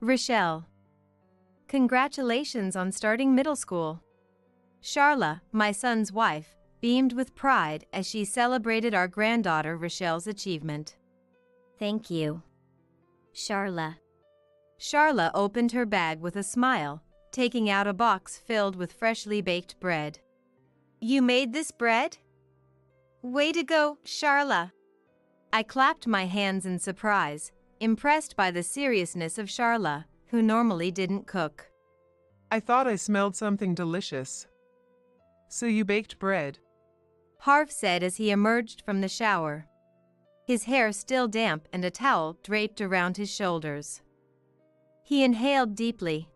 Rochelle. Congratulations on starting middle school. Charla, my son's wife, beamed with pride as she celebrated our granddaughter Rochelle's achievement. Thank you, Charla. Charla opened her bag with a smile, taking out a box filled with freshly baked bread. You made this bread? Way to go, Charla. I clapped my hands in surprise, impressed by the seriousness of Charla, who normally didn't cook. I thought I smelled something delicious. So you baked bread? Harv said as he emerged from the shower. His hair still damp and a towel draped around his shoulders. He inhaled deeply,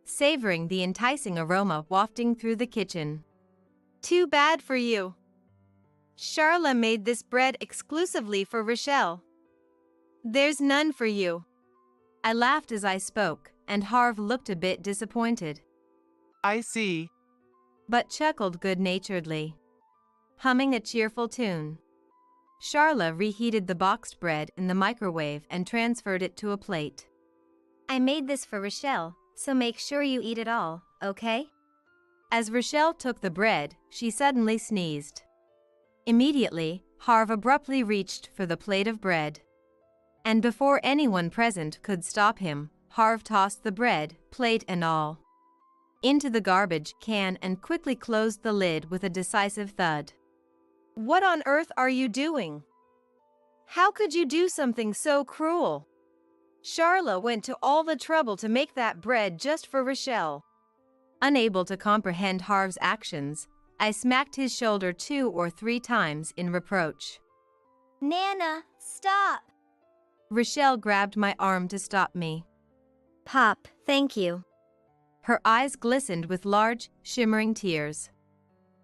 savoring the enticing aroma wafting through the kitchen. Too bad for you. Charla made this bread exclusively for Rochelle. There's none for you. I laughed as I spoke, and Harv looked a bit disappointed, I see. but chuckled good-naturedly, humming a cheerful tune. Charla reheated the boxed bread in the microwave and transferred it to a plate. I made this for Rochelle, so make sure you eat it all, okay? As Rochelle took the bread, she suddenly sneezed. Immediately, Harv abruptly reached for the plate of bread. And before anyone present could stop him, Harv tossed the bread, plate and all, into the garbage can and quickly closed the lid with a decisive thud. What on earth are you doing? How could you do something so cruel? Charla went to all the trouble to make that bread just for Rochelle. Unable to comprehend Harv's actions, I smacked his shoulder 2 or 3 times in reproach. Nana, stop! Rochelle grabbed my arm to stop me. Pop, thank you. Her eyes glistened with large, shimmering tears.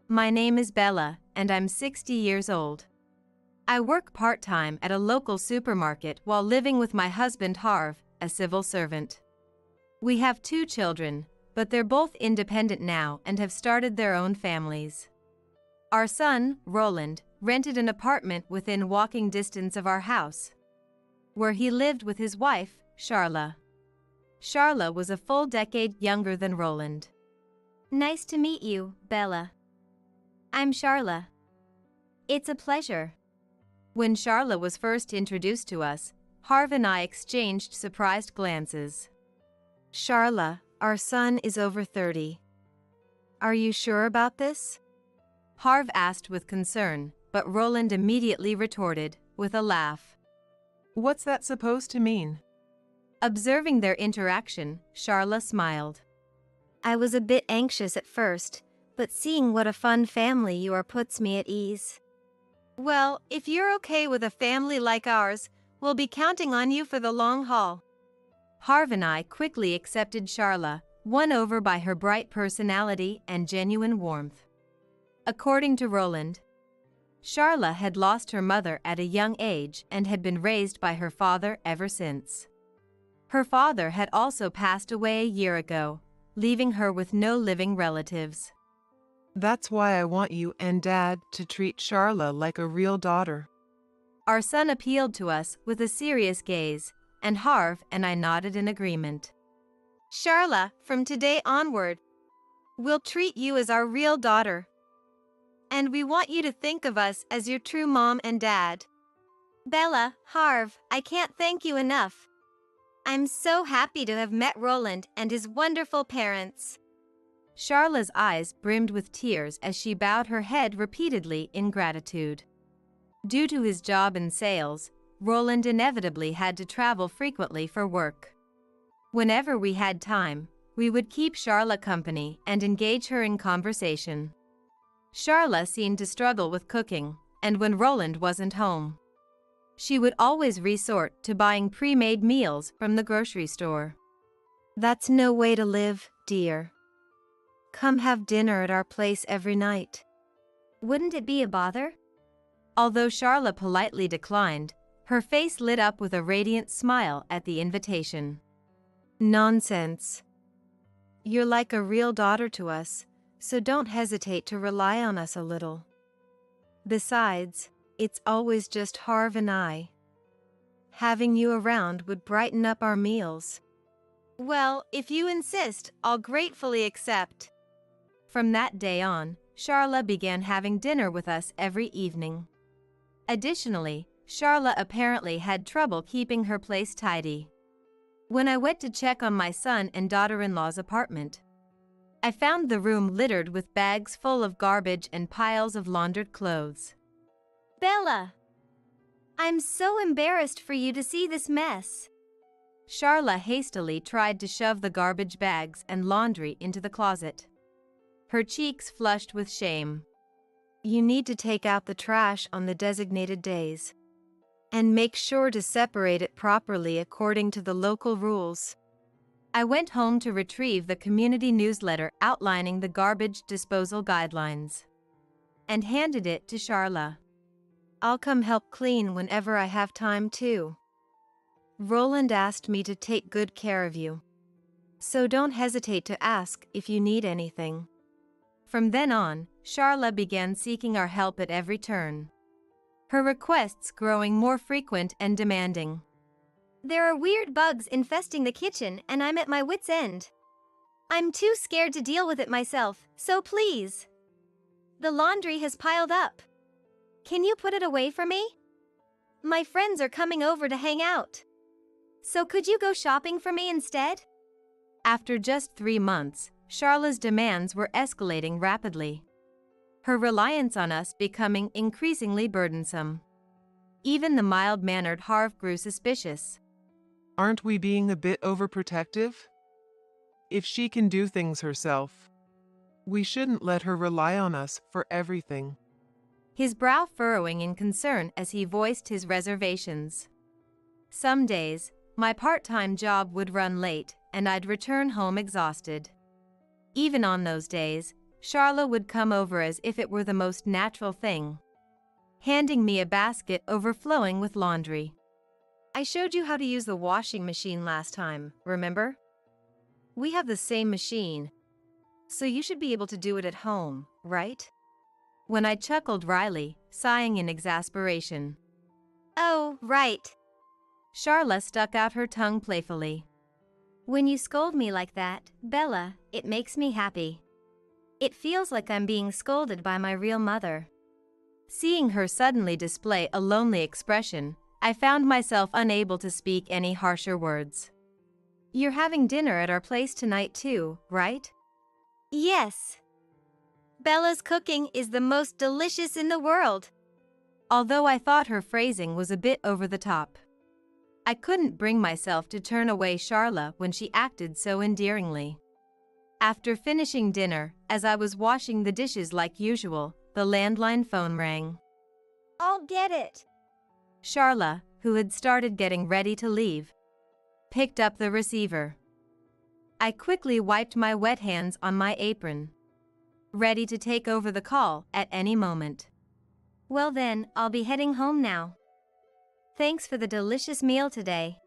My name is Bella, and I'm 60 years old. I work part-time at a local supermarket while living with my husband Harv, a civil servant. We have 2 children, but they're both independent now and have started their own families. Our son, Roland, rented an apartment within walking distance of our house, where he lived with his wife, Charla. Charla was a full decade younger than Roland. Nice to meet you, Bella. I'm Charla. It's a pleasure. When Charla was first introduced to us, Harv and I exchanged surprised glances. Charla, our son is over 30. Are you sure about this? Harv asked with concern, but Roland immediately retorted, with a laugh. What's that supposed to mean? Observing their interaction, Charla smiled. I was a bit anxious at first, but seeing what a fun family you are puts me at ease. Well, if you're okay with a family like ours, we'll be counting on you for the long haul. Harv and I quickly accepted Charla, won over by her bright personality and genuine warmth. According to Roland, Charla had lost her mother at a young age and had been raised by her father ever since. Her father had also passed away a year ago, leaving her with no living relatives. That's why I want you and Dad to treat Charla like a real daughter. Our son appealed to us with a serious gaze, and Harv and I nodded in agreement. Charla, from today onward, we'll treat you as our real daughter. And we want you to think of us as your true mom and dad. Bella, Harv, I can't thank you enough. I'm so happy to have met Roland and his wonderful parents. Charla's eyes brimmed with tears as she bowed her head repeatedly in gratitude. Due to his job in sales, Roland inevitably had to travel frequently for work. Whenever we had time, we would keep Charla company and engage her in conversation. Charla seemed to struggle with cooking, and when Roland wasn't home, she would always resort to buying pre-made meals from the grocery store. That's no way to live, dear. Come have dinner at our place every night. Wouldn't it be a bother? Although Charla politely declined, her face lit up with a radiant smile at the invitation. Nonsense. You're like a real daughter to us, so don't hesitate to rely on us a little. Besides, it's always just Harv and I. Having you around would brighten up our meals. Well, if you insist, I'll gratefully accept. From that day on, Charla began having dinner with us every evening. Additionally, Charla apparently had trouble keeping her place tidy. When I went to check on my son and daughter-in-law's apartment, I found the room littered with bags full of garbage and piles of laundered clothes. Bella! I'm so embarrassed for you to see this mess. Charla hastily tried to shove the garbage bags and laundry into the closet. Her cheeks flushed with shame. You need to take out the trash on the designated days. And make sure to separate it properly according to the local rules. I went home to retrieve the community newsletter outlining the garbage disposal guidelines and handed it to Charla. I'll come help clean whenever I have time too. Roland asked me to take good care of you, so don't hesitate to ask if you need anything. From then on, Charla began seeking our help at every turn, her requests growing more frequent and demanding. There are weird bugs infesting the kitchen and I'm at my wit's end. I'm too scared to deal with it myself, so please. The laundry has piled up. Can you put it away for me? My friends are coming over to hang out. So could you go shopping for me instead? After just 3 months, Charla's demands were escalating rapidly, her reliance on us becoming increasingly burdensome. Even the mild-mannered Harv grew suspicious. Aren't we being a bit overprotective? If she can do things herself, we shouldn't let her rely on us for everything. His brow furrowing in concern as he voiced his reservations. Some days, my part-time job would run late and I'd return home exhausted. Even on those days, Charla would come over as if it were the most natural thing, handing me a basket overflowing with laundry. I showed you how to use the washing machine last time, remember? We have the same machine, so you should be able to do it at home, right? When I chuckled wryly, sighing in exasperation. Oh, right. Charla stuck out her tongue playfully. When you scold me like that, Bella, it makes me happy. It feels like I'm being scolded by my real mother. Seeing her suddenly display a lonely expression, I found myself unable to speak any harsher words. You're having dinner at our place tonight too, right? Yes. Bella's cooking is the most delicious in the world. Although I thought her phrasing was a bit over the top, I couldn't bring myself to turn away Charla when she acted so endearingly. After finishing dinner, as I was washing the dishes like usual, the landline phone rang. I'll get it. Charla, who had started getting ready to leave, picked up the receiver. I quickly wiped my wet hands on my apron, ready to take over the call at any moment. Well then, I'll be heading home now. Thanks for the delicious meal today.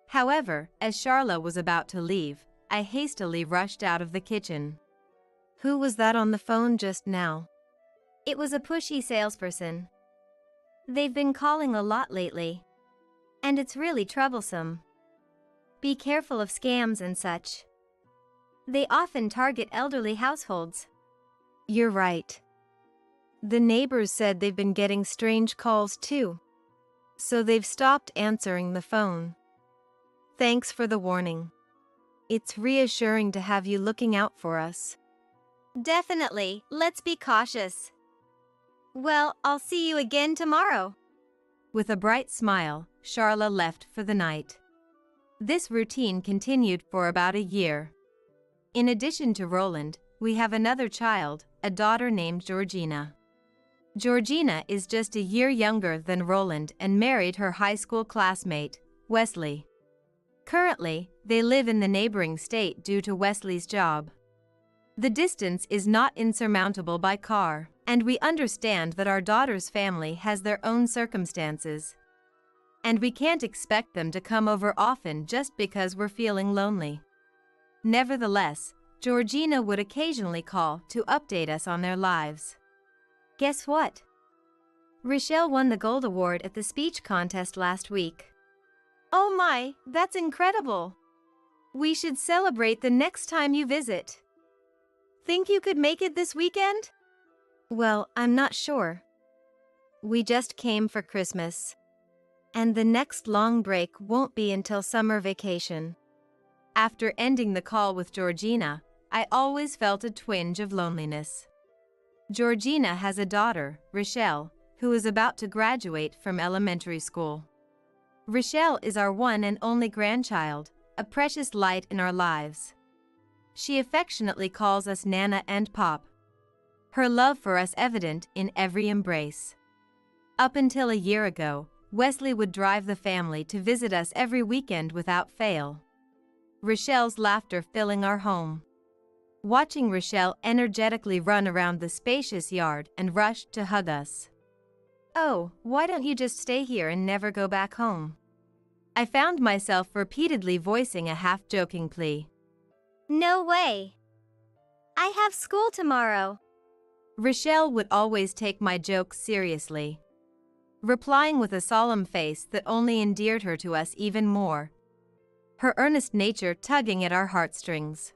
However, as Charla was about to leave, I hastily rushed out of the kitchen. Who was that on the phone just now? It was a pushy salesperson. They've been calling a lot lately, and it's really troublesome. Be careful of scams and such. They often target elderly households. You're right. The neighbors said they've been getting strange calls too, so they've stopped answering the phone. Thanks for the warning. It's reassuring to have you looking out for us. Definitely, let's be cautious. Well, I'll see you again tomorrow. With a bright smile, Charla left for the night. This routine continued for about a year. In addition to Roland, we have another child, a daughter named Georgina. Georgina is just a year younger than Roland and married her high school classmate, Wesley. Currently, they live in the neighboring state due to Wesley's job. The distance is not insurmountable by car, and we understand that our daughter's family has their own circumstances. And we can't expect them to come over often just because we're feeling lonely. Nevertheless, Georgina would occasionally call to update us on their lives. Guess what? Rochelle won the Gold Award at the speech contest last week. Oh my, that's incredible. We should celebrate the next time you visit. Think you could make it this weekend? Well, I'm not sure. We just came for Christmas. And the next long break won't be until summer vacation. After ending the call with Georgina, I always felt a twinge of loneliness. Georgina has a daughter, Rochelle, who is about to graduate from elementary school. Rochelle is our one and only grandchild, a precious light in our lives. She affectionately calls us Nana and Pop. Her love for us evident in every embrace. Up until a year ago, Wesley would drive the family to visit us every weekend without fail. Rochelle's laughter filling our home. Watching Rochelle energetically run around the spacious yard and rush to hug us. "Oh, why don't you just stay here and never go back home?" I found myself repeatedly voicing a half-joking plea. No way. I have school tomorrow. Rochelle would always take my jokes seriously, replying with a solemn face that only endeared her to us even more. Her earnest nature tugging at our heartstrings.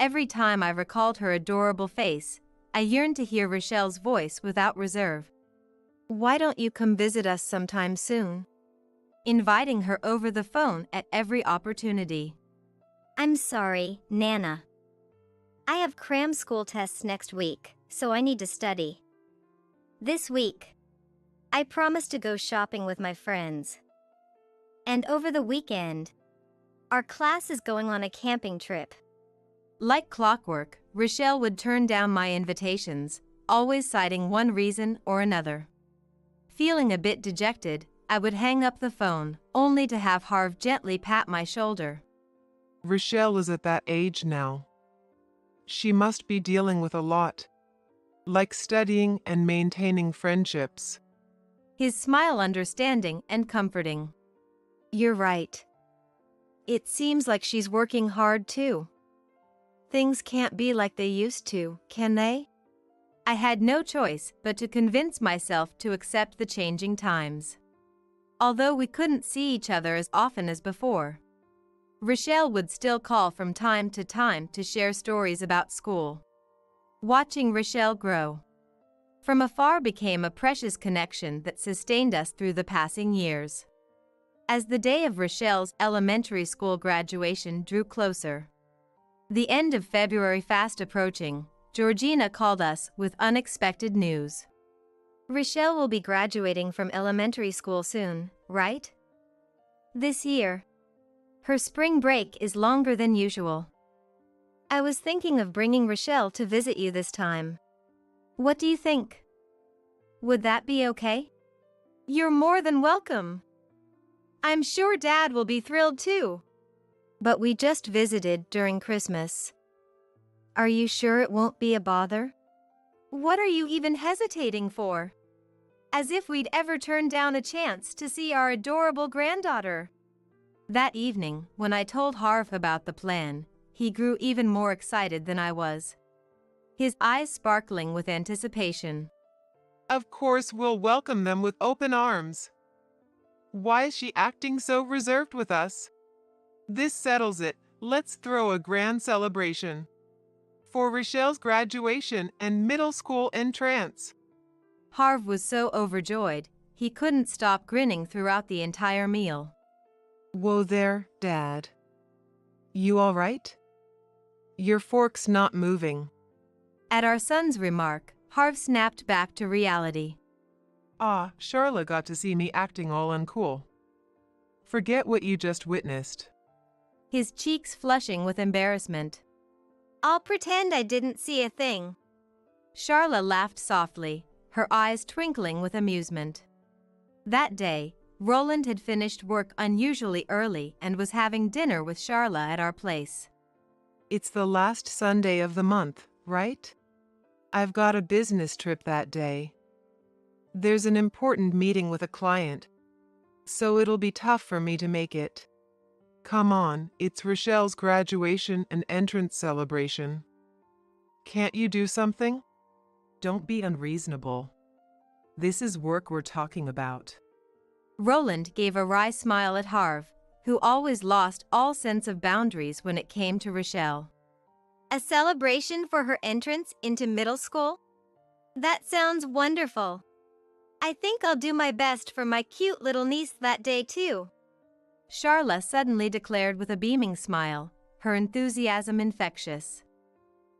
Every time I recalled her adorable face, I yearned to hear Rochelle's voice without reserve. "Why don't you come visit us sometime soon?" Inviting her over the phone at every opportunity. I'm sorry, Nana. I have cram school tests next week, so I need to study. This week, I promised to go shopping with my friends. And over the weekend, our class is going on a camping trip. Like clockwork, Rochelle would turn down my invitations, always citing one reason or another. Feeling a bit dejected, I would hang up the phone, only to have Harv gently pat my shoulder. Rochelle is at that age now. She must be dealing with a lot, like studying and maintaining friendships. His smile understanding and comforting. You're right. It seems like she's working hard too. Things can't be like they used to, can they? I had no choice but to convince myself to accept the changing times. Although we couldn't see each other as often as before, Rochelle would still call from time to share stories about school. Watching Rochelle grow from afar became a precious connection that sustained us through the passing years. As the day of Rochelle's elementary school graduation drew closer, the end of February fast approaching, Georgina called us with unexpected news. Rochelle will be graduating from elementary school soon, right? This year. Her spring break is longer than usual. I was thinking of bringing Rochelle to visit you this time. What do you think? Would that be okay? You're more than welcome. I'm sure Dad will be thrilled too. But we just visited during Christmas. Are you sure it won't be a bother? What are you even hesitating for? As if we'd ever turn down a chance to see our adorable granddaughter. That evening, when I told Harv about the plan, he grew even more excited than I was. His eyes sparkling with anticipation. Of course, we'll welcome them with open arms. Why is she acting so reserved with us? This settles it. Let's throw a grand celebration for Rochelle's graduation and middle school entrance. Harv was so overjoyed, he couldn't stop grinning throughout the entire meal. Whoa there, Dad. You all right? Your fork's not moving. At our son's remark, Harv snapped back to reality. Charla got to see me acting all uncool. Forget what you just witnessed. His cheeks flushing with embarrassment. I'll pretend I didn't see a thing. Charla laughed softly, her eyes twinkling with amusement. That day, Roland had finished work unusually early and was having dinner with Charla at our place. It's the last Sunday of the month, right? I've got a business trip that day. There's an important meeting with a client, so it'll be tough for me to make it. Come on, it's Rochelle's graduation and entrance celebration. Can't you do something? Don't be unreasonable. This is work we're talking about. Roland gave a wry smile at Harv, who always lost all sense of boundaries when it came to Rochelle. A celebration for her entrance into middle school? That sounds wonderful. I think I'll do my best for my cute little niece that day too. Charla suddenly declared with a beaming smile, her enthusiasm infectious.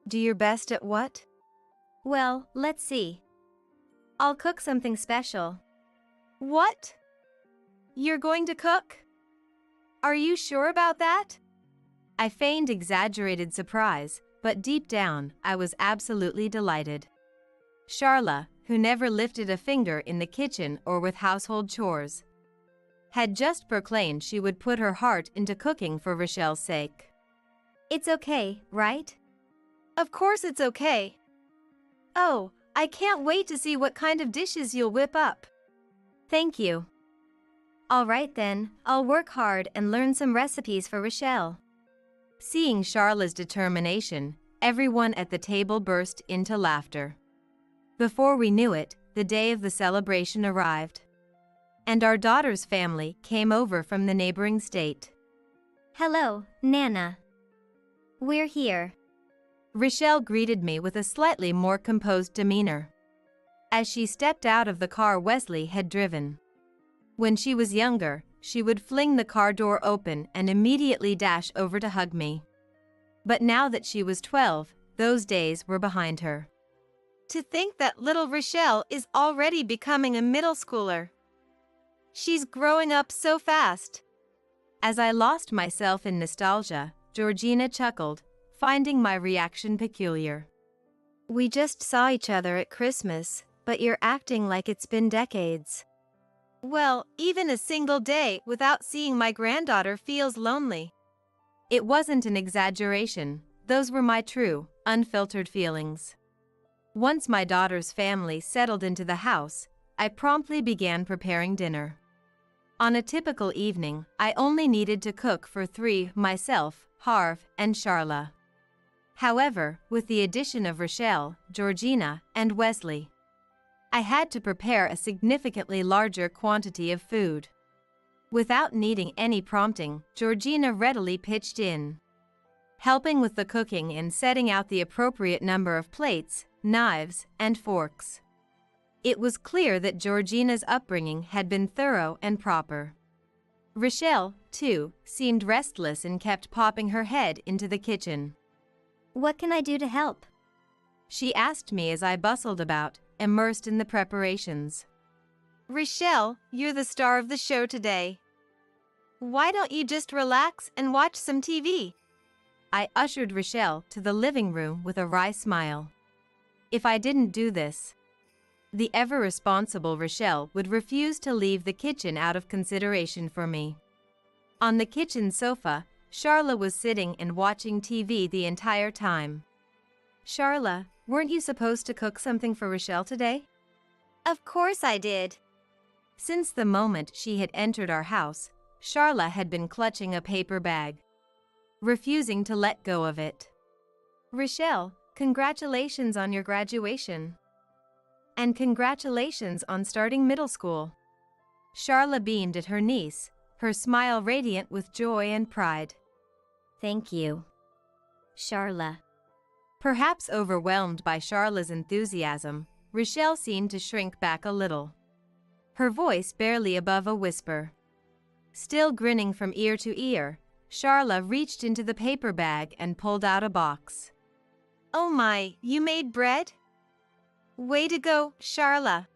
Do your best at what? Well, let's see. I'll cook something special. What? You're going to cook? Are you sure about that? I feigned exaggerated surprise, but deep down, I was absolutely delighted. Charla, who never lifted a finger in the kitchen or with household chores, had just proclaimed she would put her heart into cooking for Rochelle's sake. It's okay, right? Of course it's okay. Oh, I can't wait to see what kind of dishes you'll whip up. Thank you. All right then, I'll work hard and learn some recipes for Rochelle. Seeing Charla's determination, everyone at the table burst into laughter. Before we knew it, the day of the celebration arrived. And our daughter's family came over from the neighboring state. Hello, Nana. We're here. Rochelle greeted me with a slightly more composed demeanor, as she stepped out of the car Wesley had driven. When she was younger, she would fling the car door open and immediately dash over to hug me. But now that she was 12, those days were behind her. To think that little Rochelle is already becoming a middle schooler. She's growing up so fast. As I lost myself in nostalgia, Georgina chuckled, finding my reaction peculiar. We just saw each other at Christmas, but you're acting like it's been decades. Well, even a single day without seeing my granddaughter feels lonely. It wasn't an exaggeration, those were my true, unfiltered feelings. Once my daughter's family settled into the house, I promptly began preparing dinner. On a typical evening, I only needed to cook for 3, myself, Harv, and Charla. However, with the addition of Rochelle, Georgina, and Wesley, I had to prepare a significantly larger quantity of food. Without needing any prompting, Georgina readily pitched in, helping with the cooking and setting out the appropriate number of plates, knives, and forks. It was clear that Georgina's upbringing had been thorough and proper. Rochelle, too, seemed restless and kept popping her head into the kitchen. What can I do to help? She asked me as I bustled about, immersed in the preparations. Rochelle, you're the star of the show today. Why don't you just relax and watch some TV? I ushered Rochelle to the living room with a wry smile. If I didn't do this, the ever-responsible Rochelle would refuse to leave the kitchen out of consideration for me. On the kitchen sofa, Charla was sitting and watching TV the entire time. Charla, weren't you supposed to cook something for Rochelle today? Of course I did. Since the moment she had entered our house, Charla had been clutching a paper bag, refusing to let go of it. Rochelle, congratulations on your graduation. And congratulations on starting middle school. Charla beamed at her niece, her smile radiant with joy and pride. Thank you, Charla. Perhaps overwhelmed by Charla's enthusiasm, Rochelle seemed to shrink back a little, her voice barely above a whisper. Still grinning from ear to ear, Charla reached into the paper bag and pulled out a box. Oh my, you made bread? Way to go, Charla.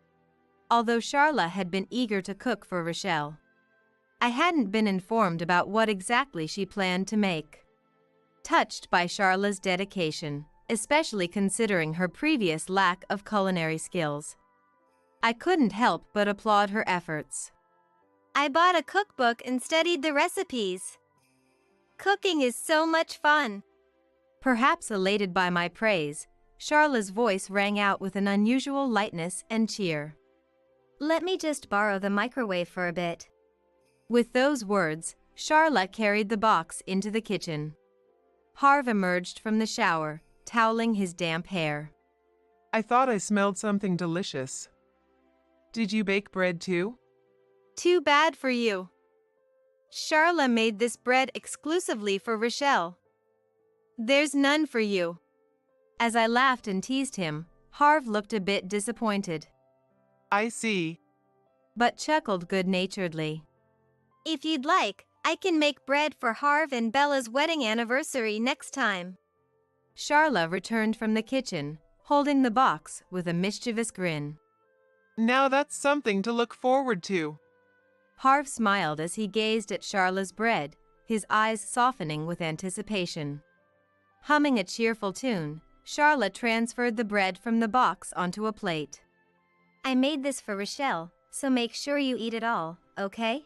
Although Charla had been eager to cook for Rochelle, I hadn't been informed about what exactly she planned to make. Touched by Charla's dedication, especially considering her previous lack of culinary skills, I couldn't help but applaud her efforts. I bought a cookbook and studied the recipes. Cooking is so much fun. Perhaps elated by my praise, Charla's voice rang out with an unusual lightness and cheer. Let me just borrow the microwave for a bit. With those words, Charla carried the box into the kitchen. Harv emerged from the shower, toweling his damp hair. I thought I smelled something delicious. Did you bake bread too? Too bad for you. Charla made this bread exclusively for Rochelle. There's none for you. As I laughed and teased him, Harv looked a bit disappointed, I see. but chuckled good-naturedly. If you'd like, I can make bread for Harv and Bella's wedding anniversary next time. Charla returned from the kitchen, holding the box with a mischievous grin. Now that's something to look forward to. Harv smiled as he gazed at Charla's bread, his eyes softening with anticipation. Humming a cheerful tune, Charla transferred the bread from the box onto a plate. I made this for Rochelle, so make sure you eat it all, okay?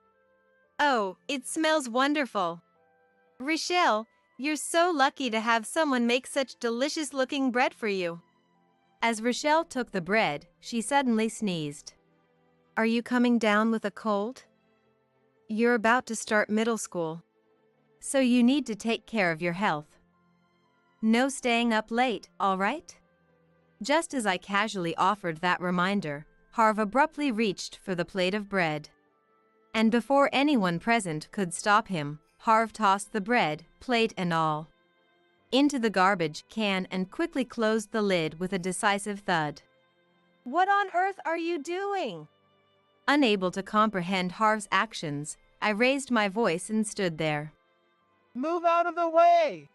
Oh, it smells wonderful. Rochelle, you're so lucky to have someone make such delicious-looking bread for you. As Rochelle took the bread, she suddenly sneezed. Are you coming down with a cold? You're about to start middle school, so you need to take care of your health. No staying up late, all right? Just as I casually offered that reminder, Harv abruptly reached for the plate of bread. And before anyone present could stop him, Harv tossed the bread, plate and all, into the garbage can and quickly closed the lid with a decisive thud. What on earth are you doing? Unable to comprehend Harv's actions, I raised my voice and stood there. Move out of the way!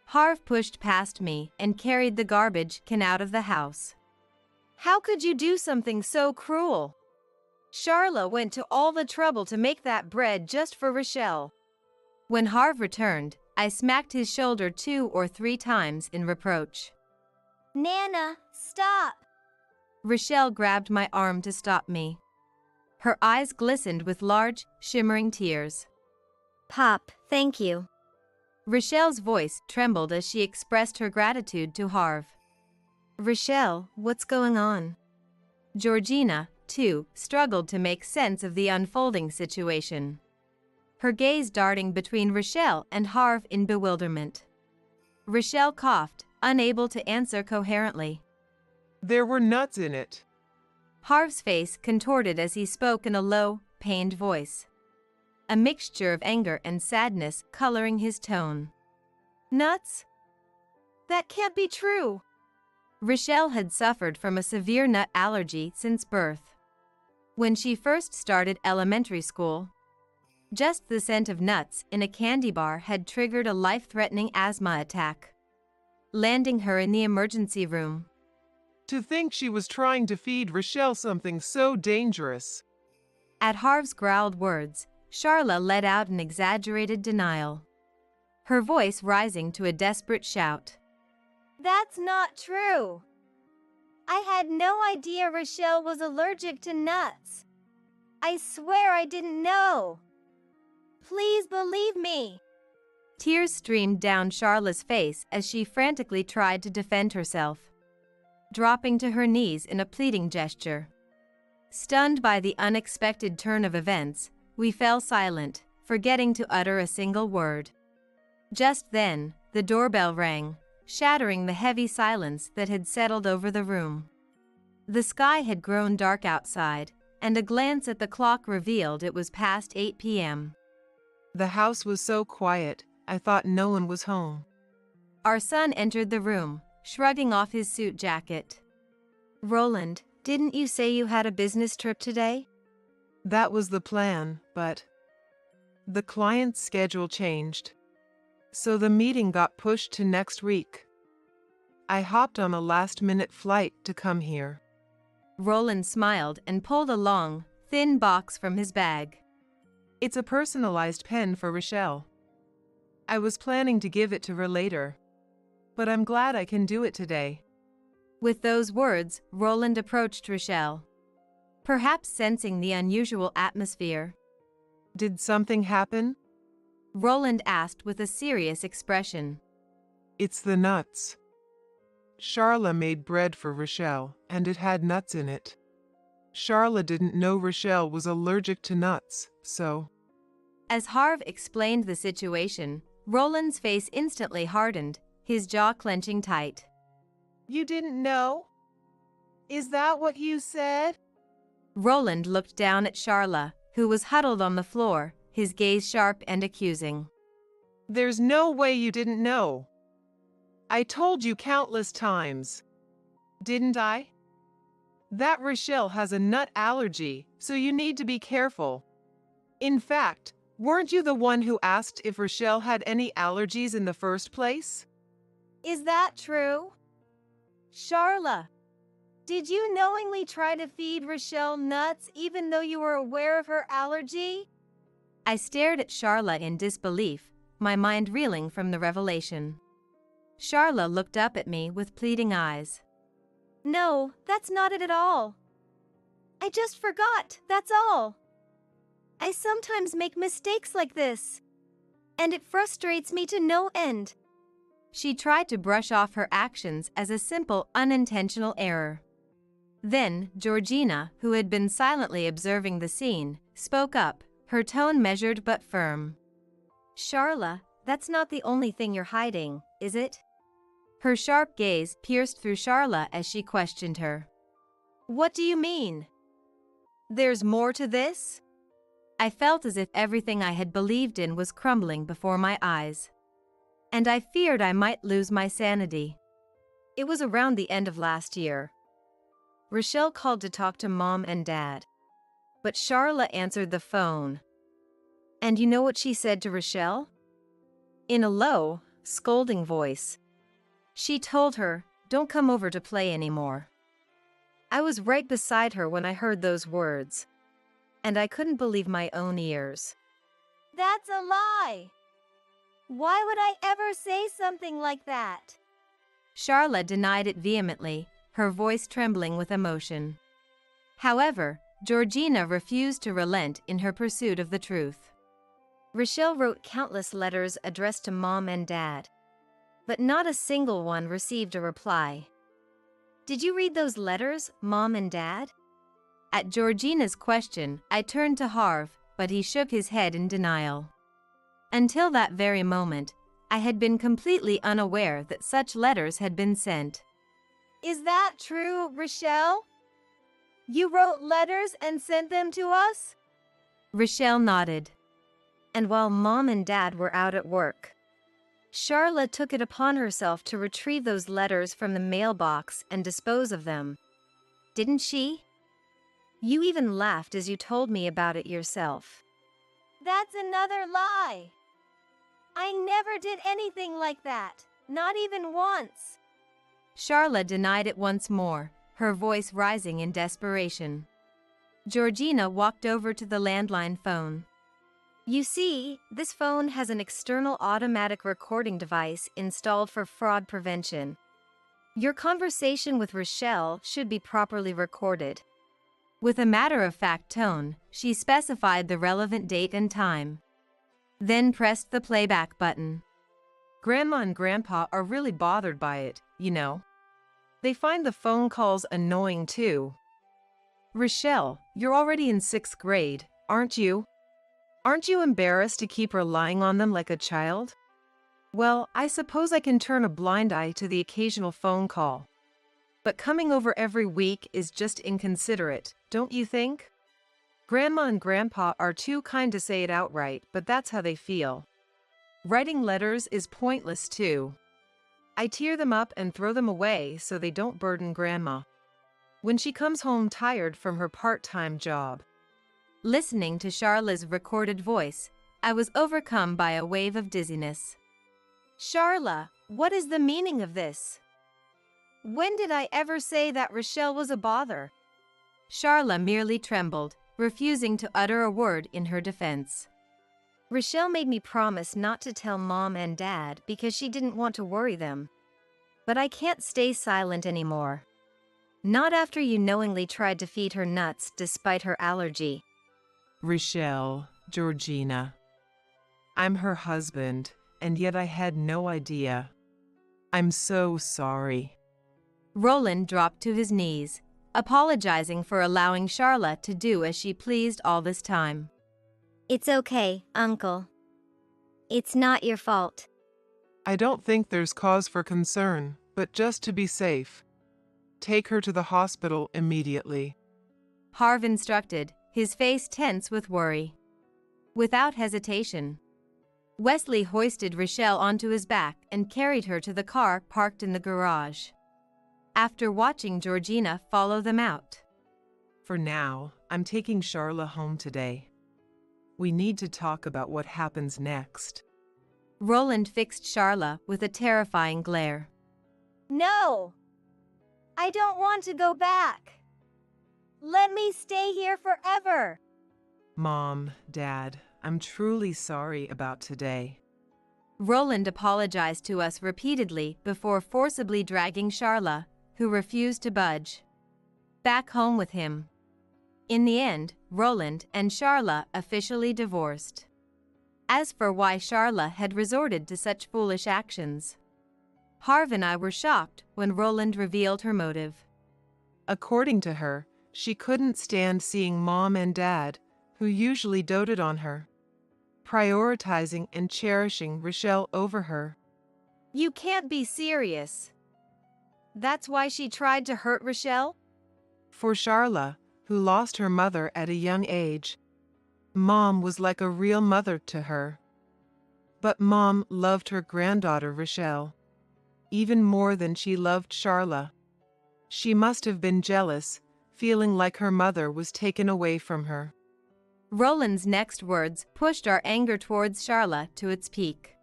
Harv pushed past me and carried the garbage can out of the house. How could you do something so cruel? Charla went to all the trouble to make that bread just for Rochelle. When Harv returned, I smacked his shoulder 2 or 3 times in reproach. Nana, stop! Rochelle grabbed my arm to stop me. Her eyes glistened with large, shimmering tears. Pop, thank you. Rochelle's voice trembled as she expressed her gratitude to Harv. Rochelle, what's going on? Georgina, too, struggled to make sense of the unfolding situation, her gaze darting between Rochelle and Harv in bewilderment. Rochelle coughed, unable to answer coherently. There were nuts in it. Harv's face contorted as he spoke in a low, pained voice, a mixture of anger and sadness coloring his tone. Nuts? That can't be true. Rochelle had suffered from a severe nut allergy since birth. When she first started elementary school, just the scent of nuts in a candy bar had triggered a life-threatening asthma attack, landing her in the emergency room. To think she was trying to feed Rochelle something so dangerous. At Harv's growled words, Charla let out an exaggerated denial, her voice rising to a desperate shout. That's not true. I had no idea Rochelle was allergic to nuts. I swear I didn't know. Please believe me. Tears streamed down Charla's face as she frantically tried to defend herself, dropping to her knees in a pleading gesture. Stunned by the unexpected turn of events, we fell silent, forgetting to utter a single word. Just then, the doorbell rang, shattering the heavy silence that had settled over the room. The sky had grown dark outside, and a glance at the clock revealed it was past 8 p.m. The house was so quiet, I thought no one was home. Our son entered the room, shrugging off his suit jacket. Roland, didn't you say you had a business trip today? That was the plan, but the client's schedule changed, so the meeting got pushed to next week. I hopped on a last-minute flight to come here. Roland smiled and pulled a long, thin box from his bag. It's a personalized pen for Rochelle. I was planning to give it to her later, but I'm glad I can do it today. With those words, Roland approached Rochelle, perhaps sensing the unusual atmosphere. Did something happen? Roland asked with a serious expression. It's the nuts. Charla made bread for Rochelle, and it had nuts in it. Charla didn't know Rochelle was allergic to nuts, so... As Harv explained the situation, Roland's face instantly hardened, his jaw clenching tight. You didn't know? Is that what you said? Roland looked down at Charla, who was huddled on the floor, his gaze sharp and accusing. There's no way you didn't know. I told you countless times. Didn't I? That Rochelle has a nut allergy, so you need to be careful. In fact, weren't you the one who asked if Rochelle had any allergies in the first place? Is that true? Charla, did you knowingly try to feed Rochelle nuts even though you were aware of her allergy? I stared at Charla in disbelief, my mind reeling from the revelation. Charla looked up at me with pleading eyes. No, that's not it at all. I just forgot, that's all. I sometimes make mistakes like this, and it frustrates me to no end. She tried to brush off her actions as a simple, unintentional error. Then, Georgina, who had been silently observing the scene, spoke up, her tone measured but firm. Charla, that's not the only thing you're hiding, is it? Her sharp gaze pierced through Charla as she questioned her. What do you mean? There's more to this? I felt as if everything I had believed in was crumbling before my eyes. And I feared I might lose my sanity. It was around the end of last year. Rochelle called to talk to Mom and Dad. But Charla answered the phone. And you know what she said to Rochelle? In a low, scolding voice. She told her, "Don't come over to play anymore." I was right beside her when I heard those words. And I couldn't believe my own ears. That's a lie! Why would I ever say something like that? Charla denied it vehemently, her voice trembling with emotion. However, Georgina refused to relent in her pursuit of the truth. Rochelle wrote countless letters addressed to Mom and Dad. But not a single one received a reply. Did you read those letters, Mom and Dad? At Georgina's question, I turned to Harv, but he shook his head in denial. Until that very moment, I had been completely unaware that such letters had been sent. Is that true, Rochelle? You wrote letters and sent them to us? Rochelle nodded. And while Mom and Dad were out at work, Charla took it upon herself to retrieve those letters from the mailbox and dispose of them. Didn't she? You even laughed as you told me about it yourself. That's another lie. I never did anything like that, not even once. Charla denied it once more, her voice rising in desperation. Georgina walked over to the landline phone. You see, this phone has an external automatic recording device installed for fraud prevention. Your conversation with Rochelle should be properly recorded. With a matter-of-fact tone, she specified the relevant date and time. Then pressed the playback button. Grandma and Grandpa are really bothered by it, you know. They find the phone calls annoying too. Rochelle, you're already in 6th grade, aren't you? Aren't you embarrassed to keep relying on them like a child? Well, I suppose I can turn a blind eye to the occasional phone call. But coming over every week is just inconsiderate, don't you think? Grandma and Grandpa are too kind to say it outright, but that's how they feel. Writing letters is pointless too. I tear them up and throw them away so they don't burden Grandma when she comes home tired from her part-time job. Listening to Charla's recorded voice, I was overcome by a wave of dizziness. Charla, what is the meaning of this? When did I ever say that Rochelle was a bother? Charla merely trembled, refusing to utter a word in her defense. Rochelle made me promise not to tell Mom and Dad because she didn't want to worry them. But I can't stay silent anymore. Not after you knowingly tried to feed her nuts despite her allergy. Rochelle, Georgina. I'm her husband, and yet I had no idea. I'm so sorry. Roland dropped to his knees, apologizing for allowing Charla to do as she pleased all this time. It's okay, Uncle. It's not your fault. I don't think there's cause for concern, but just to be safe, take her to the hospital immediately. Harv instructed, his face tense with worry. Without hesitation, Wesley hoisted Rochelle onto his back and carried her to the car parked in the garage. After watching Georgina follow them out. For now, I'm taking Charla home today. We need to talk about what happens next. Roland fixed Charla with a terrifying glare. No! I don't want to go back. Let me stay here forever. Mom, Dad, I'm truly sorry about today. Roland apologized to us repeatedly before forcibly dragging Charla, who refused to budge, back home with him. In the end, Roland and Charla officially divorced. As for why Charla had resorted to such foolish actions, Harv and I were shocked when Roland revealed her motive. According to her, she couldn't stand seeing Mom and Dad, who usually doted on her, prioritizing and cherishing Rochelle over her. You can't be serious. That's why she tried to hurt Rochelle? For Charla, who lost her mother at a young age, Mom was like a real mother to her. But Mom loved her granddaughter Rochelle even more than she loved Charla. She must have been jealous, feeling like her mother was taken away from her. Roland's next words pushed our anger towards Charla to its peak.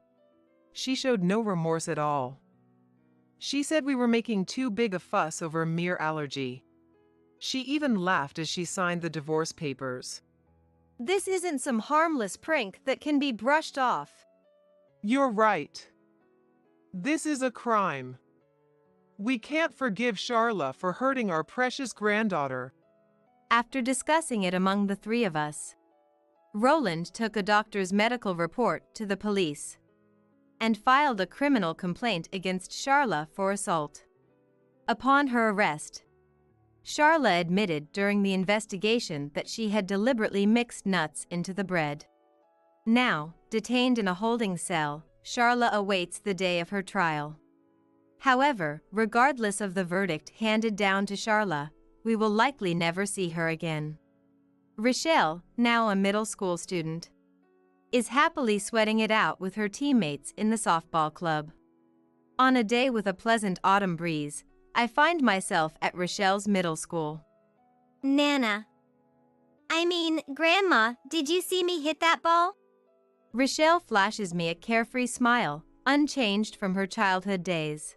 She showed no remorse at all. She said we were making too big a fuss over a mere allergy. She even laughed as she signed the divorce papers. This isn't some harmless prank that can be brushed off. You're right. This is a crime. We can't forgive Charla for hurting our precious granddaughter. After discussing it among the three of us, Roland took a doctor's medical report to the police and filed a criminal complaint against Charla for assault. Upon her arrest, Charla admitted during the investigation that she had deliberately mixed nuts into the bread. Now, detained in a holding cell, Charla awaits the day of her trial. However, regardless of the verdict handed down to Charla, we will likely never see her again. Rochelle, now a middle school student, is happily sweating it out with her teammates in the softball club. On a day with a pleasant autumn breeze, I find myself at Rochelle's middle school. Grandma, did you see me hit that ball? Rochelle flashes me a carefree smile, unchanged from her childhood days.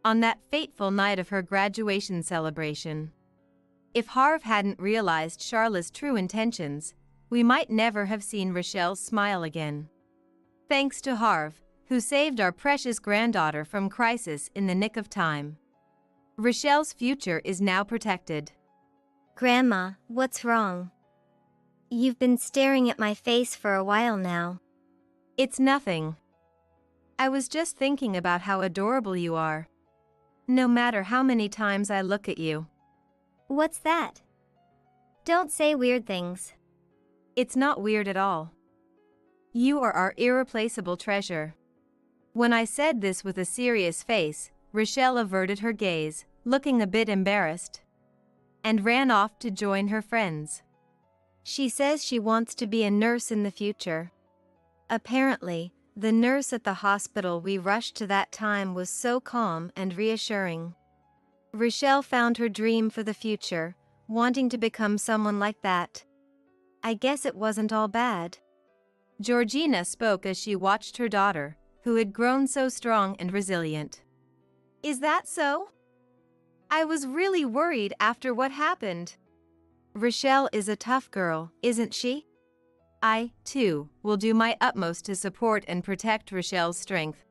On that fateful night of her graduation celebration. If Harv hadn't realized Charla's true intentions, we might never have seen Rochelle's smile again. Thanks to Harv, who saved our precious granddaughter from crisis in the nick of time. Rochelle's future is now protected. Grandma, what's wrong? You've been staring at my face for a while now. It's nothing. I was just thinking about how adorable you are. No matter how many times I look at you. What's that? Don't say weird things. It's not weird at all. You are our irreplaceable treasure. When I said this with a serious face, Rochelle averted her gaze, looking a bit embarrassed, and ran off to join her friends. She says she wants to be a nurse in the future. Apparently, the nurse at the hospital we rushed to that time was so calm and reassuring. Rochelle found her dream for the future, wanting to become someone like that. I guess it wasn't all bad. Georgina spoke as she watched her daughter, who had grown so strong and resilient. Is that so? I was really worried after what happened. Rochelle is a tough girl, isn't she? I, too, will do my utmost to support and protect Rochelle's strength.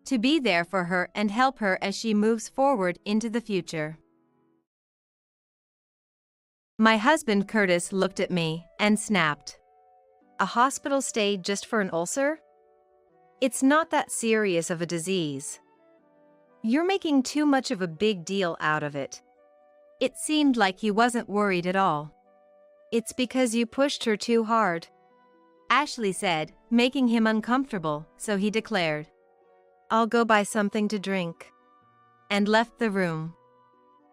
To be there for her and help her as she moves forward into the future. My husband Curtis looked at me and snapped. A hospital stay just for an ulcer? It's not that serious of a disease. You're making too much of a big deal out of it. It seemed like he wasn't worried at all. It's because you pushed her too hard, Ashley said, making him uncomfortable, so he declared, I'll go buy something to drink, and left the room.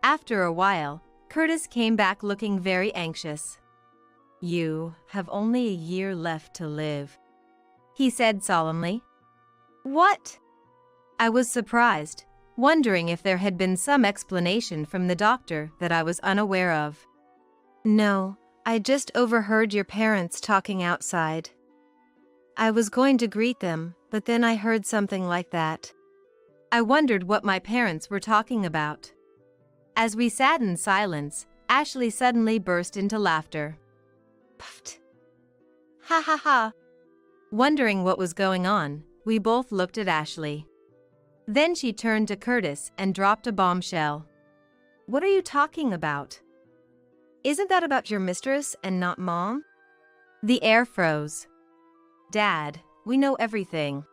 After a while, Curtis came back looking very anxious. You have only a year left to live, he said solemnly. What? I was surprised, wondering if there had been some explanation from the doctor that I was unaware of. No, I just overheard your parents talking outside. I was going to greet them, but then I heard something like that. I wondered what my parents were talking about. As we sat in silence, Ashley suddenly burst into laughter. Pfft. Ha ha ha. Wondering what was going on, we both looked at Ashley. Then she turned to Curtis and dropped a bombshell. What are you talking about? Isn't that about your mistress and not Mom? The air froze. Dad, we know everything.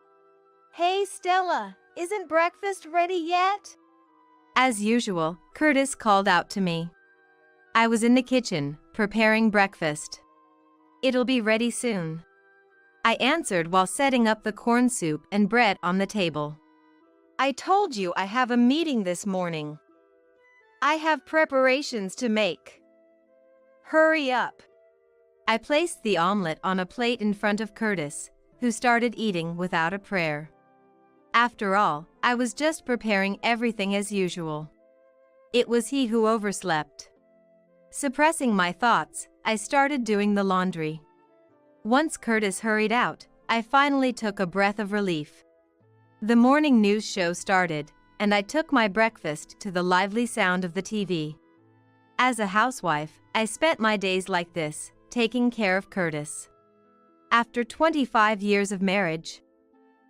Hey Stella, isn't breakfast ready yet? As usual, Curtis called out to me. I was in the kitchen, preparing breakfast. It'll be ready soon, I answered while setting up the corn soup and bread on the table. I told you I have a meeting this morning. I have preparations to make. Hurry up. I placed the omelet on a plate in front of Curtis, who started eating without a prayer. After all, I was just preparing everything as usual. It was he who overslept. Suppressing my thoughts, I started doing the laundry. Once Curtis hurried out, I finally took a breath of relief. The morning news show started, and I took my breakfast to the lively sound of the TV. As a housewife, I spent my days like this, taking care of Curtis. After 25 years of marriage,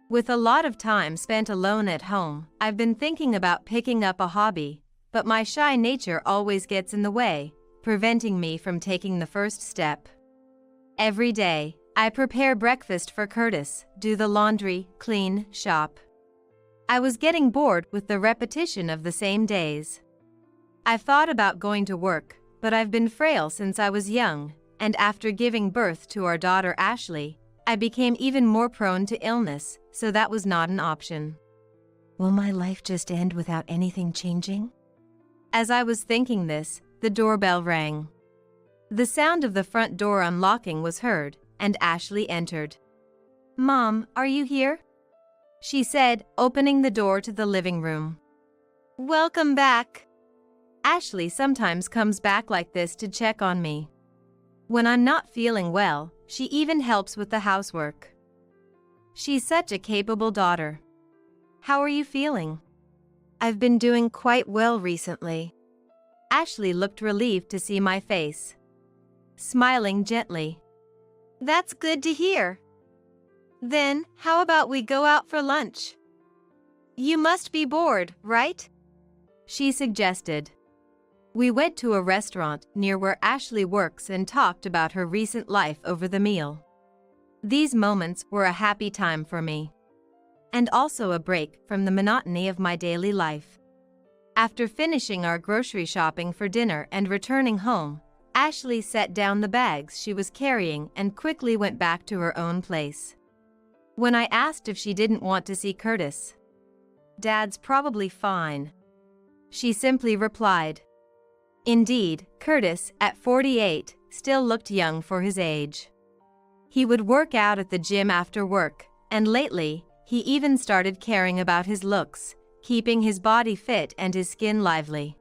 with a lot of time spent alone at home, I've been thinking about picking up a hobby, but my shy nature always gets in the way, preventing me from taking the first step. Every day, I prepare breakfast for Curtis, do the laundry, clean, shop. I was getting bored with the repetition of the same days. I've thought about going to work, but I've been frail since I was young, and after giving birth to our daughter Ashley, I became even more prone to illness, so that was not an option. Will my life just end without anything changing? As I was thinking this, the doorbell rang. The sound of the front door unlocking was heard, and Ashley entered. "Mom, are you here?" she said, opening the door to the living room. Welcome back. Ashley sometimes comes back like this to check on me. When I'm not feeling well, she even helps with the housework. She's such a capable daughter. How are you feeling? I've been doing quite well recently. Ashley looked relieved to see my face, smiling gently. That's good to hear. Then, how about we go out for lunch? You must be bored, right? she suggested. We went to a restaurant near where Ashley works and talked about her recent life over the meal. These moments were a happy time for me, and also a break from the monotony of my daily life. After finishing our grocery shopping for dinner and returning home, Ashley set down the bags she was carrying and quickly went back to her own place. When I asked if she didn't want to see Curtis, "Dad's probably fine," she simply replied. Indeed, Curtis, at 48, still looked young for his age. He would work out at the gym after work, and lately, he even started caring about his looks, keeping his body fit and his skin lively.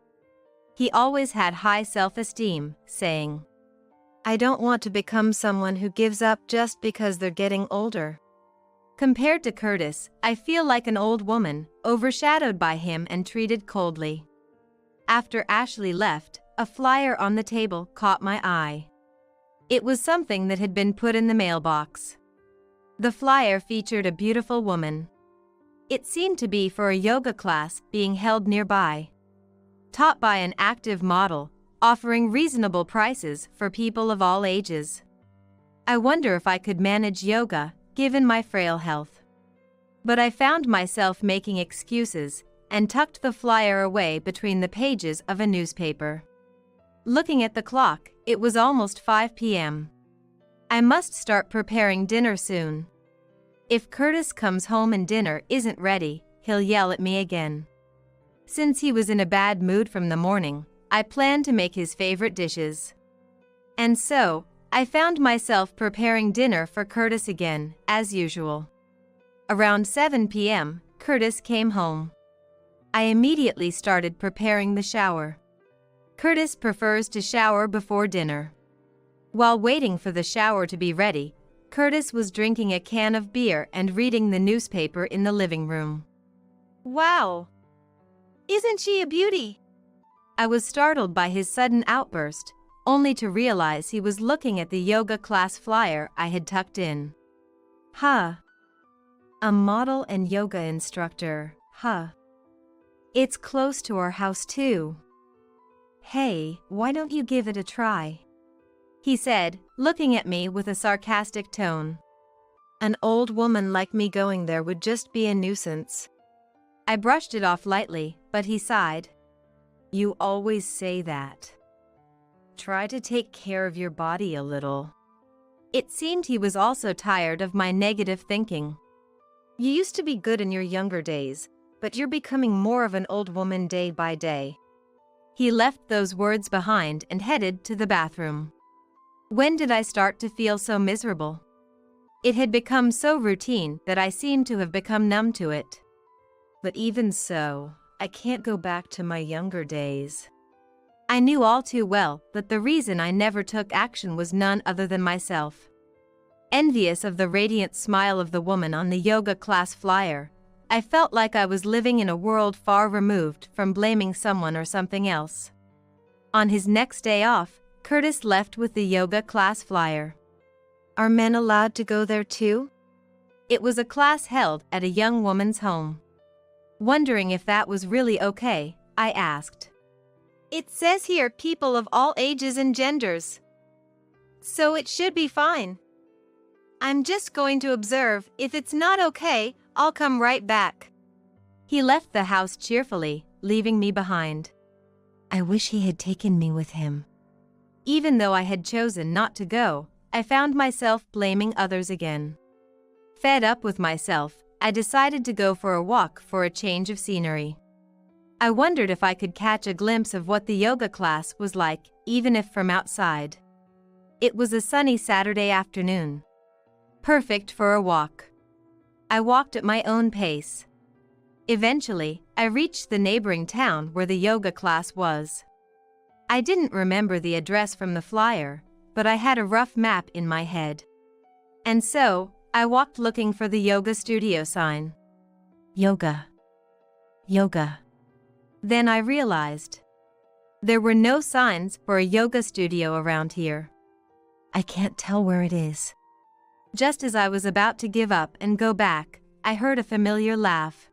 He always had high self-esteem, saying, "I don't want to become someone who gives up just because they're getting older." Compared to Curtis, I feel like an old woman, overshadowed by him and treated coldly. After Ashley left, a flyer on the table caught my eye. It was something that had been put in the mailbox. The flyer featured a beautiful woman. It seemed to be for a yoga class being held nearby, taught by an active model, offering reasonable prices for people of all ages. I wonder if I could manage yoga, given my frail health. But I found myself making excuses and tucked the flyer away between the pages of a newspaper. Looking at the clock, it was almost 5 p.m. I must start preparing dinner soon. If Curtis comes home and dinner isn't ready, he'll yell at me again. Since he was in a bad mood from the morning, I planned to make his favorite dishes. And so, I found myself preparing dinner for Curtis again, as usual. Around 7 p.m., Curtis came home. I immediately started preparing the shower. Curtis prefers to shower before dinner. While waiting for the shower to be ready, Curtis was drinking a can of beer and reading the newspaper in the living room. Wow! Isn't she a beauty? I was startled by his sudden outburst, only to realize he was looking at the yoga class flyer I had tucked in. Huh. A model and yoga instructor, huh. It's close to our house too. Hey, why don't you give it a try? He said, looking at me with a sarcastic tone. An old woman like me going there would just be a nuisance. I brushed it off lightly, but he sighed. You always say that. Try to take care of your body a little. It seemed he was also tired of my negative thinking. You used to be good in your younger days, but you're becoming more of an old woman day by day. He left those words behind and headed to the bathroom. When did I start to feel so miserable? It had become so routine that I seemed to have become numb to it. But even so, I can't go back to my younger days. I knew all too well that the reason I never took action was none other than myself. Envious of the radiant smile of the woman on the yoga class flyer, I felt like I was living in a world far removed from blaming someone or something else. On his next day off, Curtis left with the yoga class flyer. Are men allowed to go there too? It was a class held at a young woman's home. Wondering if that was really okay, I asked. It says here people of all ages and genders. So it should be fine. I'm just going to observe. If it's not okay, I'll come right back. He left the house cheerfully, leaving me behind. I wish he had taken me with him. Even though I had chosen not to go, I found myself blaming others again. Fed up with myself, I decided to go for a walk for a change of scenery. I wondered if I could catch a glimpse of what the yoga class was like, even if from outside. It was a sunny Saturday afternoon. Perfect for a walk. I walked at my own pace. Eventually, I reached the neighboring town where the yoga class was. I didn't remember the address from the flyer, but I had a rough map in my head. And so, I walked looking for the yoga studio sign. Yoga. Yoga. Then I realized. There were no signs for a yoga studio around here. I can't tell where it is. Just as I was about to give up and go back, I heard a familiar laugh.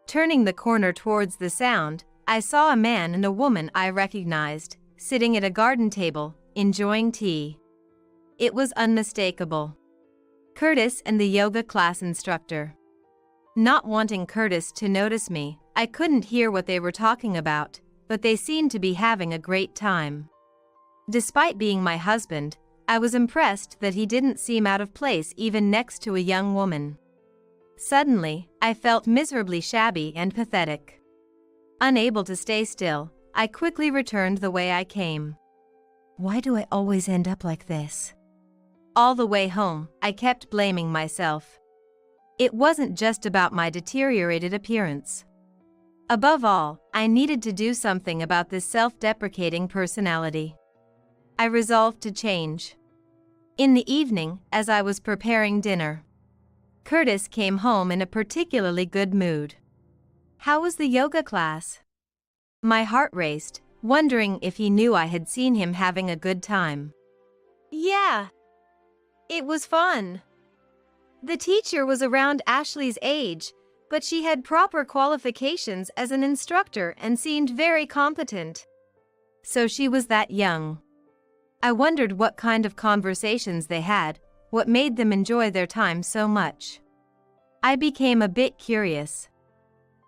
Turning the corner towards the sound, I saw a man and a woman I recognized, sitting at a garden table, enjoying tea. It was unmistakable. Curtis and the yoga class instructor. Not wanting Curtis to notice me, I couldn't hear what they were talking about, but they seemed to be having a great time. Despite being my husband, I was impressed that he didn't seem out of place even next to a young woman. Suddenly, I felt miserably shabby and pathetic. Unable to stay still, I quickly returned the way I came. Why do I always end up like this? All the way home, I kept blaming myself. It wasn't just about my deteriorated appearance. Above all, I needed to do something about this self-deprecating personality. I resolved to change. In the evening, as I was preparing dinner, Curtis came home in a particularly good mood. How was the yoga class? My heart raced, wondering if he knew I had seen him having a good time. Yeah. It was fun. The teacher was around Ashley's age, but she had proper qualifications as an instructor and seemed very competent. So she was that young. I wondered what kind of conversations they had, what made them enjoy their time so much. I became a bit curious.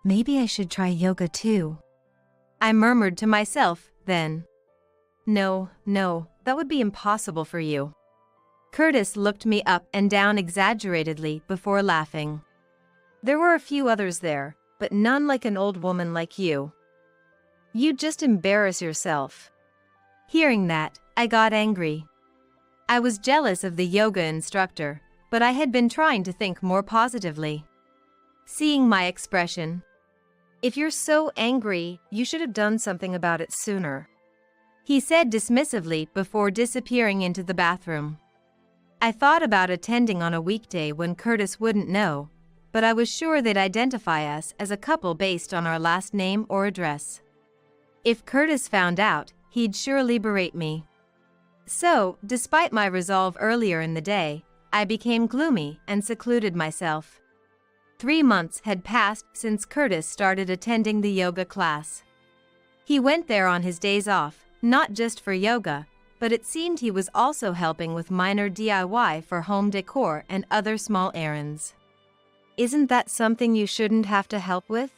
Maybe I should try yoga too. I murmured to myself, then. No, that would be impossible for you. Curtis looked me up and down exaggeratedly before laughing. There were a few others there, but none like an old woman like you. You'd just embarrass yourself. Hearing that, I got angry. I was jealous of the yoga instructor, but I had been trying to think more positively. Seeing my expression, If you're so angry, you should have done something about it sooner, he said dismissively before disappearing into the bathroom. I thought about attending on a weekday when Curtis wouldn't know, but I was sure they'd identify us as a couple based on our last name or address. If Curtis found out, he'd surely berate me. So, despite my resolve earlier in the day, I became gloomy and secluded myself. 3 months had passed since Curtis started attending the yoga class. He went there on his days off, not just for yoga, but it seemed he was also helping with minor DIY for home decor and other small errands. Isn't that something you shouldn't have to help with?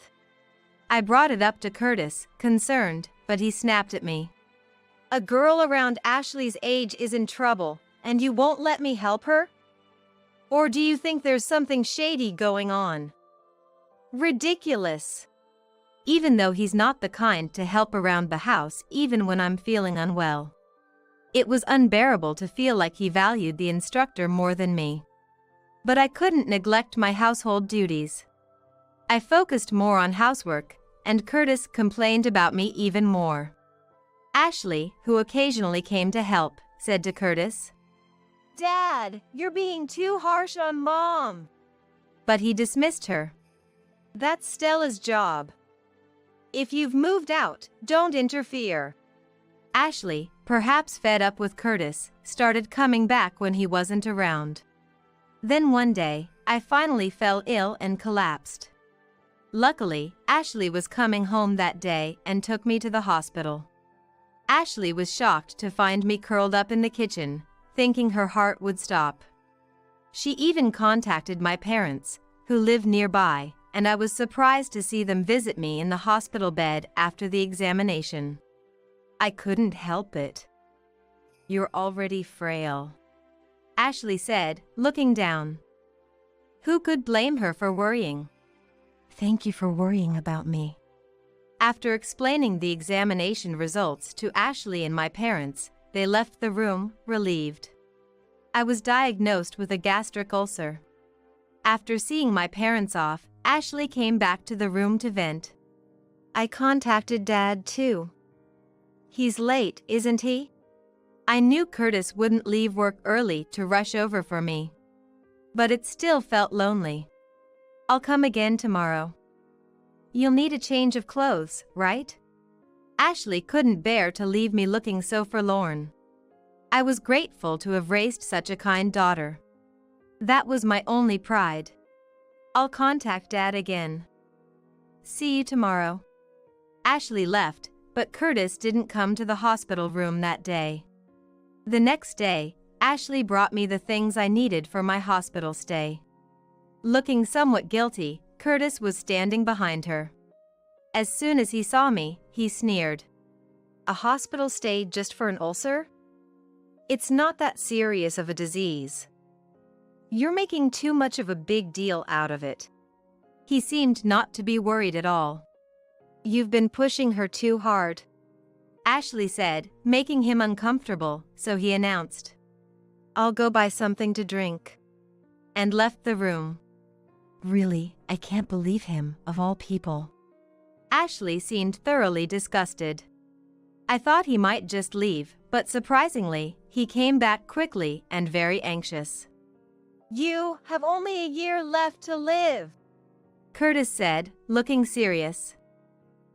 I brought it up to Curtis, concerned, but he snapped at me. A girl around Ashley's age is in trouble, and you won't let me help her? Or do you think there's something shady going on? Ridiculous. Even though he's not the kind to help around the house even when I'm feeling unwell. It was unbearable to feel like he valued the instructor more than me. But I couldn't neglect my household duties. I focused more on housework, and Curtis complained about me even more. Ashley, who occasionally came to help, said to Curtis, Dad, you're being too harsh on Mom. But he dismissed her. That's Stella's job. If you've moved out, don't interfere. Ashley, perhaps fed up with Curtis, started coming back when he wasn't around. Then one day, I finally fell ill and collapsed. Luckily, Ashley was coming home that day and took me to the hospital. Ashley was shocked to find me curled up in the kitchen, thinking her heart would stop. She even contacted my parents, who live nearby, and I was surprised to see them visit me in the hospital bed after the examination. I couldn't help it. "You're already frail," Ashley said, looking down. Who could blame her for worrying? "Thank you for worrying about me." After explaining the examination results to Ashley and my parents, they left the room, relieved. I was diagnosed with a gastric ulcer. After seeing my parents off, Ashley came back to the room to vent. I contacted Dad too. He's late, isn't he? I knew Curtis wouldn't leave work early to rush over for me. But it still felt lonely. "I'll come again tomorrow." "You'll need a change of clothes, right?" Ashley couldn't bear to leave me looking so forlorn. I was grateful to have raised such a kind daughter. That was my only pride. "I'll contact Dad again." "See you tomorrow." Ashley left, but Curtis didn't come to the hospital room that day. The next day, Ashley brought me the things I needed for my hospital stay. Looking somewhat guilty, Curtis was standing behind her. As soon as he saw me, he sneered. A hospital stay just for an ulcer? It's not that serious of a disease. You're making too much of a big deal out of it. He seemed not to be worried at all. You've been pushing her too hard, Ashley said, making him uncomfortable, so he announced, "I'll go buy something to drink," and left the room. Really, I can't believe him, of all people. Ashley seemed thoroughly disgusted. I thought he might just leave, but surprisingly, he came back quickly and very anxious. "You have only a year left to live," Curtis said, looking serious.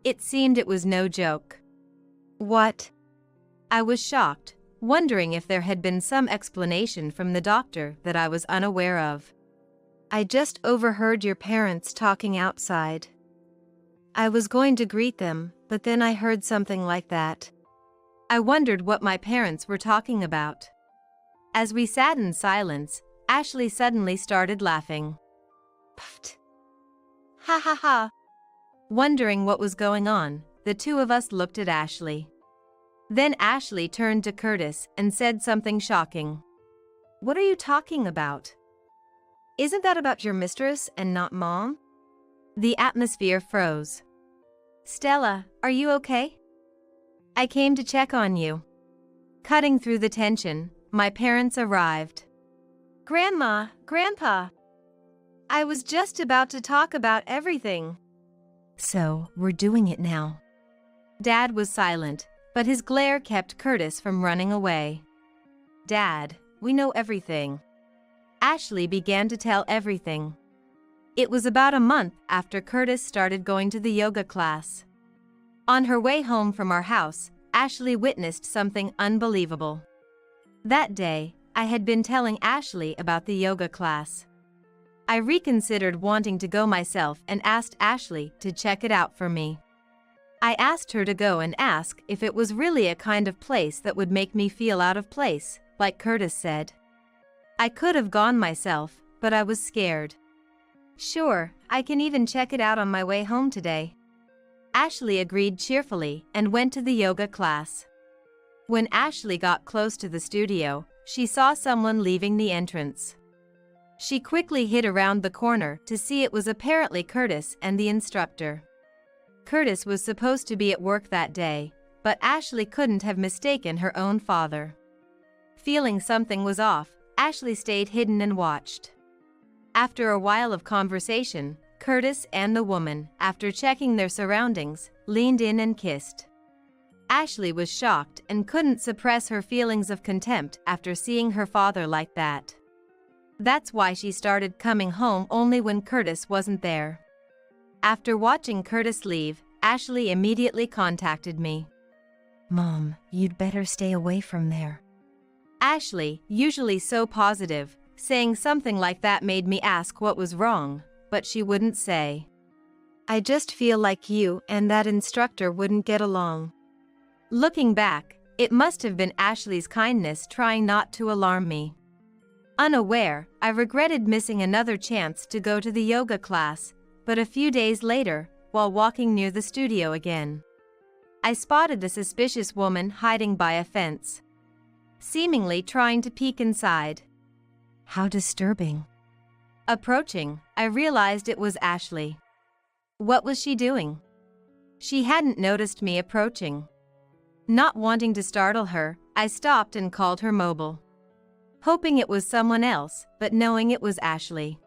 It seemed it was no joke. "What?" I was shocked, wondering if there had been some explanation from the doctor that I was unaware of. "I just overheard your parents talking outside. I was going to greet them, but then I heard something like that." I wondered what my parents were talking about. As we sat in silence, Ashley suddenly started laughing. Pfft. Ha ha ha. Wondering what was going on, the two of us looked at Ashley. Then Ashley turned to Curtis and said something shocking. "What are you talking about?" "Isn't that about your mistress and not Mom?" The atmosphere froze. "Stella, are you okay?" "I came to check on you." Cutting through the tension, my parents arrived. Grandma, Grandpa. I was just about to talk about everything. So, we're doing it now. Dad was silent, but his glare kept Curtis from running away. Dad, we know everything. Ashley began to tell everything. It was about a month after Curtis started going to the yoga class. On her way home from our house, Ashley witnessed something unbelievable. That day, I had been telling Ashley about the yoga class. I reconsidered wanting to go myself and asked Ashley to check it out for me. I asked her to go and ask if it was really a kind of place that would make me feel out of place, like Curtis said. I could have gone myself, but I was scared. Sure, I can even check it out on my way home today. Ashley agreed cheerfully and went to the yoga class. When Ashley got close to the studio, she saw someone leaving the entrance. She quickly hid around the corner to see it was apparently Curtis and the instructor. Curtis was supposed to be at work that day, but Ashley couldn't have mistaken her own father. Feeling something was off, Ashley stayed hidden and watched. After a while of conversation, Curtis and the woman, after checking their surroundings, leaned in and kissed. Ashley was shocked and couldn't suppress her feelings of contempt after seeing her father like that. That's why she started coming home only when Curtis wasn't there. After watching Curtis leave, Ashley immediately contacted me. Mom, you'd better stay away from there. Ashley, usually so positive, saying something like that made me ask what was wrong, but she wouldn't say. I just feel like you and that instructor wouldn't get along. Looking back, it must have been Ashley's kindness trying not to alarm me. Unaware, I regretted missing another chance to go to the yoga class, but a few days later, while walking near the studio again, I spotted a suspicious woman hiding by a fence, seemingly trying to peek inside. How disturbing. Approaching, I realized it was Ashley. What was she doing? She hadn't noticed me approaching. Not wanting to startle her, I stopped and called her mobile, hoping it was someone else, but knowing it was Ashley.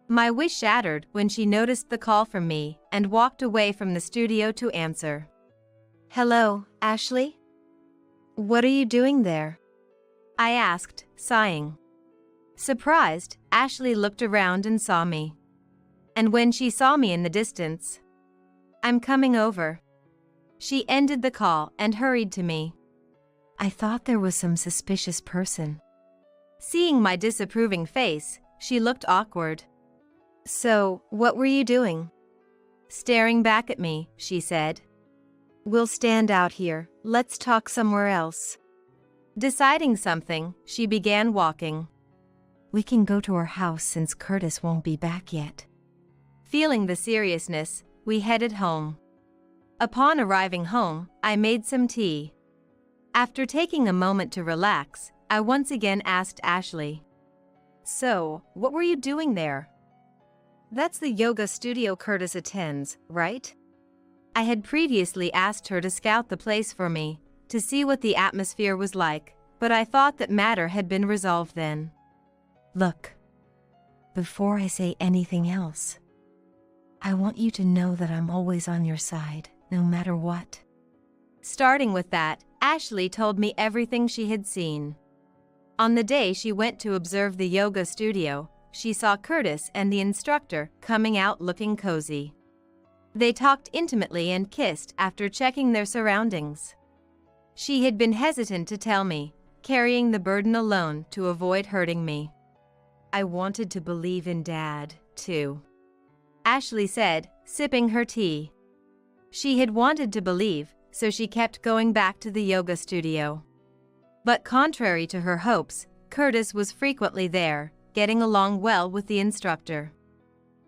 My wish shattered when she noticed the call from me and walked away from the studio to answer. Hello, Ashley? What are you doing there? I asked, sighing. Surprised, Ashley looked around and saw me. And when she saw me in the distance, I'm coming over. She ended the call and hurried to me. I thought there was some suspicious person. Seeing my disapproving face, she looked awkward. So, what were you doing? Staring back at me, she said. We'll stand out here, let's talk somewhere else. Deciding something, she began walking. We can go to our house since Curtis won't be back yet. Feeling the seriousness, we headed home. Upon arriving home, I made some tea. After taking a moment to relax, I once again asked Ashley. So, what were you doing there? That's the yoga studio Curtis attends, right? I had previously asked her to scout the place for me, to see what the atmosphere was like, but I thought that matter had been resolved then. Look, before I say anything else, I want you to know that I'm always on your side, no matter what. Starting with that, Ashley told me everything she had seen. On the day she went to observe the yoga studio, she saw Curtis and the instructor coming out looking cozy. They talked intimately and kissed after checking their surroundings. She had been hesitant to tell me, carrying the burden alone to avoid hurting me. I wanted to believe in Dad, too, Ashley said, sipping her tea. She had wanted to believe, so she kept going back to the yoga studio. But contrary to her hopes, Curtis was frequently there, getting along well with the instructor.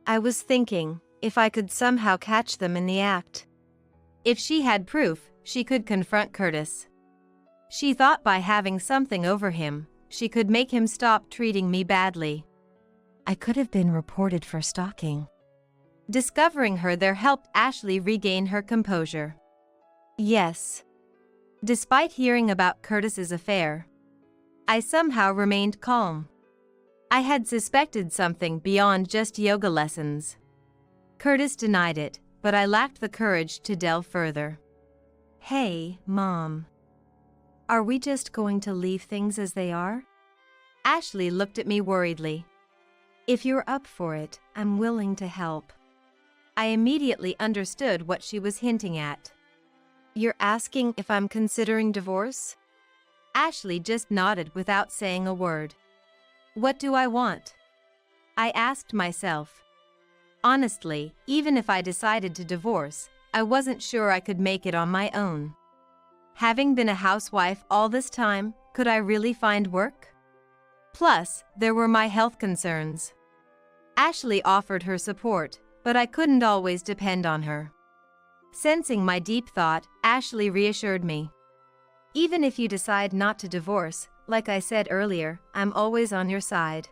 I was thinking, if I could somehow catch them in the act. If she had proof, she could confront Curtis. She thought by having something over him, she could make him stop treating me badly. I could have been reported for stalking. Discovering her there helped Ashley regain her composure. Yes. Despite hearing about Curtis's affair, I somehow remained calm. I had suspected something beyond just yoga lessons. Curtis denied it, but I lacked the courage to delve further. Hey, Mom. Are we just going to leave things as they are? Ashley looked at me worriedly. If you're up for it, I'm willing to help. I immediately understood what she was hinting at. You're asking if I'm considering divorce? Ashley just nodded without saying a word. What do I want? I asked myself. Honestly, even if I decided to divorce, I wasn't sure I could make it on my own. Having been a housewife all this time, could I really find work? Plus, there were my health concerns. Ashley offered her support, but I couldn't always depend on her. Sensing my deep thought, Ashley reassured me. Even if you decide not to divorce, like I said earlier, I'm always on your side.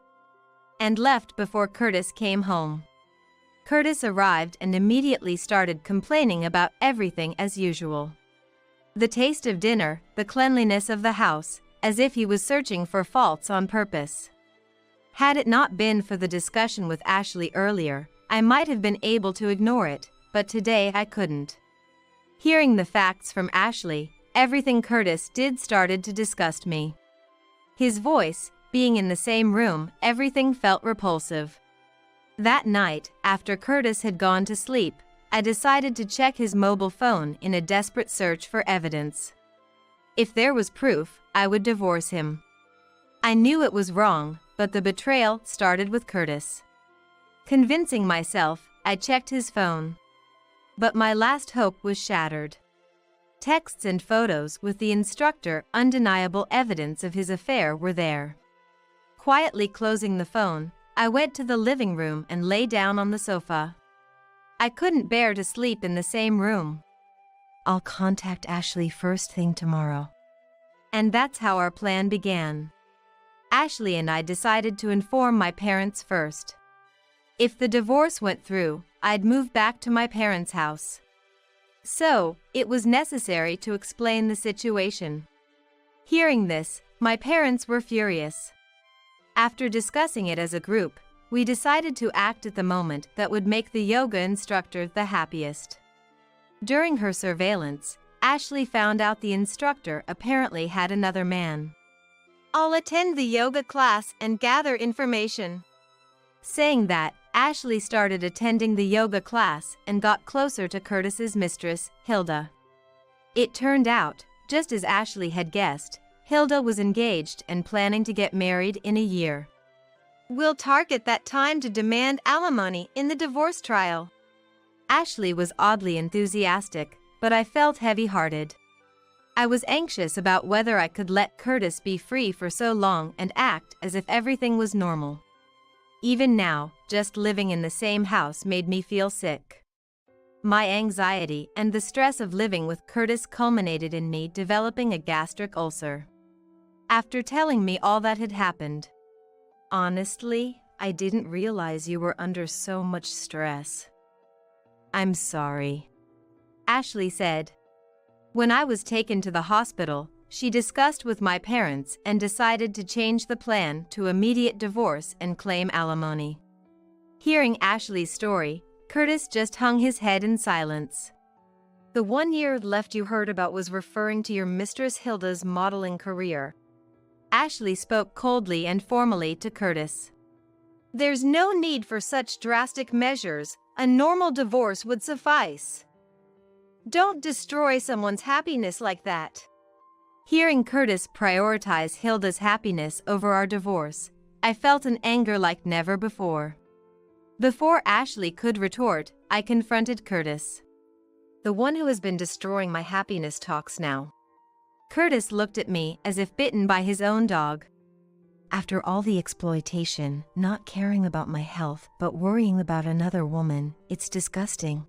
And left before Curtis came home. Curtis arrived and immediately started complaining about everything as usual. The taste of dinner, the cleanliness of the house, as if he was searching for faults on purpose. Had it not been for the discussion with Ashley earlier, I might have been able to ignore it, but today I couldn't. Hearing the facts from Ashley, everything Curtis did started to disgust me. His voice, being in the same room, everything felt repulsive. That night, after Curtis had gone to sleep, I decided to check his mobile phone in a desperate search for evidence. If there was proof, I would divorce him. I knew it was wrong, but the betrayal started with Curtis. Convincing myself, I checked his phone. But my last hope was shattered. Texts and photos with the instructor, undeniable evidence of his affair, were there. Quietly closing the phone, I went to the living room and lay down on the sofa. I couldn't bear to sleep in the same room. I'll contact Ashley first thing tomorrow. And that's how our plan began. Ashley and I decided to inform my parents first. If the divorce went through, I'd move back to my parents' house. So, it was necessary to explain the situation. Hearing this, my parents were furious. After discussing it as a group, we decided to act at the moment that would make the yoga instructor the happiest. During her surveillance, Ashley found out the instructor apparently had another man. I'll attend the yoga class and gather information. Saying that, Ashley started attending the yoga class and got closer to Curtis's mistress, Hilda. It turned out, just as Ashley had guessed, Hilda was engaged and planning to get married in a year. We'll target that time to demand alimony in the divorce trial. Ashley was oddly enthusiastic, but I felt heavy-hearted. I was anxious about whether I could let Curtis be free for so long and act as if everything was normal. Even now, just living in the same house made me feel sick. My anxiety and the stress of living with Curtis culminated in me developing a gastric ulcer. After telling me all that had happened, honestly, I didn't realize you were under so much stress. I'm sorry, Ashley said. When I was taken to the hospital, she discussed with my parents and decided to change the plan to immediate divorce and claim alimony. Hearing Ashley's story, Curtis just hung his head in silence. The 1 year left you heard about was referring to your mistress Hilda's modeling career. Ashley spoke coldly and formally to Curtis. There's no need for such drastic measures. A normal divorce would suffice. Don't destroy someone's happiness like that. Hearing Curtis prioritize Hilda's happiness over our divorce, I felt an anger like never before. Before Ashley could retort, I confronted Curtis. The one who has been destroying my happiness talks now. Curtis looked at me as if bitten by his own dog. After all the exploitation, not caring about my health but worrying about another woman, it's disgusting.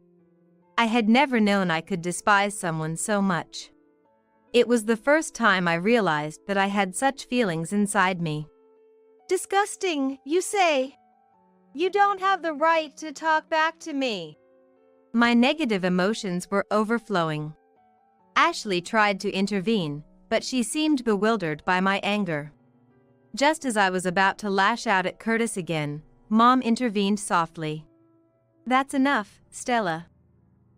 I had never known I could despise someone so much. It was the first time I realized that I had such feelings inside me. Disgusting, you say? You don't have the right to talk back to me. My negative emotions were overflowing. Ashley tried to intervene, but she seemed bewildered by my anger. Just as I was about to lash out at Curtis again, Mom intervened softly. "That's enough, Stella."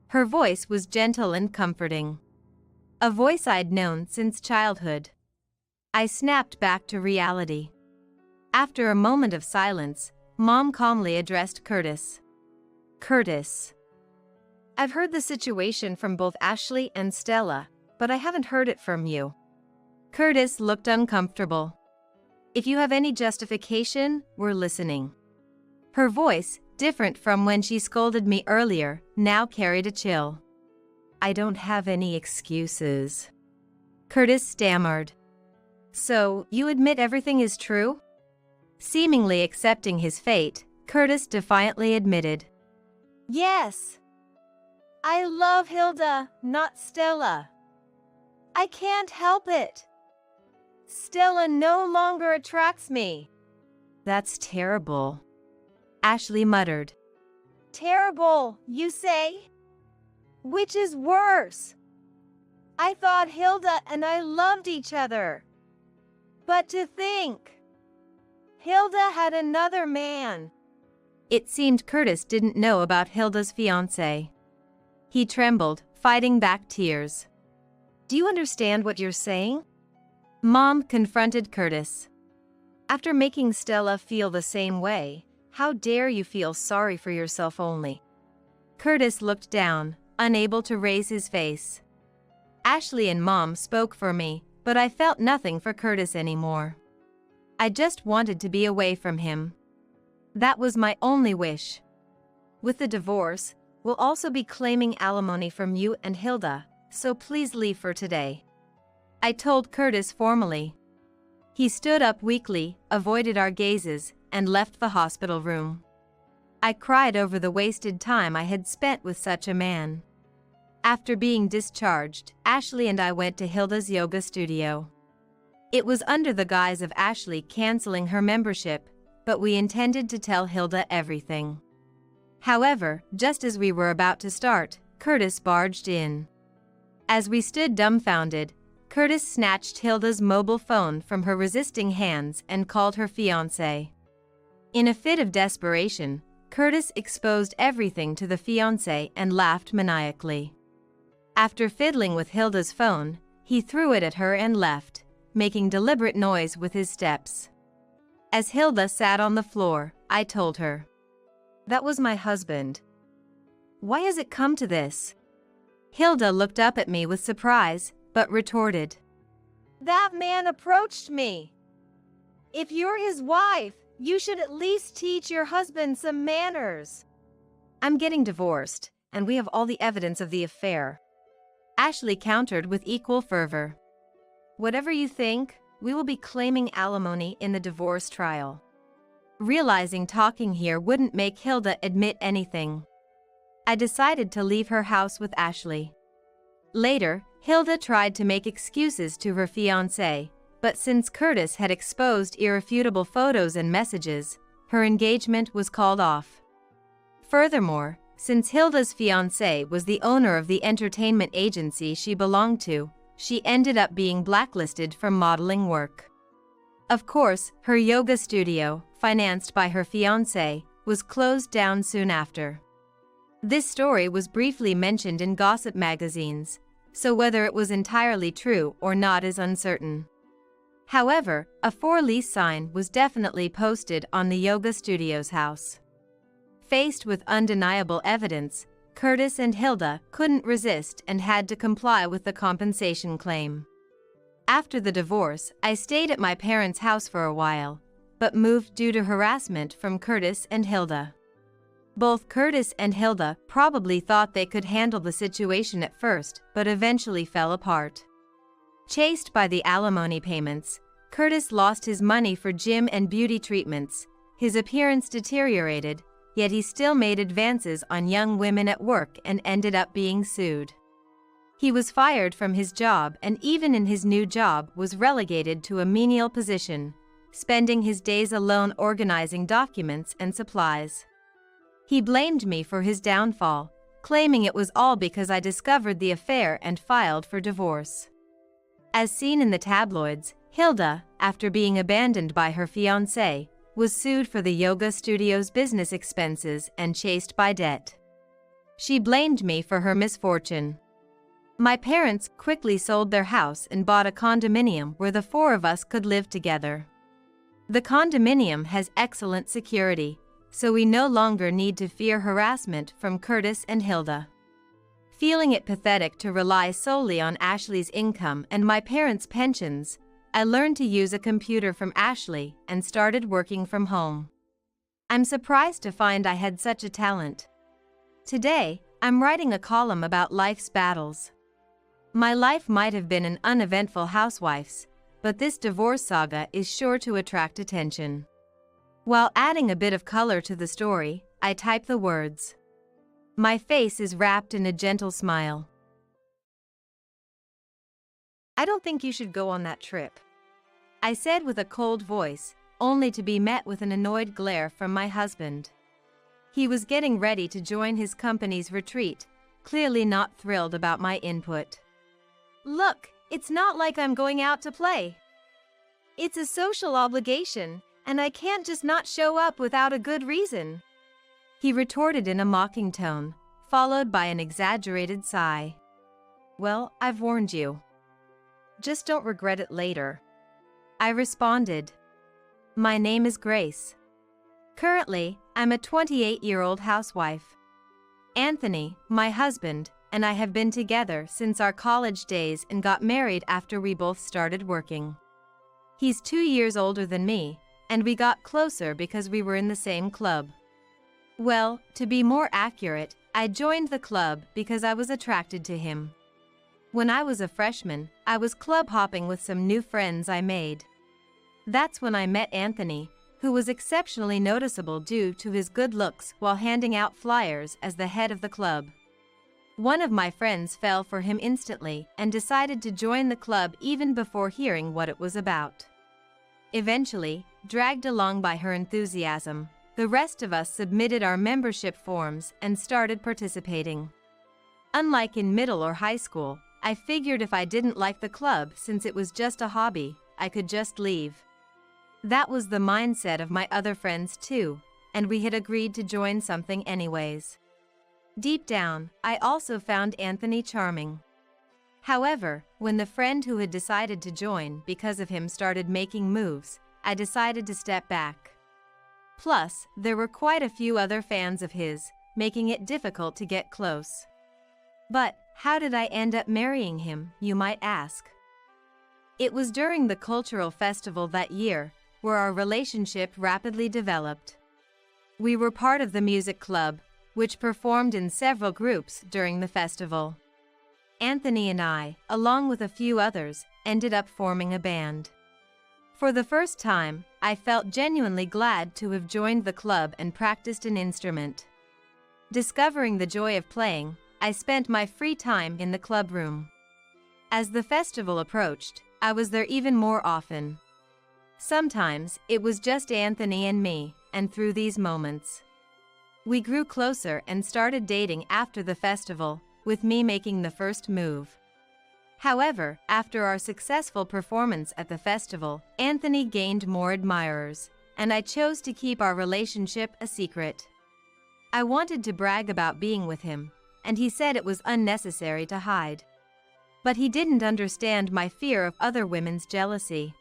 Her voice was gentle and comforting. A voice I'd known since childhood. I snapped back to reality. After a moment of silence, Mom calmly addressed Curtis. "Curtis, I've heard the situation from both Ashley and Stella, but I haven't heard it from you." Curtis looked uncomfortable. "If you have any justification, we're listening." Her voice, different from when she scolded me earlier, now carried a chill. "I don't have any excuses," Curtis stammered. "So, you admit everything is true?" Seemingly accepting his fate, Curtis defiantly admitted. Yes. I love Hilda, not Stella. I can't help it. Stella no longer attracts me." "That's terrible," Ashley muttered. "Terrible, you say? Which is worse? I thought Hilda and I loved each other. But to think, Hilda had another man." It seemed Curtis didn't know about Hilda's fiancé. He trembled, fighting back tears. "Do you understand what you're saying?" Mom confronted Curtis. "After making Stella feel the same way, how dare you feel sorry for yourself only?" Curtis looked down, unable to raise his face. Ashley and Mom spoke for me, but I felt nothing for Curtis anymore. I just wanted to be away from him. That was my only wish. "With the divorce, we'll also be claiming alimony from you and Hilda, so please leave for today," I told Curtis formally. He stood up weakly, avoided our gazes, and left the hospital room. I cried over the wasted time I had spent with such a man. After being discharged, Ashley and I went to Hilda's yoga studio. It was under the guise of Ashley canceling her membership, but we intended to tell Hilda everything. However, just as we were about to start, Curtis barged in. As we stood dumbfounded, Curtis snatched Hilda's mobile phone from her resisting hands and called her fiancé. In a fit of desperation, Curtis exposed everything to the fiancé and laughed maniacally. After fiddling with Hilda's phone, he threw it at her and left, making deliberate noise with his steps. As Hilda sat on the floor, I told her, "That was my husband. Why has it come to this?" Hilda looked up at me with surprise, but retorted, "That man approached me. If you're his wife, you should at least teach your husband some manners." "I'm getting divorced, and we have all the evidence of the affair," Ashley countered with equal fervor. "Whatever you think, we will be claiming alimony in the divorce trial." Realizing talking here wouldn't make Hilda admit anything, I decided to leave her house with Ashley. Later, Hilda tried to make excuses to her fiancé, but since Curtis had exposed irrefutable photos and messages, her engagement was called off. Furthermore, since Hilda's fiancé was the owner of the entertainment agency she belonged to, she ended up being blacklisted from modeling work. Of course, her yoga studio, financed by her fiancé, was closed down soon after. This story was briefly mentioned in gossip magazines, so whether it was entirely true or not is uncertain. However, a for-lease sign was definitely posted on the yoga studio's house. Faced with undeniable evidence, Curtis and Hilda couldn't resist and had to comply with the compensation claim. After the divorce, I stayed at my parents' house for a while, but moved due to harassment from Curtis and Hilda. Both Curtis and Hilda probably thought they could handle the situation at first, but eventually fell apart. Chased by the alimony payments, Curtis lost his money for gym and beauty treatments, his appearance deteriorated, yet he still made advances on young women at work and ended up being sued. He was fired from his job and even in his new job was relegated to a menial position, spending his days alone organizing documents and supplies. He blamed me for his downfall, claiming it was all because I discovered the affair and filed for divorce. As seen in the tabloids, Hilda, after being abandoned by her fiancé, was sued for the yoga studio's business expenses and chased by debt. She blamed me for her misfortune. My parents quickly sold their house and bought a condominium where the four of us could live together. The condominium has excellent security, so we no longer need to fear harassment from Curtis and Hilda. Feeling it pathetic to rely solely on Ashley's income and my parents' pensions, I learned to use a computer from Ashley and started working from home. I'm surprised to find I had such a talent. Today, I'm writing a column about life's battles. My life might have been an uneventful housewife's, but this divorce saga is sure to attract attention. While adding a bit of color to the story, I type the words. My face is wrapped in a gentle smile. I don't think you should go on that trip, I said with a cold voice, only to be met with an annoyed glare from my husband. He was getting ready to join his company's retreat, clearly not thrilled about my input. Look, it's not like I'm going out to play. It's a social obligation, and I can't just not show up without a good reason, he retorted in a mocking tone, followed by an exaggerated sigh. Well, I've warned you. Just don't regret it later, I responded. My name is Grace. Currently, I'm a 28-year-old housewife. Anthony, my husband, and I have been together since our college days and got married after we both started working. He's 2 years older than me, and we got closer because we were in the same club. Well, to be more accurate, I joined the club because I was attracted to him. When I was a freshman, I was club hopping with some new friends I made. That's when I met Anthony, who was exceptionally noticeable due to his good looks while handing out flyers as the head of the club. One of my friends fell for him instantly and decided to join the club even before hearing what it was about. Eventually, dragged along by her enthusiasm, the rest of us submitted our membership forms and started participating. Unlike in middle or high school, I figured if I didn't like the club since it was just a hobby, I could just leave. That was the mindset of my other friends too, and we had agreed to join something anyways. Deep down, I also found Anthony charming. However, when the friend who had decided to join because of him started making moves, I decided to step back. Plus, there were quite a few other fans of his, making it difficult to get close. But, how did I end up marrying him, you might ask? It was during the cultural festival that year, where our relationship rapidly developed. We were part of the music club, which performed in several groups during the festival. Anthony and I, along with a few others, ended up forming a band. For the first time, I felt genuinely glad to have joined the club and practiced an instrument. Discovering the joy of playing, I spent my free time in the club room. As the festival approached, I was there even more often. Sometimes, it was just Anthony and me, and through these moments, we grew closer and started dating after the festival, with me making the first move. However, after our successful performance at the festival, Anthony gained more admirers, and I chose to keep our relationship a secret. I wanted to brag about being with him, and he said it was unnecessary to hide. But he didn't understand my fear of other women's jealousy.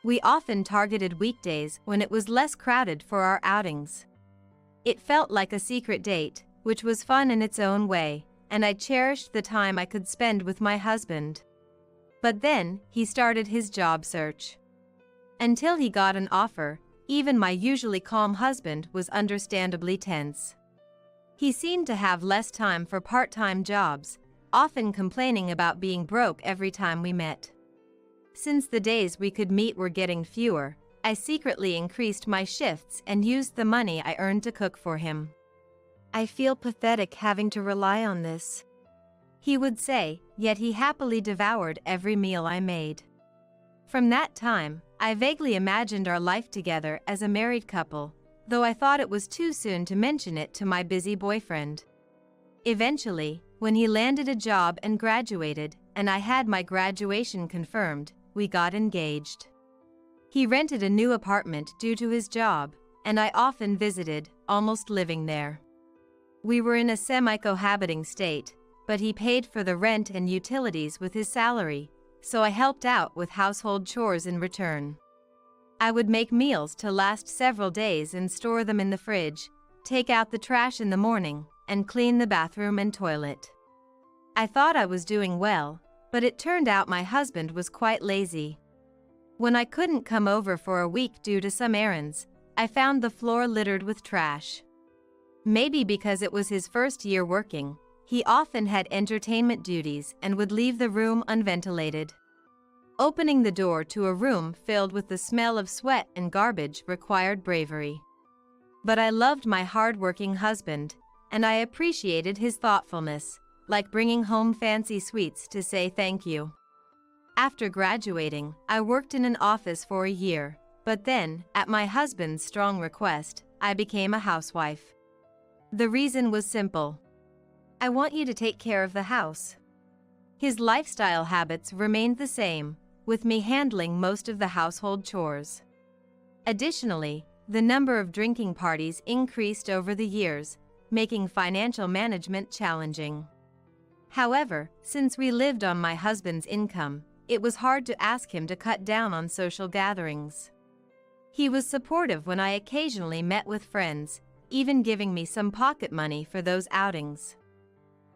We often targeted weekdays when it was less crowded for our outings. It felt like a secret date, which was fun in its own way, and I cherished the time I could spend with my husband. But then, he started his job search. Until he got an offer, even my usually calm husband was understandably tense. He seemed to have less time for part-time jobs, often complaining about being broke every time we met. Since the days we could meet were getting fewer, I secretly increased my shifts and used the money I earned to cook for him. I feel pathetic having to rely on this, he would say, yet he happily devoured every meal I made. From that time, I vaguely imagined our life together as a married couple, though I thought it was too soon to mention it to my busy boyfriend. Eventually, when he landed a job and graduated, and I had my graduation confirmed, we got engaged. He rented a new apartment due to his job, and I often visited, almost living there. We were in a semi-cohabiting state, but he paid for the rent and utilities with his salary, so I helped out with household chores in return. I would make meals to last several days and store them in the fridge, take out the trash in the morning, and clean the bathroom and toilet. I thought I was doing well, but it turned out my husband was quite lazy. When I couldn't come over for a week due to some errands, I found the floor littered with trash. Maybe because it was his first year working, he often had entertainment duties and would leave the room unventilated. Opening the door to a room filled with the smell of sweat and garbage required bravery. But I loved my hard-working husband, and I appreciated his thoughtfulness, like bringing home fancy sweets to say thank you. After graduating, I worked in an office for a year, but then, at my husband's strong request, I became a housewife. The reason was simple. I want you to take care of the house. His lifestyle habits remained the same, with me handling most of the household chores. Additionally, the number of drinking parties increased over the years, making financial management challenging. However, since we lived on my husband's income, it was hard to ask him to cut down on social gatherings. He was supportive when I occasionally met with friends, even giving me some pocket money for those outings.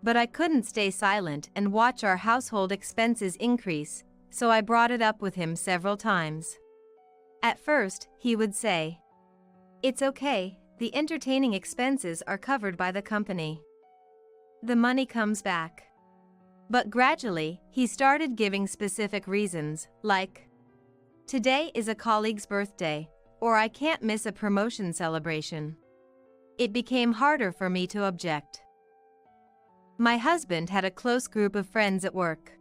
But I couldn't stay silent and watch our household expenses increase, so I brought it up with him several times. At first, he would say, "It's okay, the entertaining expenses are covered by the company. The money comes back." But gradually, he started giving specific reasons, like, "Today is a colleague's birthday," or "I can't miss a promotion celebration." It became harder for me to object. My husband had a close group of friends at work.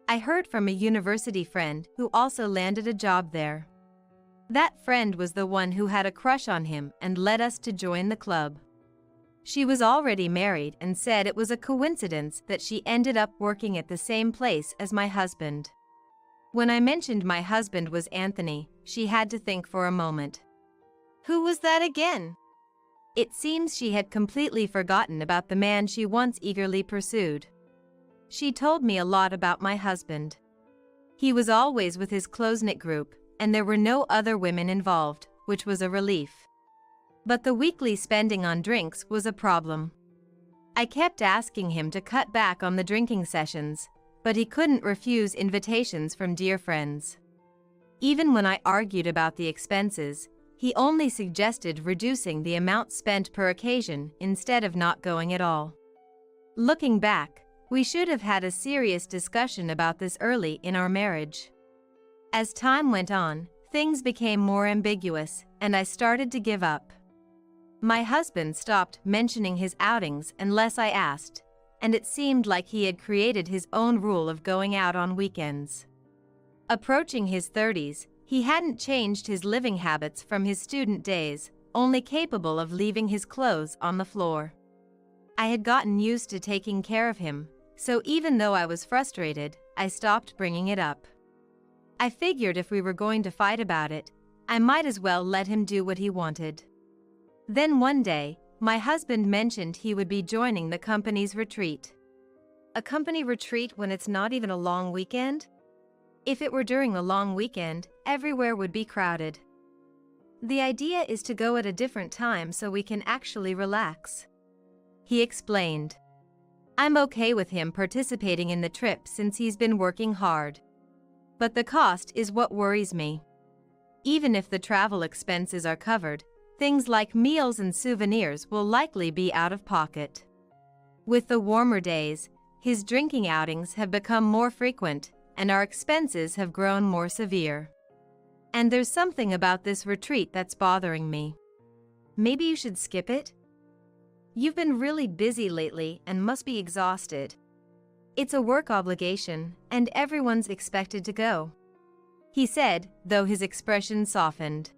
I heard from a university friend who also landed a job there. That friend was the one who had a crush on him and led us to join the club. She was already married and said it was a coincidence that she ended up working at the same place as my husband. When I mentioned my husband was Anthony, she had to think for a moment. Who was that again? It seems she had completely forgotten about the man she once eagerly pursued. She told me a lot about my husband. He was always with his close-knit group, and there were no other women involved, which was a relief. But the weekly spending on drinks was a problem. I kept asking him to cut back on the drinking sessions, but he couldn't refuse invitations from dear friends. Even when I argued about the expenses, he only suggested reducing the amount spent per occasion instead of not going at all. Looking back, we should have had a serious discussion about this early in our marriage. As time went on, things became more ambiguous, and I started to give up. My husband stopped mentioning his outings unless I asked, and it seemed like he had created his own rule of going out on weekends. Approaching his 30s, he hadn't changed his living habits from his student days, only capable of leaving his clothes on the floor. I had gotten used to taking care of him, so even though I was frustrated, I stopped bringing it up. I figured if we were going to fight about it, I might as well let him do what he wanted. Then one day, my husband mentioned he would be joining the company's retreat. A company retreat when it's not even a long weekend? If it were during a long weekend, everywhere would be crowded. The idea is to go at a different time so we can actually relax. He explained. I'm okay with him participating in the trip since he's been working hard. But the cost is what worries me. Even if the travel expenses are covered, things like meals and souvenirs will likely be out of pocket. With the warmer days, his drinking outings have become more frequent, and our expenses have grown more severe. And there's something about this retreat that's bothering me. Maybe you should skip it? You've been really busy lately and must be exhausted. It's a work obligation, and everyone's expected to go. He said, though his expression softened.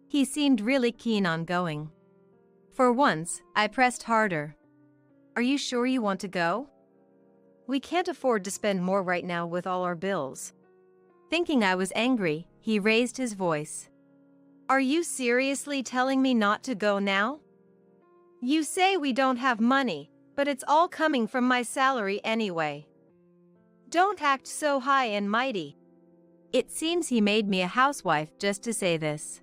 He seemed really keen on going. For once, I pressed harder. Are you sure you want to go? We can't afford to spend more right now with all our bills. Thinking I was angry, he raised his voice. Are you seriously telling me not to go now? You say we don't have money, but it's all coming from my salary anyway. Don't act so high and mighty. It seems he made me a housewife just to say this,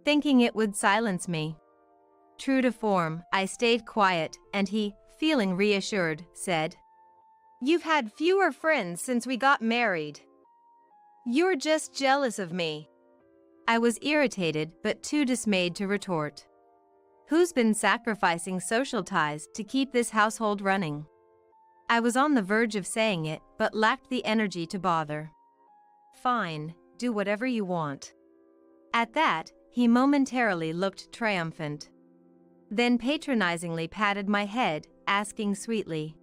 thinking it would silence me. True to form, I stayed quiet, and he, feeling reassured, said, You've had fewer friends since we got married. You're just jealous of me. I was irritated but too dismayed to retort. Who's been sacrificing social ties to keep this household running? I was on the verge of saying it, but lacked the energy to bother. Fine, do whatever you want. At that, he momentarily looked triumphant. Then patronizingly patted my head, asking sweetly,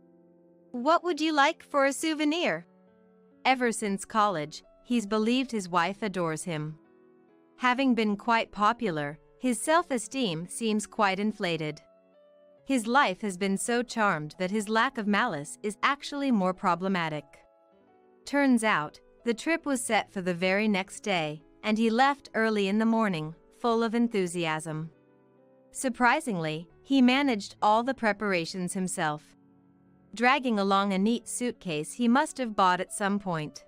What would you like for a souvenir? Ever since college, he's believed his wife adores him. Having been quite popular, his self-esteem seems quite inflated. His life has been so charmed that his lack of malice is actually more problematic. Turns out, the trip was set for the very next day, and he left early in the morning, full of enthusiasm. Surprisingly, he managed all the preparations himself, dragging along a neat suitcase he must have bought at some point.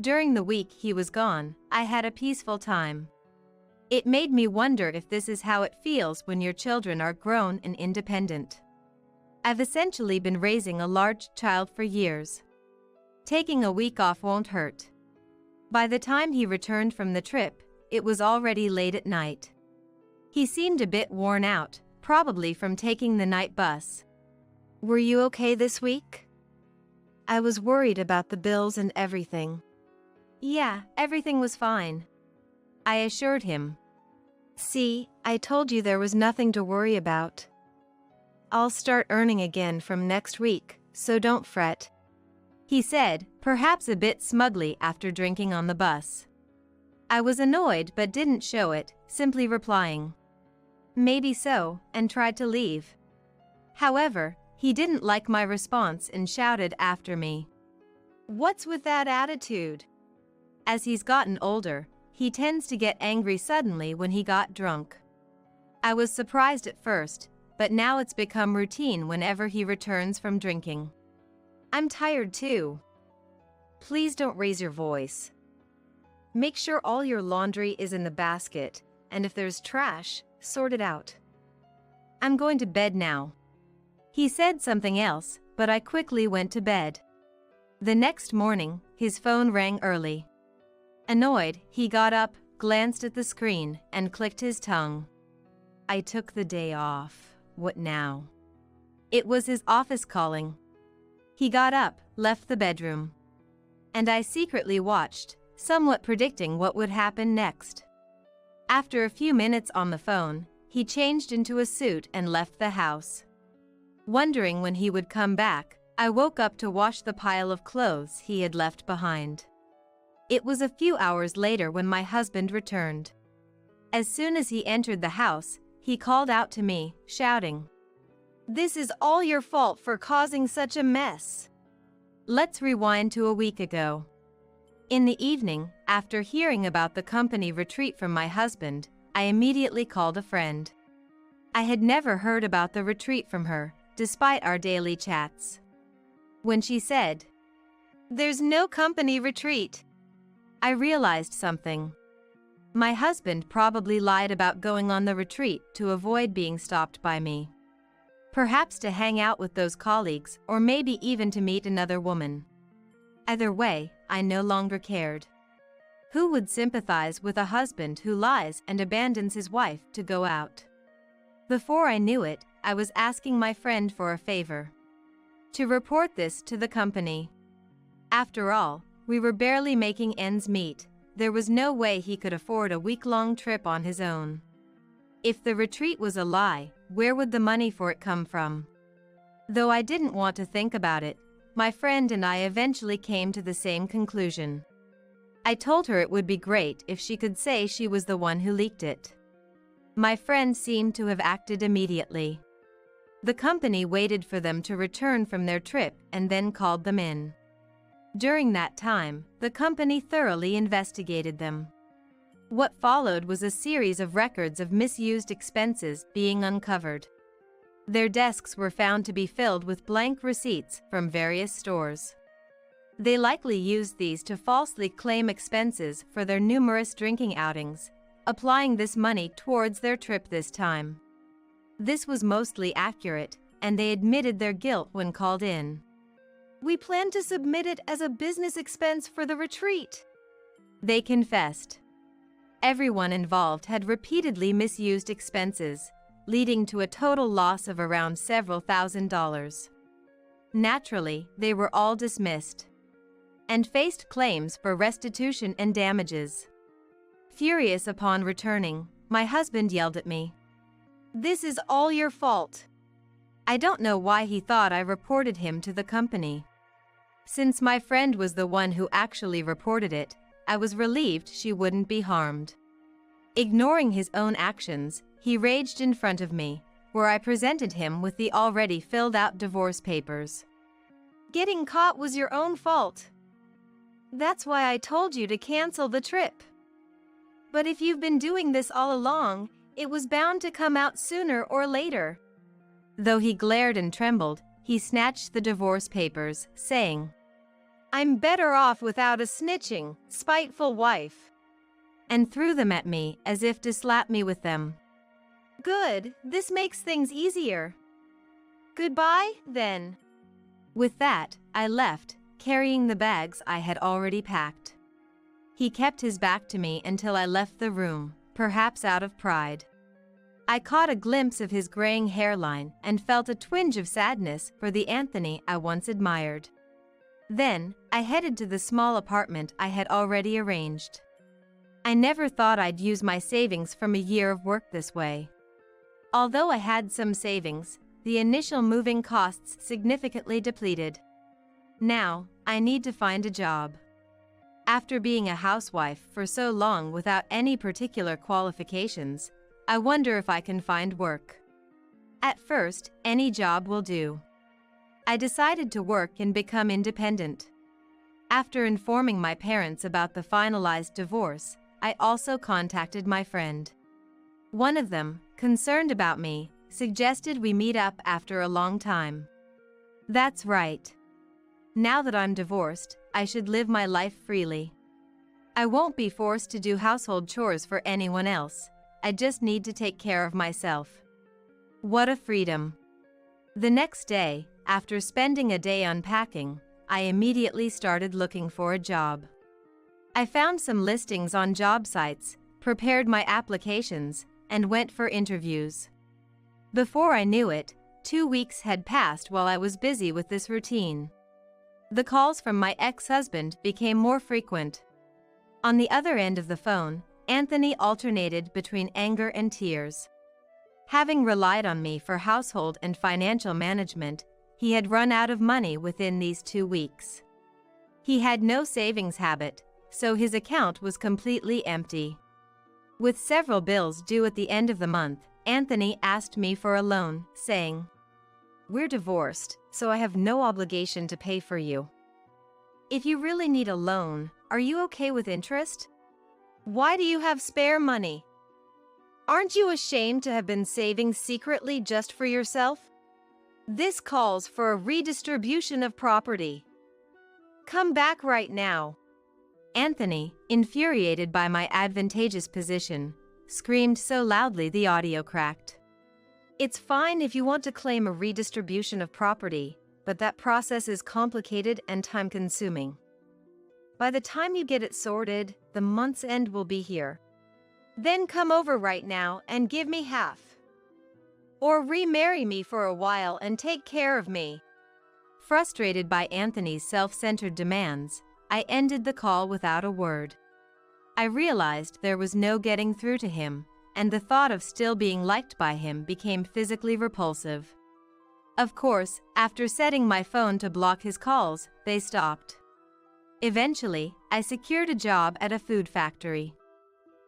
During the week he was gone, I had a peaceful time. It made me wonder if this is how it feels when your children are grown and independent. I've essentially been raising a large child for years. Taking a week off won't hurt. By the time he returned from the trip, it was already late at night. He seemed a bit worn out, probably from taking the night bus. Were you okay this week? I was worried about the bills and everything. Yeah, everything was fine, I assured him. See, I told you there was nothing to worry about. I'll start earning again from next week, so don't fret, he said, perhaps a bit smugly after drinking on the bus. I was annoyed but didn't show it, simply replying, Maybe so, and tried to leave. However, he didn't like my response and shouted after me, What's with that attitude? As he's gotten older, he tends to get angry suddenly when he got drunk. I was surprised at first, but now it's become routine whenever he returns from drinking. I'm tired too. Please don't raise your voice. Make sure all your laundry is in the basket, and if there's trash, sort it out. I'm going to bed now. He said something else, but I quickly went to bed. The next morning, his phone rang early. Annoyed, he got up, glanced at the screen, and clicked his tongue. I took the day off. What now? It was his office calling. He got up, left the bedroom. And I secretly watched, somewhat predicting what would happen next. After a few minutes on the phone, he changed into a suit and left the house. Wondering when he would come back, I woke up to wash the pile of clothes he had left behind. It was a few hours later when my husband returned. As soon as he entered the house, he called out to me, shouting, This is all your fault for causing such a mess. Let's rewind to a week ago. In the evening, after hearing about the company retreat from my husband, I immediately called a friend. I had never heard about the retreat from her, despite our daily chats. When she said, There's no company retreat, I realized something. My husband probably lied about going on the retreat to avoid being stopped by me. Perhaps to hang out with those colleagues, or maybe even to meet another woman. Either way, I no longer cared. Who would sympathize with a husband who lies and abandons his wife to go out? Before I knew it, I was asking my friend for a favor. To report this to the company. After all, we were barely making ends meet. There was no way he could afford a week-long trip on his own. If the retreat was a lie, where would the money for it come from? Though I didn't want to think about it, my friend and I eventually came to the same conclusion. I told her it would be great if she could say she was the one who leaked it. My friend seemed to have acted immediately. The company waited for them to return from their trip and then called them in. During that time, the company thoroughly investigated them. What followed was a series of records of misused expenses being uncovered. Their desks were found to be filled with blank receipts from various stores. They likely used these to falsely claim expenses for their numerous drinking outings, applying this money towards their trip this time. This was mostly accurate, and they admitted their guilt when called in. We plan to submit it as a business expense for the retreat, they confessed. Everyone involved had repeatedly misused expenses, leading to a total loss of around several $1,000s. Naturally, they were all dismissed and faced claims for restitution and damages. Furious upon returning, my husband yelled at me, "This is all your fault." I don't know why he thought I reported him to the company. Since my friend was the one who actually reported it, I was relieved she wouldn't be harmed. Ignoring his own actions, he raged in front of me, where I presented him with the already filled-out divorce papers. Getting caught was your own fault. That's why I told you to cancel the trip. But if you've been doing this all along, it was bound to come out sooner or later. Though he glared and trembled, he snatched the divorce papers, saying, "I'm better off without a snitching, spiteful wife," and threw them at me as if to slap me with them. "Good, this makes things easier. Goodbye, then." With that, I left, carrying the bags I had already packed. He kept his back to me until I left the room, perhaps out of pride. I caught a glimpse of his graying hairline and felt a twinge of sadness for the Anthony I once admired. Then, I headed to the small apartment I had already arranged. I never thought I'd use my savings from a year of work this way. Although I had some savings, the initial moving costs significantly depleted. Now, I need to find a job. After being a housewife for so long without any particular qualifications, I wonder if I can find work. At first, any job will do. I decided to work and become independent. After informing my parents about the finalized divorce, I also contacted my friend. One of them, concerned about me, suggested we meet up after a long time. That's right. Now that I'm divorced, I should live my life freely. I won't be forced to do household chores for anyone else. I just need to take care of myself. What a freedom. The next day, after spending a day unpacking, I immediately started looking for a job. I found some listings on job sites, prepared my applications, and went for interviews. Before I knew it, 2 weeks had passed while I was busy with this routine. The calls from my ex-husband became more frequent. On the other end of the phone, Anthony alternated between anger and tears. Having relied on me for household and financial management, he had run out of money within these 2 weeks. He had no savings habit, so his account was completely empty. With several bills due at the end of the month, Anthony asked me for a loan, saying, "We're divorced, so I have no obligation to pay for you. If you really need a loan, are you okay with interest? Why do you have spare money? Aren't you ashamed to have been saving secretly just for yourself? This calls for a redistribution of property. Come back right now." Anthony, infuriated by my advantageous position, screamed so loudly the audio cracked. "It's fine if you want to claim a redistribution of property, but that process is complicated and time-consuming. By the time you get it sorted, the month's end will be here. Then come over right now and give me half. Or remarry me for a while and take care of me." Frustrated by Anthony's self-centered demands, I ended the call without a word. I realized there was no getting through to him, and the thought of still being liked by him became physically repulsive. Of course, after setting my phone to block his calls, they stopped. Eventually, I secured a job at a food factory.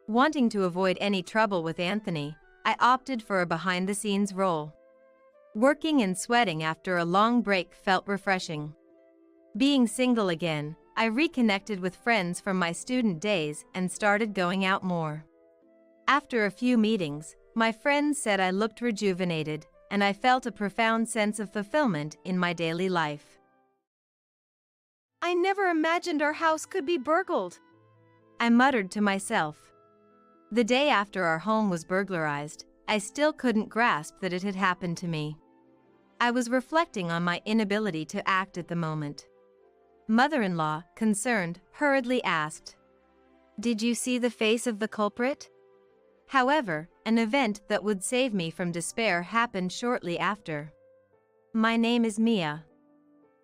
Wanting to avoid any trouble with Anthony, I opted for a behind-the-scenes role. Working and sweating after a long break felt refreshing. Being single again, I reconnected with friends from my student days and started going out more. After a few meetings, my friends said I looked rejuvenated, and I felt a profound sense of fulfillment in my daily life. I never imagined our house could be burgled, I muttered to myself. The day after our home was burglarized, I still couldn't grasp that it had happened to me. I was reflecting on my inability to act at the moment. Mother-in-law, concerned, hurriedly asked, "Did you see the face of the culprit?" However, an event that would save me from despair happened shortly after. My name is Mia.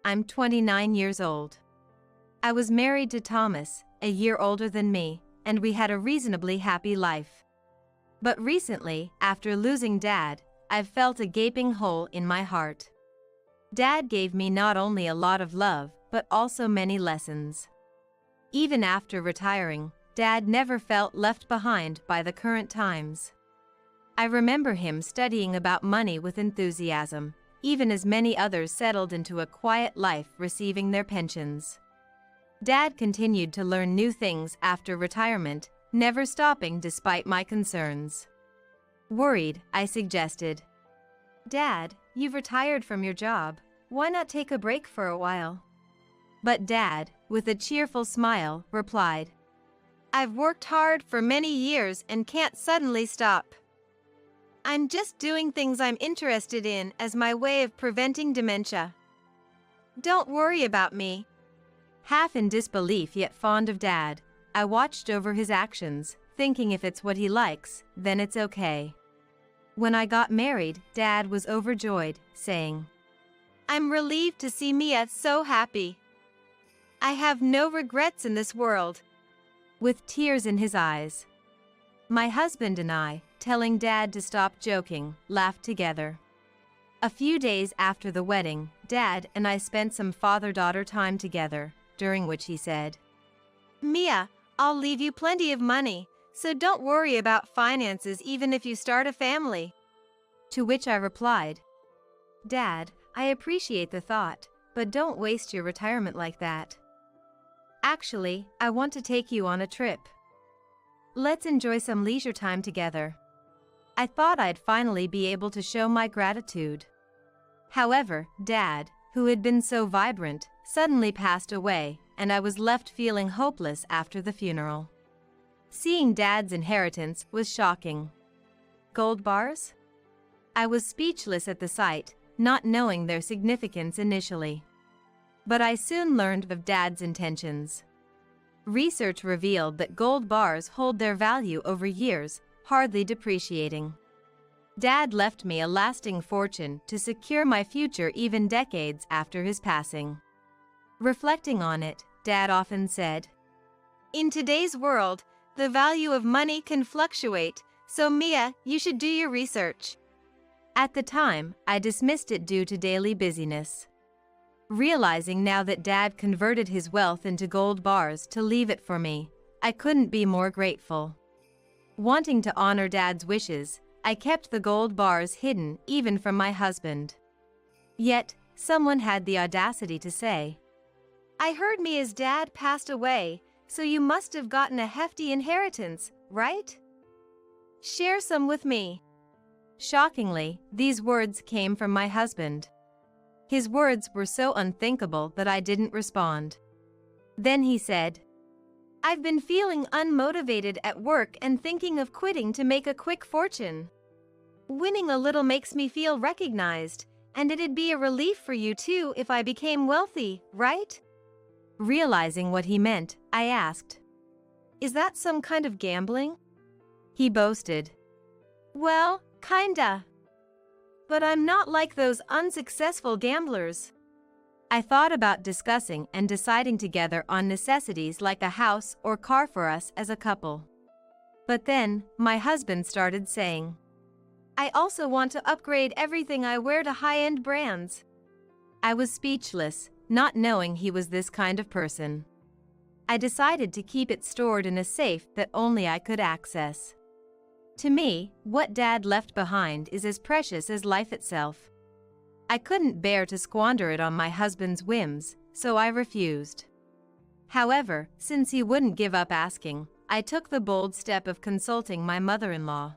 I'm 29 years old. I was married to Thomas, a year older than me, and we had a reasonably happy life. But recently, after losing Dad, I've felt a gaping hole in my heart. Dad gave me not only a lot of love, but also many lessons. Even after retiring, Dad never felt left behind by the current times. I remember him studying about money with enthusiasm, even as many others settled into a quiet life receiving their pensions. Dad continued to learn new things after retirement, never stopping despite my concerns. Worried, I suggested, "Dad, you've retired from your job. Why not take a break for a while?" But Dad, with a cheerful smile, replied, "I've worked hard for many years and can't suddenly stop. I'm just doing things I'm interested in as my way of preventing dementia. Don't worry about me." Half in disbelief yet fond of Dad, I watched over his actions, thinking if it's what he likes, then it's okay. When I got married, Dad was overjoyed, saying, "I'm relieved to see Mia so happy. I have no regrets in this world," with tears in his eyes. My husband and I, telling Dad to stop joking, laughed together. A few days after the wedding, Dad and I spent some father-daughter time together, during which he said, "Mia, I'll leave you plenty of money, so don't worry about finances even if you start a family." To which I replied, "Dad, I appreciate the thought, but don't waste your retirement like that. Actually, I want to take you on a trip. Let's enjoy some leisure time together." I thought I'd finally be able to show my gratitude. However, Dad, who had been so vibrant, suddenly passed away, and I was left feeling hopeless after the funeral. Seeing Dad's inheritance was shocking. Gold bars? I was speechless at the sight, not knowing their significance initially. But I soon learned of Dad's intentions. Research revealed that gold bars hold their value over years, hardly depreciating. Dad left me a lasting fortune to secure my future even decades after his passing. Reflecting on it, Dad often said, "In today's world, the value of money can fluctuate, so Mia, you should do your research." At the time, I dismissed it due to daily busyness. Realizing now that Dad converted his wealth into gold bars to leave it for me, I couldn't be more grateful. Wanting to honor Dad's wishes, I kept the gold bars hidden even from my husband. Yet, someone had the audacity to say, "I heard Mia's dad passed away, so you must have gotten a hefty inheritance, right? Share some with me." Shockingly, these words came from my husband. His words were so unthinkable that I didn't respond. Then he said, "I've been feeling unmotivated at work and thinking of quitting to make a quick fortune. Winning a little makes me feel recognized, and it'd be a relief for you too if I became wealthy, right?" Realizing what he meant, I asked, "Is that some kind of gambling?" He boasted, "Well, kinda. But I'm not like those unsuccessful gamblers." I thought about discussing and deciding together on necessities like a house or car for us as a couple. But then, my husband started saying, "I also want to upgrade everything I wear to high-end brands." I was speechless, not knowing he was this kind of person. I decided to keep it stored in a safe that only I could access. To me, what Dad left behind is as precious as life itself. I couldn't bear to squander it on my husband's whims, so I refused. However, since he wouldn't give up asking, I took the bold step of consulting my mother-in-law.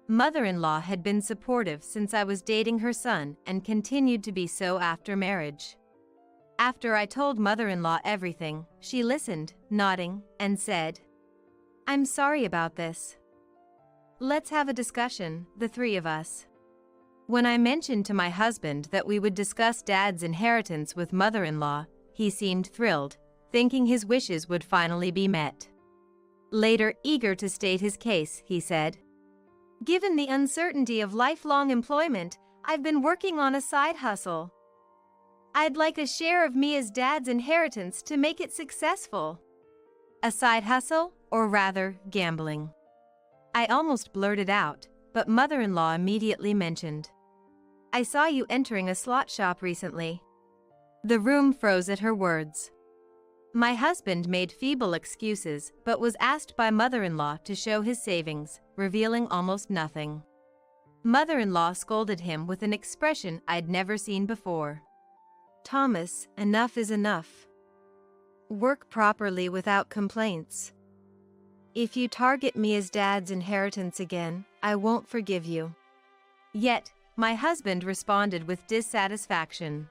Mother-in-law had been supportive since I was dating her son and continued to be so after marriage. After I told mother-in-law everything, she listened, nodding, and said, "I'm sorry about this. Let's have a discussion, the three of us." When I mentioned to my husband that we would discuss Dad's inheritance with mother-in-law, he seemed thrilled, thinking his wishes would finally be met. Later, eager to state his case, he said, "Given the uncertainty of lifelong employment, I've been working on a side hustle. I'd like a share of Mia's dad's inheritance to make it successful." A side hustle, or rather, gambling. I almost blurted out, but mother-in-law immediately mentioned, "I saw you entering a slot shop recently." The room froze at her words. My husband made feeble excuses but was asked by mother-in-law to show his savings, revealing almost nothing. Mother-in-law scolded him with an expression I'd never seen before. "Thomas, enough is enough. Work properly without complaints. If you target me as Dad's inheritance again, I won't forgive you." Yet, my husband responded with dissatisfaction.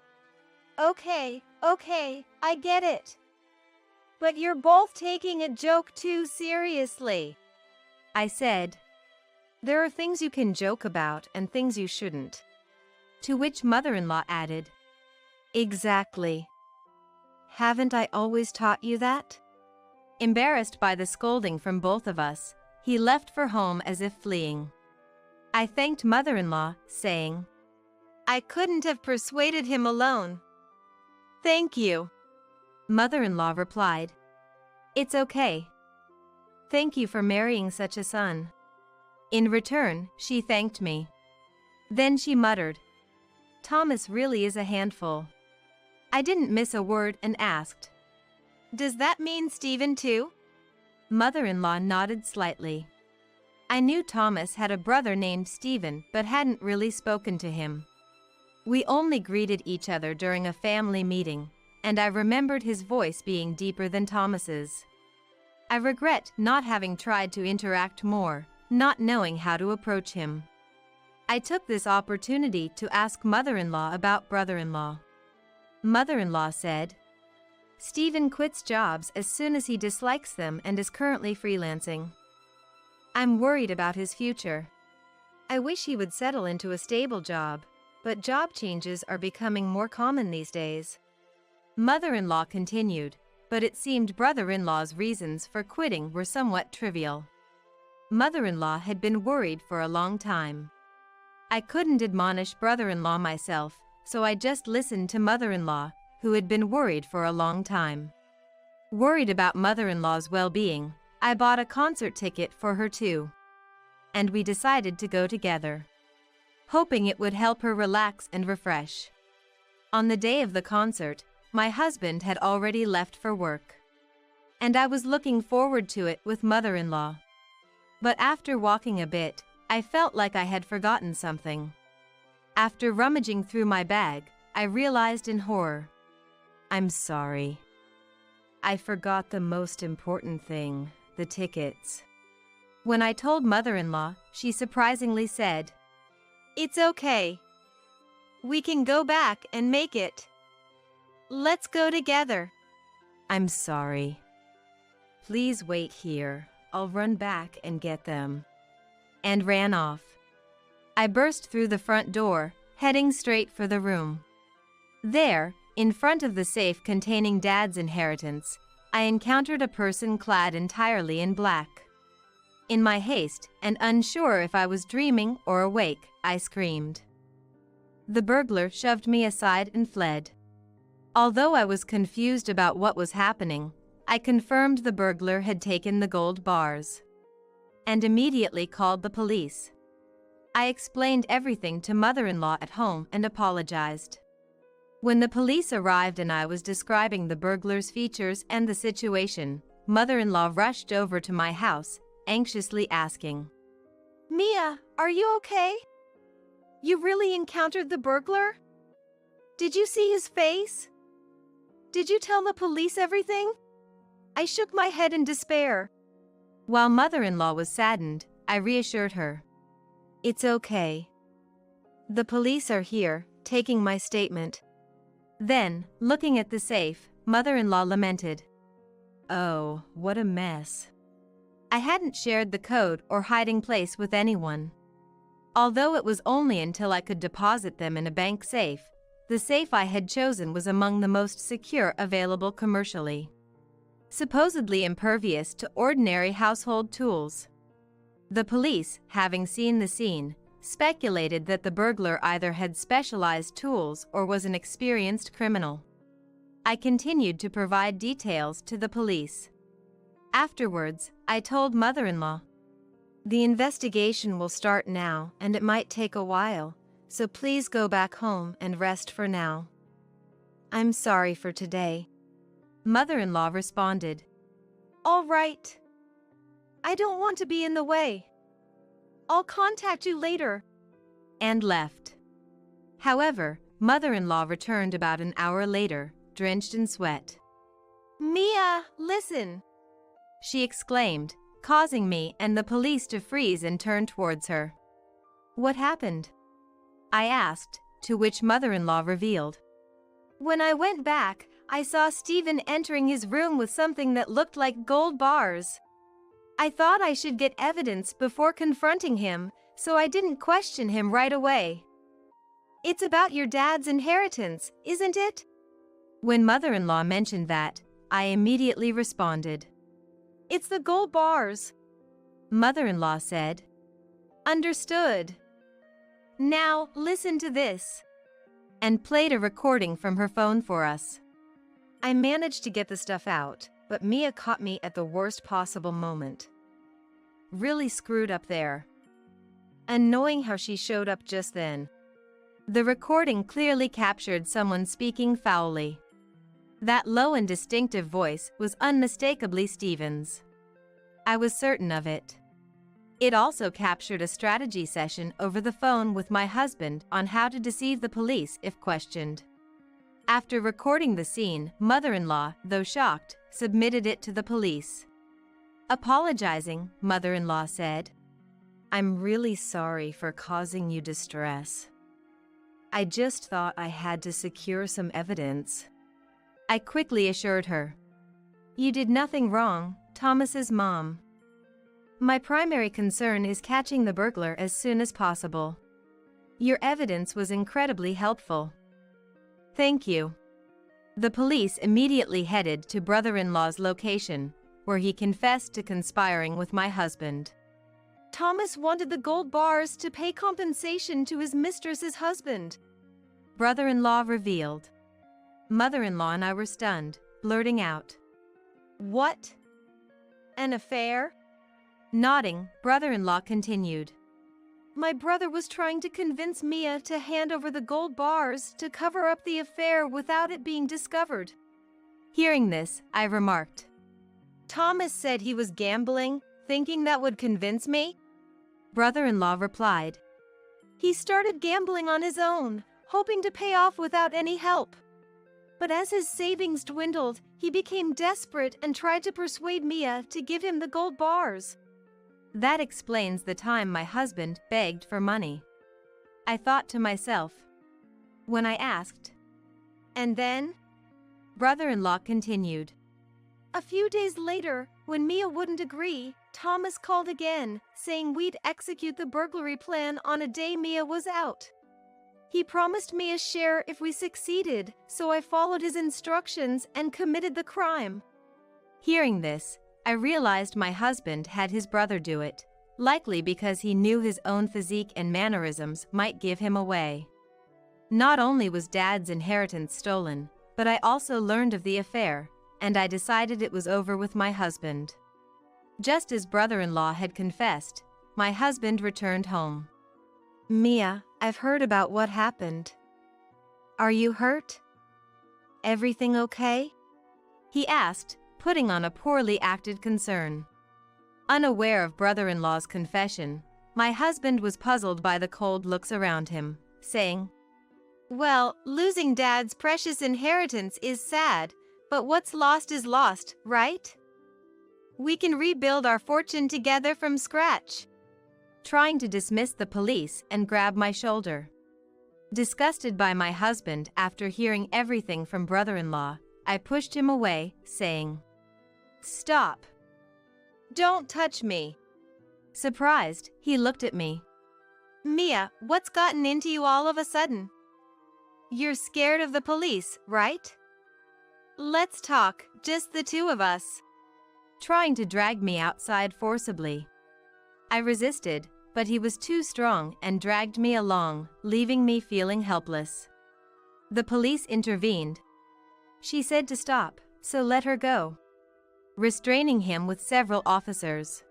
Okay, I get it. But you're both taking a joke too seriously." I said, "There are things you can joke about and things you shouldn't." To which mother-in-law added, "Exactly. Haven't I always taught you that?" Embarrassed by the scolding from both of us, he left for home as if fleeing. I thanked mother-in-law, saying, "I couldn't have persuaded him alone." "Thank you." Mother-in-law replied, "It's okay. Thank you for marrying such a son." In return, she thanked me. Then she muttered, "Thomas really is a handful." I didn't miss a word and asked, "Does that mean Stephen too?" Mother-in-law nodded slightly. I knew Thomas had a brother named Stephen but hadn't really spoken to him. We only greeted each other during a family meeting, and I remembered his voice being deeper than Thomas's. I regret not having tried to interact more, not knowing how to approach him. I took this opportunity to ask mother-in-law about brother-in-law. Mother-in-law said, "Stephen quits jobs as soon as he dislikes them and is currently freelancing. I'm worried about his future. I wish he would settle into a stable job, but job changes are becoming more common these days." Mother-in-law continued, but it seemed brother-in-law's reasons for quitting were somewhat trivial. Mother-in-law had been worried for a long time. I couldn't admonish brother-in-law myself, so I just listened to mother-in-law, who had been worried for a long time. Worried about mother-in-law's well-being, I bought a concert ticket for her too. And we decided to go together, hoping it would help her relax and refresh. On the day of the concert, my husband had already left for work, and I was looking forward to it with mother-in-law. But after walking a bit, I felt like I had forgotten something. After rummaging through my bag, I realized in horror, "I'm sorry. I forgot the most important thing, the tickets." When I told mother-in-law, she surprisingly said, "It's okay. We can go back and make it. Let's go together." "I'm sorry. Please wait here. I'll run back and get them." And ran off. I burst through the front door, heading straight for the room. There, in front of the safe containing Dad's inheritance, I encountered a person clad entirely in black. In my haste, and unsure if I was dreaming or awake, I screamed. The burglar shoved me aside and fled. Although I was confused about what was happening, I confirmed the burglar had taken the gold bars, and immediately called the police. I explained everything to mother-in-law at home and apologized. When the police arrived and I was describing the burglar's features and the situation, mother-in-law rushed over to my house, anxiously asking, "Mia, are you okay? You really encountered the burglar?" Did you see his face? Did you tell the police everything? I shook my head in despair. While mother-in-law was saddened, I reassured her. It's okay. The police are here, taking my statement. Then, looking at the safe, mother-in-law lamented. Oh, what a mess. I hadn't shared the code or hiding place with anyone. Although it was only until I could deposit them in a bank safe, the safe I had chosen was among the most secure available commercially. Supposedly impervious to ordinary household tools. The police, having seen the scene, speculated that the burglar either had specialized tools or was an experienced criminal. I continued to provide details to the police. Afterwards, I told mother-in-law. The investigation will start now, and it might take a while, so please go back home and rest for now. I'm sorry for today. Mother-in-law responded. All right. I don't want to be in the way. I'll contact you later. And left. However, mother-in-law returned about an hour later, drenched in sweat. Mia, listen! She exclaimed, causing me and the police to freeze and turn towards her. What happened? I asked, to which mother-in-law revealed. When I went back, I saw Stephen entering his room with something that looked like gold bars. I thought I should get evidence before confronting him, so I didn't question him right away. It's about your dad's inheritance, isn't it? When mother-in-law mentioned that, I immediately responded. It's the gold bars. Mother-in-law said. Understood. Now, listen to this. And played a recording from her phone for us. I managed to get the stuff out, but Mia caught me at the worst possible moment. Really screwed up there. And knowing how she showed up just then. The recording clearly captured someone speaking foully. That low and distinctive voice was unmistakably Stephen's. I was certain of it. It also captured a strategy session over the phone with my husband on how to deceive the police if questioned. After recording the scene, mother-in-law, though shocked, submitted it to the police. Apologizing, mother-in-law said, I'm really sorry for causing you distress. I just thought I had to secure some evidence. I quickly assured her. You did nothing wrong, Thomas's mom. My primary concern is catching the burglar as soon as possible. Your evidence was incredibly helpful. Thank you. The police immediately headed to brother-in-law's location, where he confessed to conspiring with my husband. Thomas wanted the gold bars to pay compensation to his mistress's husband. Brother-in-law revealed. Mother-in-law and I were stunned, blurting out. What? An affair? Nodding, brother-in-law continued. My brother was trying to convince Mia to hand over the gold bars to cover up the affair without it being discovered. Hearing this, I remarked. Thomas said he was gambling, thinking that would convince me. Brother-in-law replied. He started gambling on his own, hoping to pay off without any help. But as his savings dwindled, he became desperate and tried to persuade Mia to give him the gold bars. That explains the time my husband begged for money. I thought to myself. When I asked. And then? Brother-in-law continued. A few days later, when Mia wouldn't agree, Thomas called again, saying we'd execute the burglary plan on a day Mia was out. He promised me a share if we succeeded, so I followed his instructions and committed the crime. Hearing this, I realized my husband had his brother do it, likely because he knew his own physique and mannerisms might give him away. Not only was Dad's inheritance stolen, but I also learned of the affair, and I decided it was over with my husband. Just as brother-in-law had confessed, my husband returned home. Mia, I've heard about what happened. Are you hurt? Everything okay? He asked, putting on a poorly acted concern. Unaware of brother-in-law's confession, my husband was puzzled by the cold looks around him, saying, Well, losing Dad's precious inheritance is sad, but what's lost is lost, right? We can rebuild our fortune together from scratch. Trying to dismiss the police and grab my shoulder. Disgusted by my husband after hearing everything from brother-in-law, I pushed him away, saying, "Stop. Don't touch me." Surprised, he looked at me. "Mia, what's gotten into you all of a sudden? You're scared of the police, right? Let's talk, just the two of us." Trying to drag me outside forcibly. I resisted, but he was too strong and dragged me along, leaving me feeling helpless. The police intervened. She said to stop, so let her go, restraining him with several officers.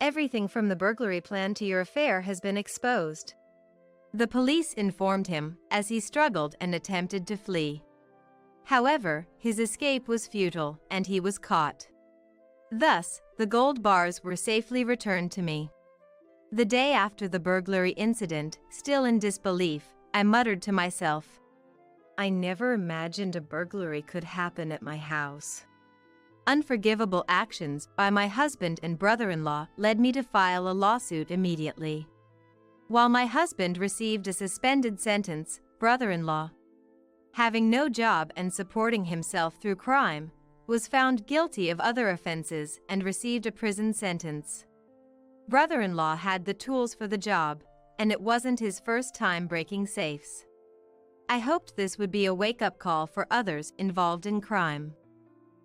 "Everything from the burglary plan to your affair has been exposed," the police informed him as he struggled and attempted to flee. However, his escape was futile and he was caught. Thus, the gold bars were safely returned to me. The day after the burglary incident, still in disbelief, I muttered to myself, "I never imagined a burglary could happen at my house." Unforgivable actions by my husband and brother-in-law led me to file a lawsuit immediately. While my husband received a suspended sentence, brother-in-law, having no job and supporting himself through crime, was found guilty of other offenses and received a prison sentence. Brother-in-law had the tools for the job, and it wasn't his first time breaking safes. I hoped this would be a wake-up call for others involved in crime.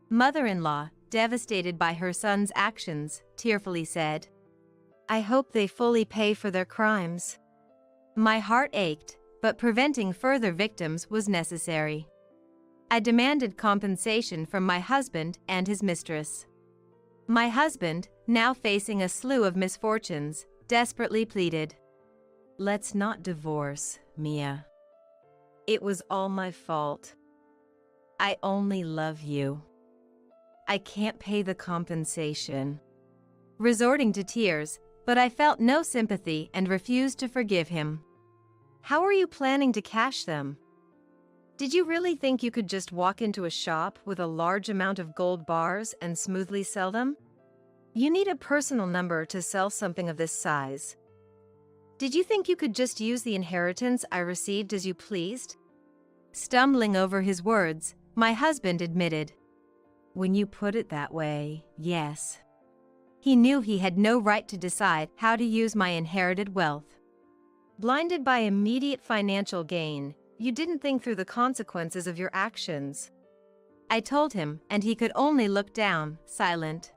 Mother-in-law, devastated by her son's actions, tearfully said, "I hope they fully pay for their crimes." My heart ached, but preventing further victims was necessary. I demanded compensation from my husband and his mistress. My husband, now facing a slew of misfortunes, desperately pleaded, "Let's not divorce, Mia. It was all my fault. I only love you. I can't pay the compensation." Resorting to tears, but I felt no sympathy and refused to forgive him. "How are you planning to cash them? Did you really think you could just walk into a shop with a large amount of gold bars and smoothly sell them? You need a personal number to sell something of this size. Did you think you could just use the inheritance I received as you pleased?" Stumbling over his words, my husband admitted, "When you put it that way, yes." He knew he had no right to decide how to use my inherited wealth. Blinded by immediate financial gain, you didn't think through the consequences of your actions, I told him, and he could only look down, silent.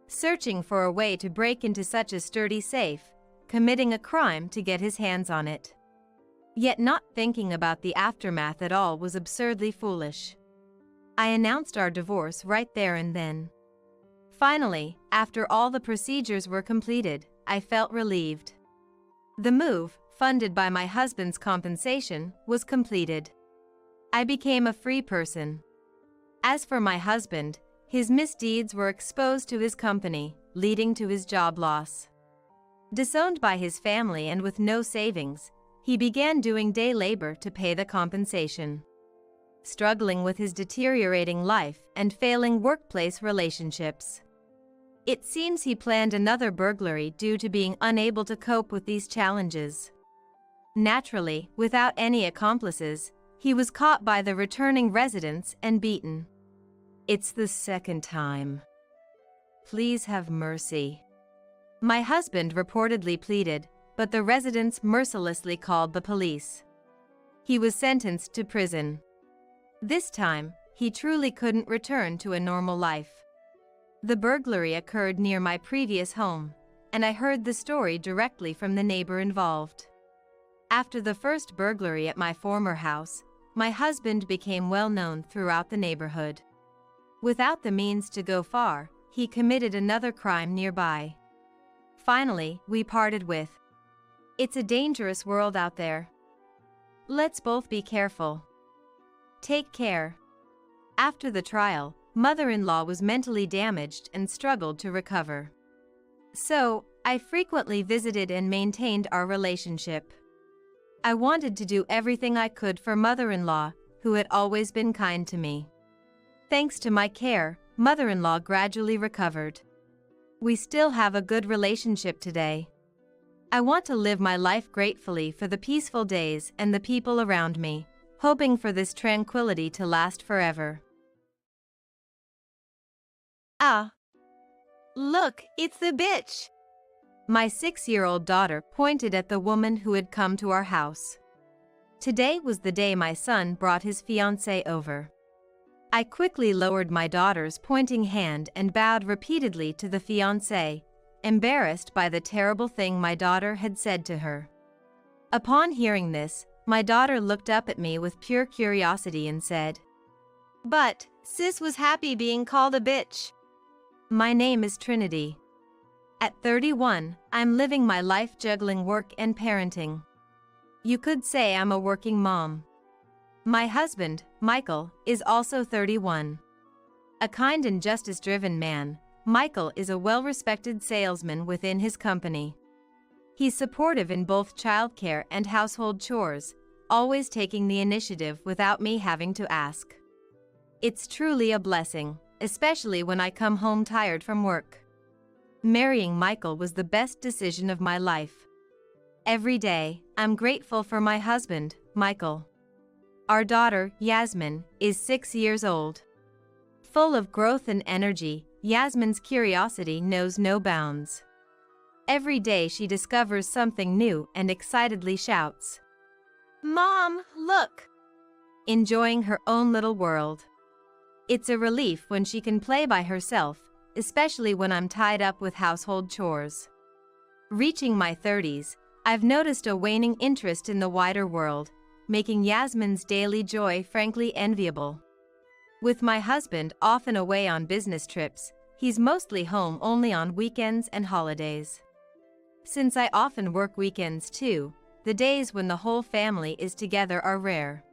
Searching for a way to break into such a sturdy safe, committing a crime to get his hands on it. Yet not thinking about the aftermath at all was absurdly foolish. I announced our divorce right there and then. Finally, after all the procedures were completed, I felt relieved. The move, funded by my husband's compensation, was completed. I became a free person. As for my husband, his misdeeds were exposed to his company, leading to his job loss. Disowned by his family and with no savings, he began doing day labor to pay the compensation. Struggling with his deteriorating life and failing workplace relationships. It seems he planned another burglary due to being unable to cope with these challenges. Naturally, without any accomplices, he was caught by the returning residents and beaten. "It's the second time. Please have mercy," my husband reportedly pleaded, but the residents mercilessly called the police. He was sentenced to prison. This time, he truly couldn't return to a normal life. The burglary occurred near my previous home, and I heard the story directly from the neighbor involved. After the first burglary at my former house, my husband became well known throughout the neighborhood. Without the means to go far, he committed another crime nearby. Finally, we parted with, "It's a dangerous world out there. Let's both be careful. Take care." After the trial, mother-in-law was mentally damaged and struggled to recover. So, I frequently visited and maintained our relationship. I wanted to do everything I could for mother-in-law, who had always been kind to me. Thanks to my care, mother-in-law gradually recovered. We still have a good relationship today. I want to live my life gratefully for the peaceful days and the people around me, hoping for this tranquility to last forever. Ah. Look, it's the bitch. My 6-year-old daughter pointed at the woman who had come to our house. Today was the day my son brought his fiancée over. I quickly lowered my daughter's pointing hand and bowed repeatedly to the fiancé, embarrassed by the terrible thing my daughter had said to her. Upon hearing this, my daughter looked up at me with pure curiosity and said, "But, sis was happy being called a bitch." "My name is Trinity. At 31, I'm living my life juggling work and parenting. You could say I'm a working mom. My husband, Michael, is also 31. A kind and justice-driven man, Michael is a well-respected salesman within his company. He's supportive in both childcare and household chores, always taking the initiative without me having to ask. It's truly a blessing, especially when I come home tired from work. Marrying Michael was the best decision of my life. Every day, I'm grateful for my husband, Michael. Our daughter, Yasmin, is 6 years old. Full of growth and energy, Yasmin's curiosity knows no bounds. Every day she discovers something new and excitedly shouts, "Mom, look!" enjoying her own little world. It's a relief when she can play by herself, especially when I'm tied up with household chores. Reaching my 30s, I've noticed a waning interest in the wider world, making Yasmin's daily joy frankly enviable. With my husband often away on business trips, he's mostly home only on weekends and holidays. Since I often work weekends too, the days when the whole family is together are rare.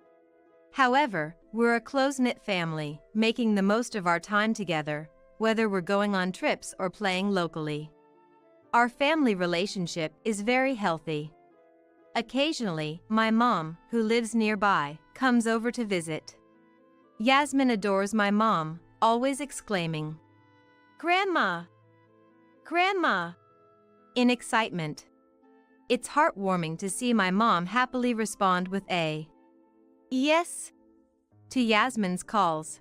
However, we're a close-knit family, making the most of our time together, whether we're going on trips or playing locally. Our family relationship is very healthy. Occasionally, my mom, who lives nearby, comes over to visit. Yasmin adores my mom, always exclaiming, "Grandma! Grandma!" in excitement. It's heartwarming to see my mom happily respond with a "Yes" to Yasmin's calls.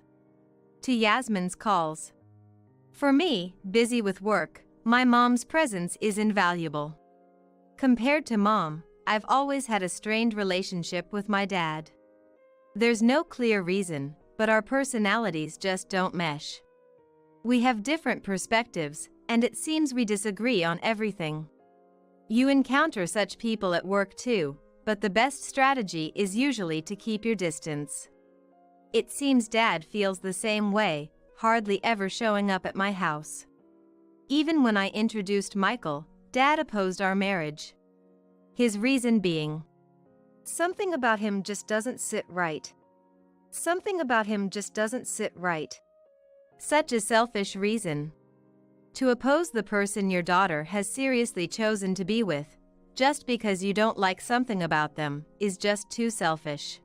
For me, busy with work, my mom's presence is invaluable. Compared to mom, I've always had a strained relationship with my dad. There's no clear reason, but our personalities just don't mesh. We have different perspectives, and it seems we disagree on everything. You encounter such people at work too, but the best strategy is usually to keep your distance. It seems Dad feels the same way, hardly ever showing up at my house. Even when I introduced Michael, Dad opposed our marriage. His reason being, "Something about him just doesn't sit right. Something about him just doesn't sit right." Such a selfish reason. To oppose the person your daughter has seriously chosen to be with, just because you don't like something about them, is just too selfish.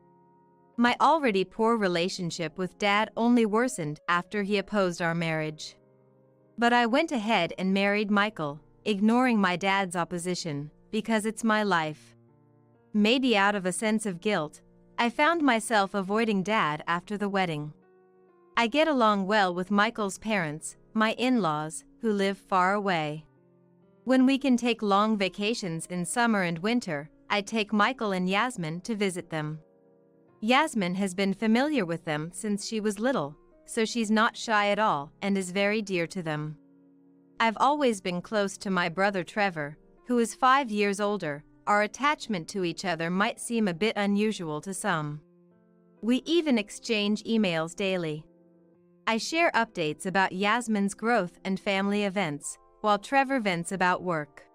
My already poor relationship with Dad only worsened after he opposed our marriage. But I went ahead and married Michael, ignoring my dad's opposition, because it's my life. Maybe out of a sense of guilt, I found myself avoiding Dad after the wedding. I get along well with Michael's parents, my in-laws, who live far away. When we can take long vacations in summer and winter, I take Michael and Yasmin to visit them. Yasmin has been familiar with them since she was little, so she's not shy at all and is very dear to them. I've always been close to my brother Trevor, who is 5 years older. Our attachment to each other might seem a bit unusual to some. We even exchange emails daily. I share updates about Yasmin's growth and family events, while Trevor vents about work.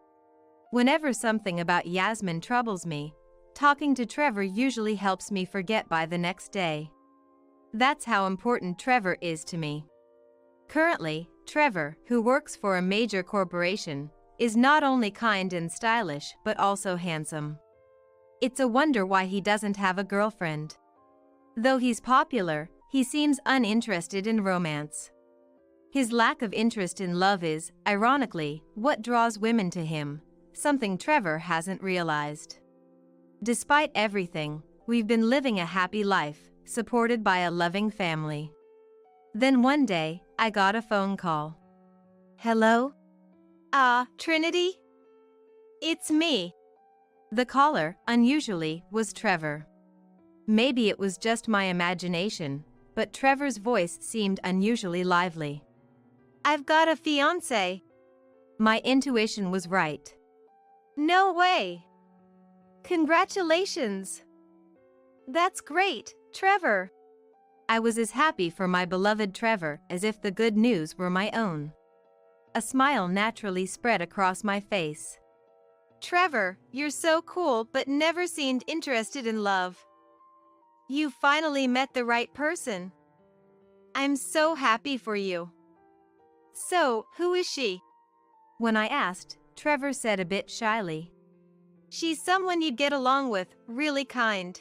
Whenever something about Yasmin troubles me, talking to Trevor usually helps me forget by the next day. That's how important Trevor is to me. Currently, Trevor, who works for a major corporation, is not only kind and stylish but also handsome. It's a wonder why he doesn't have a girlfriend. Though he's popular, he seems uninterested in romance. His lack of interest in love is, ironically, what draws women to him, something Trevor hasn't realized. Despite everything, we've been living a happy life, supported by a loving family. Then one day, I got a phone call. Hello? Trinity? It's me. The caller, unusually, was Trevor. Maybe it was just my imagination, but Trevor's voice seemed unusually lively. I've got a fiancé. My intuition was right. No way. Congratulations. That's great, Trevor. I was as happy for my beloved Trevor as if the good news were my own. A smile naturally spread across my face. Trevor, you're so cool but never seemed interested in love. You finally met the right person. I'm so happy for you. So, who is she? When I asked, Trevor said a bit shyly. She's someone you'd get along with, really kind.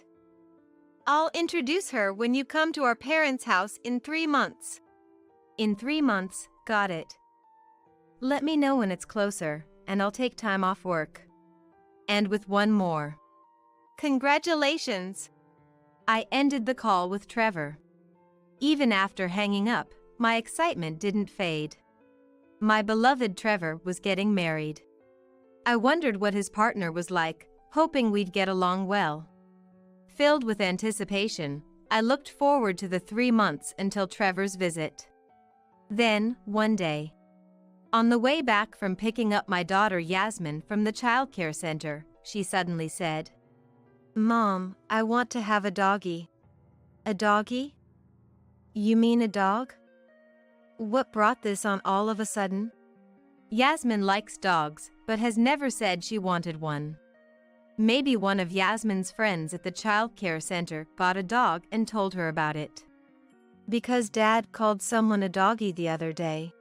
I'll introduce her when you come to our parents' house in 3 months. In 3 months, got it. Let me know when it's closer, and I'll take time off work. And with one more. Congratulations. I ended the call with Trevor. Even after hanging up, my excitement didn't fade. My beloved Trevor was getting married. I wondered what his partner was like, hoping we'd get along well. Filled with anticipation, I looked forward to the 3 months until Trevor's visit. Then, one day, on the way back from picking up my daughter Yasmin from the childcare center, she suddenly said, Mom, I want to have a doggy. A doggy? You mean a dog? What brought this on all of a sudden? Yasmin likes dogs, but has never said she wanted one. Maybe one of Yasmin's friends at the childcare center got a dog and told her about it. Because Dad called someone a doggy the other day.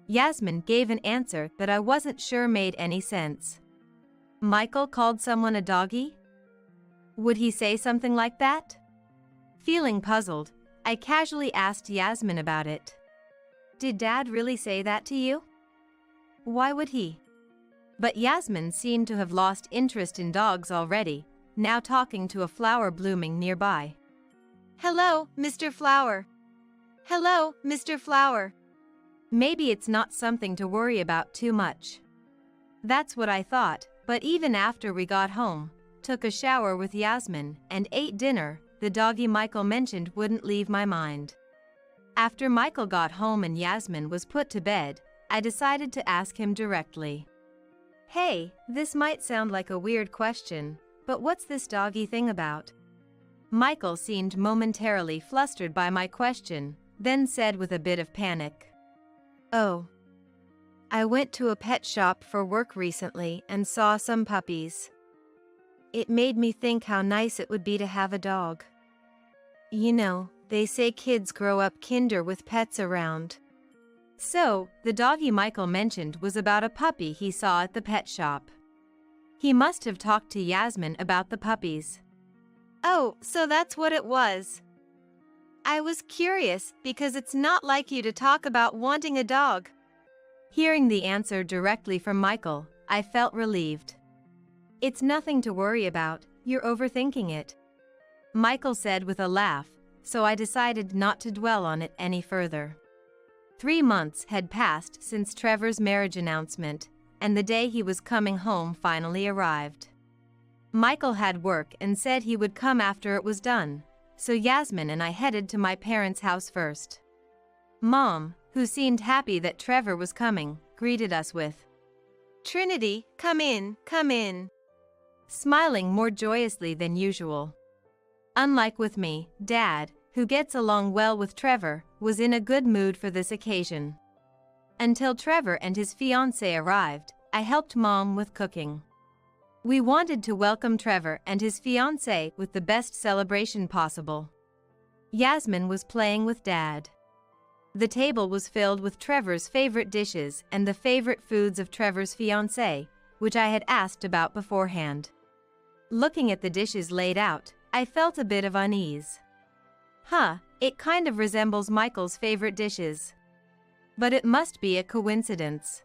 Yasmin gave an answer that I wasn't sure made any sense. Michael called someone a doggy? Would he say something like that? Feeling puzzled, I casually asked Yasmin about it. Did Dad really say that to you? Why would he? But Yasmin seemed to have lost interest in dogs already, now talking to a flower blooming nearby. Hello, Mr. Flower. Hello, Mr. Flower. Maybe it's not something to worry about too much. That's what I thought, but even after we got home, took a shower with Yasmin, and ate dinner, the doggy Michael mentioned wouldn't leave my mind. After Michael got home and Yasmin was put to bed, I decided to ask him directly. Hey, this might sound like a weird question, but what's this doggy thing about? Michael seemed momentarily flustered by my question, then said with a bit of panic. Oh. I went to a pet shop for work recently and saw some puppies. It made me think how nice it would be to have a dog. You know, they say kids grow up kinder with pets around. So, the doggy Michael mentioned was about a puppy he saw at the pet shop. He must have talked to Yasmin about the puppies. Oh, so that's what it was. I was curious because it's not like you to talk about wanting a dog. Hearing the answer directly from Michael, I felt relieved. It's nothing to worry about, you're overthinking it. Michael said with a laugh, so I decided not to dwell on it any further. 3 months had passed since Trevor's marriage announcement, and the day he was coming home finally arrived. Michael had work and said he would come after it was done, so Yasmin and I headed to my parents' house first. Mom, who seemed happy that Trevor was coming, greeted us with, Trinity, come in, smiling more joyously than usual. Unlike with me, Dad, who gets along well with Trevor, was in a good mood for this occasion. Until Trevor and his fiancée arrived, I helped Mom with cooking. We wanted to welcome Trevor and his fiancée with the best celebration possible. Yasmin was playing with Dad. The table was filled with Trevor's favorite dishes and the favorite foods of Trevor's fiancée, which I had asked about beforehand. Looking at the dishes laid out, I felt a bit of unease. It kind of resembles Michael's favorite dishes. But it must be a coincidence.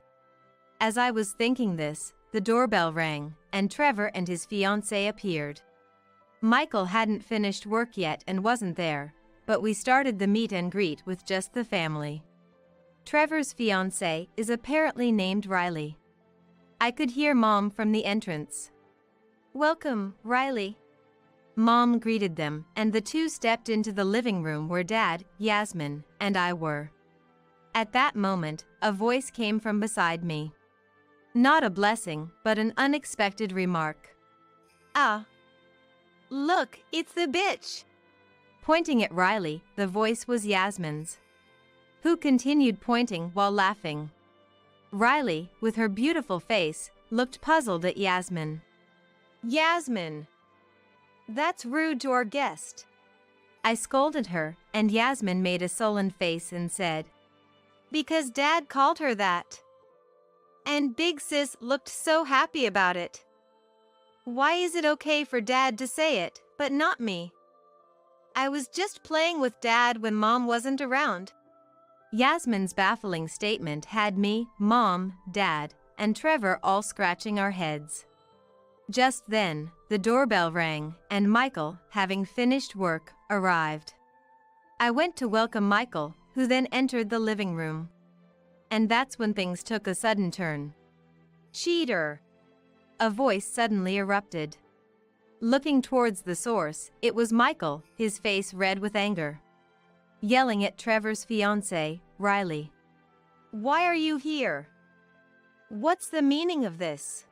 As I was thinking this, the doorbell rang, and Trevor and his fiancée appeared. Michael hadn't finished work yet and wasn't there, but we started the meet and greet with just the family. Trevor's fiancée is apparently named Riley. I could hear Mom from the entrance. "Welcome, Riley." Mom greeted them, and the two stepped into the living room where Dad, Yasmin, and I were. At that moment, a voice came from beside me. Not a blessing, but an unexpected remark. "Ah. Look, it's the bitch." Pointing at Riley, the voice was Yasmin's, who continued pointing while laughing. Riley, with her beautiful face, looked puzzled at Yasmin. "Yasmin, that's rude to our guest." I scolded her, and Yasmin made a sullen face and said, "Because Dad called her that. And Big Sis looked so happy about it. Why is it okay for Dad to say it, but not me? I was just playing with Dad when Mom wasn't around." Yasmin's baffling statement had me, Mom, Dad, and Trevor all scratching our heads. Just then, the doorbell rang, and Michael, having finished work, arrived. I went to welcome Michael, who then entered the living room. And that's when things took a sudden turn. "Cheater!" A voice suddenly erupted. Looking towards the source, it was Michael, his face red with anger, yelling at Trevor's fiancée, Riley. "Why are you here? What's the meaning of this?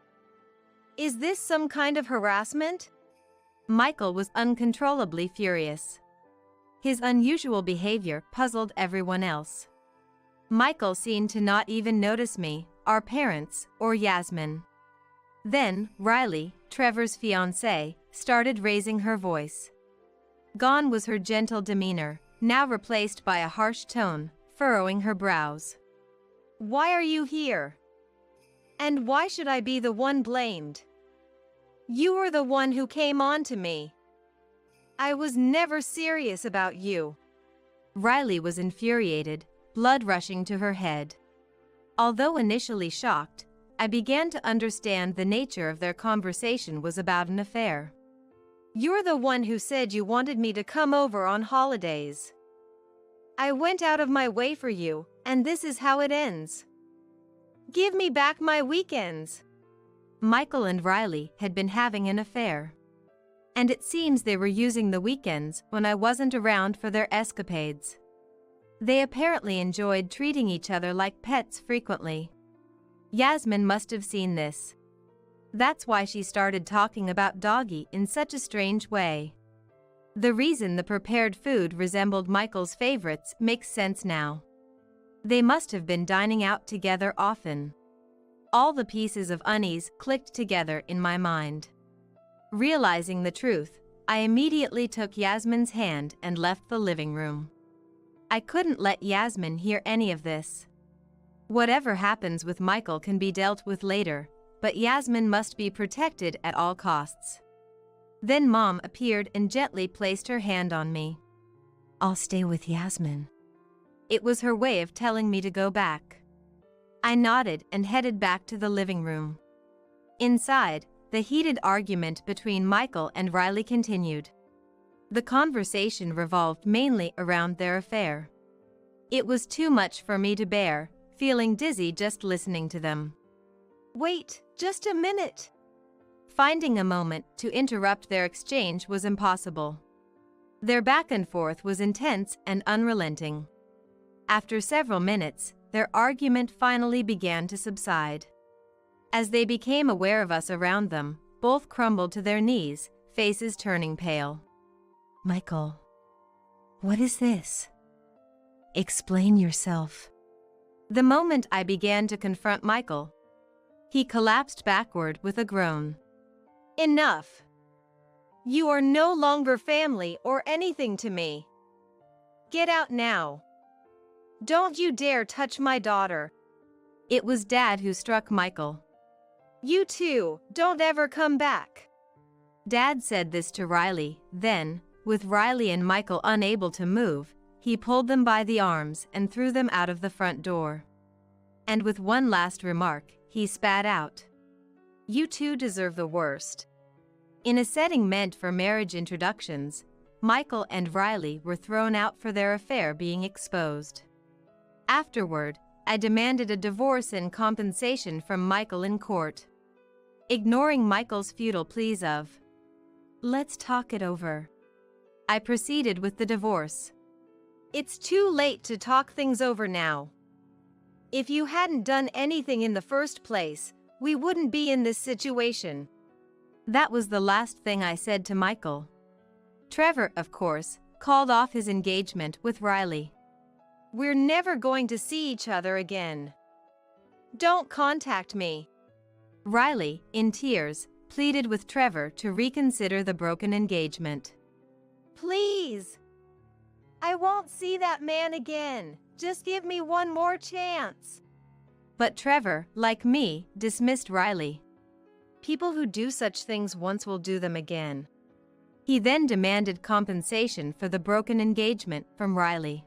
Is this some kind of harassment?" Michael was uncontrollably furious. His unusual behavior puzzled everyone else. Michael seemed to not even notice me, our parents, or Yasmin. Then, Riley, Trevor's fiancée, started raising her voice. Gone was her gentle demeanor, now replaced by a harsh tone, furrowing her brows. "Why are you here? And why should I be the one blamed? You were the one who came on to me. I was never serious about you." Riley was infuriated, blood rushing to her head. Although initially shocked, I began to understand the nature of their conversation was about an affair. "You're the one who said you wanted me to come over on holidays. I went out of my way for you, and this is how it ends. Give me back my weekends." Michael and Riley had been having an affair. And it seems they were using the weekends when I wasn't around for their escapades. They apparently enjoyed treating each other like pets frequently. Yasmin must have seen this. That's why she started talking about Doggy in such a strange way. The reason the prepared food resembled Michael's favorites makes sense now. They must have been dining out together often. All the pieces of unease clicked together in my mind. Realizing the truth, I immediately took Yasmin's hand and left the living room. I couldn't let Yasmin hear any of this. Whatever happens with Michael can be dealt with later, but Yasmin must be protected at all costs. Then Mom appeared and gently placed her hand on me. "I'll stay with Yasmin." It was her way of telling me to go back. I nodded and headed back to the living room. Inside, the heated argument between Michael and Riley continued. The conversation revolved mainly around their affair. It was too much for me to bear, feeling dizzy just listening to them. "Wait, just a minute." Finding a moment to interrupt their exchange was impossible. Their back and forth was intense and unrelenting. After several minutes, their argument finally began to subside. As they became aware of us around them, both crumbled to their knees, faces turning pale. "Michael, what is this? Explain yourself." The moment I began to confront Michael, he collapsed backward with a groan. "Enough. You are no longer family or anything to me. Get out now. Don't you dare touch my daughter." It was Dad who struck Michael. "You two, don't ever come back. Dad said this to Riley, then, with Riley and Michael unable to move, he pulled them by the arms and threw them out of the front door. And with one last remark, he spat out, "You two deserve the worst." In a setting meant for marriage introductions, Michael and Riley were thrown out for their affair being exposed. Afterward, I demanded a divorce and compensation from Michael in court. Ignoring Michael's futile pleas of, "Let's talk it over," I proceeded with the divorce. It's too late to talk things over now. If you hadn't done anything in the first place, we wouldn't be in this situation. That was the last thing I said to Michael. Trevor, of course, called off his engagement with Riley. We're never going to see each other again. Don't contact me. Riley, in tears, pleaded with Trevor to reconsider the broken engagement. Please. I won't see that man again. Just give me one more chance. But Trevor, like me, dismissed Riley. People who do such things once will do them again. He then demanded compensation for the broken engagement from Riley.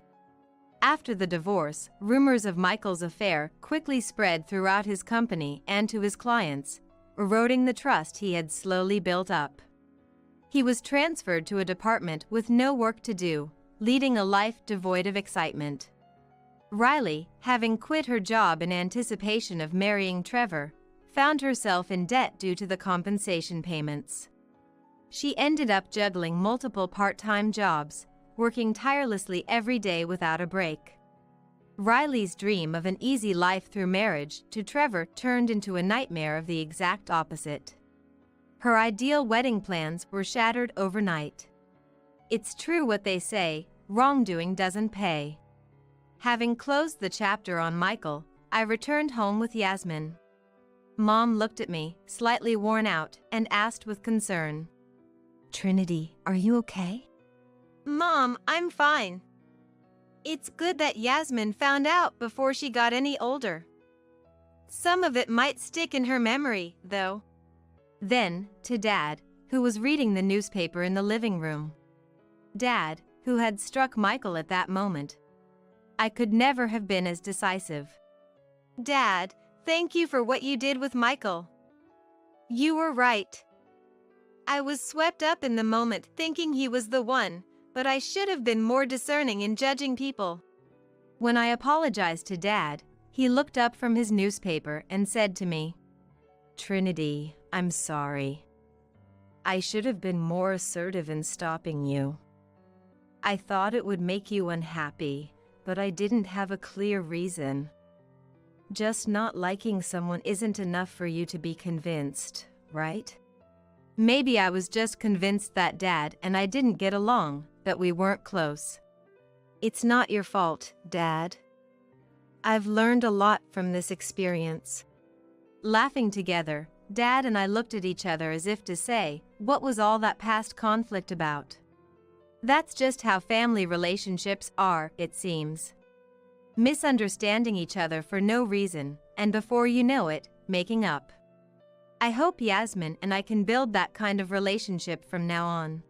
After the divorce, rumors of Michael's affair quickly spread throughout his company and to his clients, eroding the trust he had slowly built up. He was transferred to a department with no work to do, leading a life devoid of excitement. Riley, having quit her job in anticipation of marrying Trevor, found herself in debt due to the compensation payments. She ended up juggling multiple part-time jobs, working tirelessly every day without a break. Riley's dream of an easy life through marriage to Trevor turned into a nightmare of the exact opposite. Her ideal wedding plans were shattered overnight. It's true what they say, wrongdoing doesn't pay. Having closed the chapter on Michael, I returned home with Yasmin. Mom looked at me, slightly worn out, and asked with concern, Trinity, are you okay? Mom, I'm fine. It's good that Yasmin found out before she got any older. Some of it might stick in her memory, though. Then, to Dad, who was reading the newspaper in the living room. Dad, who had struck Michael at that moment. I could never have been as decisive. Dad, thank you for what you did with Michael. You were right. I was swept up in the moment thinking he was the one, but I should have been more discerning in judging people. When I apologized to Dad, he looked up from his newspaper and said to me, Trinity, I'm sorry. I should have been more assertive in stopping you. I thought it would make you unhappy, but I didn't have a clear reason. Just not liking someone isn't enough for you to be convinced, right? Maybe I was just convinced that Dad and I didn't get along, that we weren't close. It's not your fault, Dad. I've learned a lot from this experience. Laughing together, Dad and I looked at each other as if to say, what was all that past conflict about? That's just how family relationships are, it seems. Misunderstanding each other for no reason, and before you know it, making up. I hope Yasmin and I can build that kind of relationship from now on.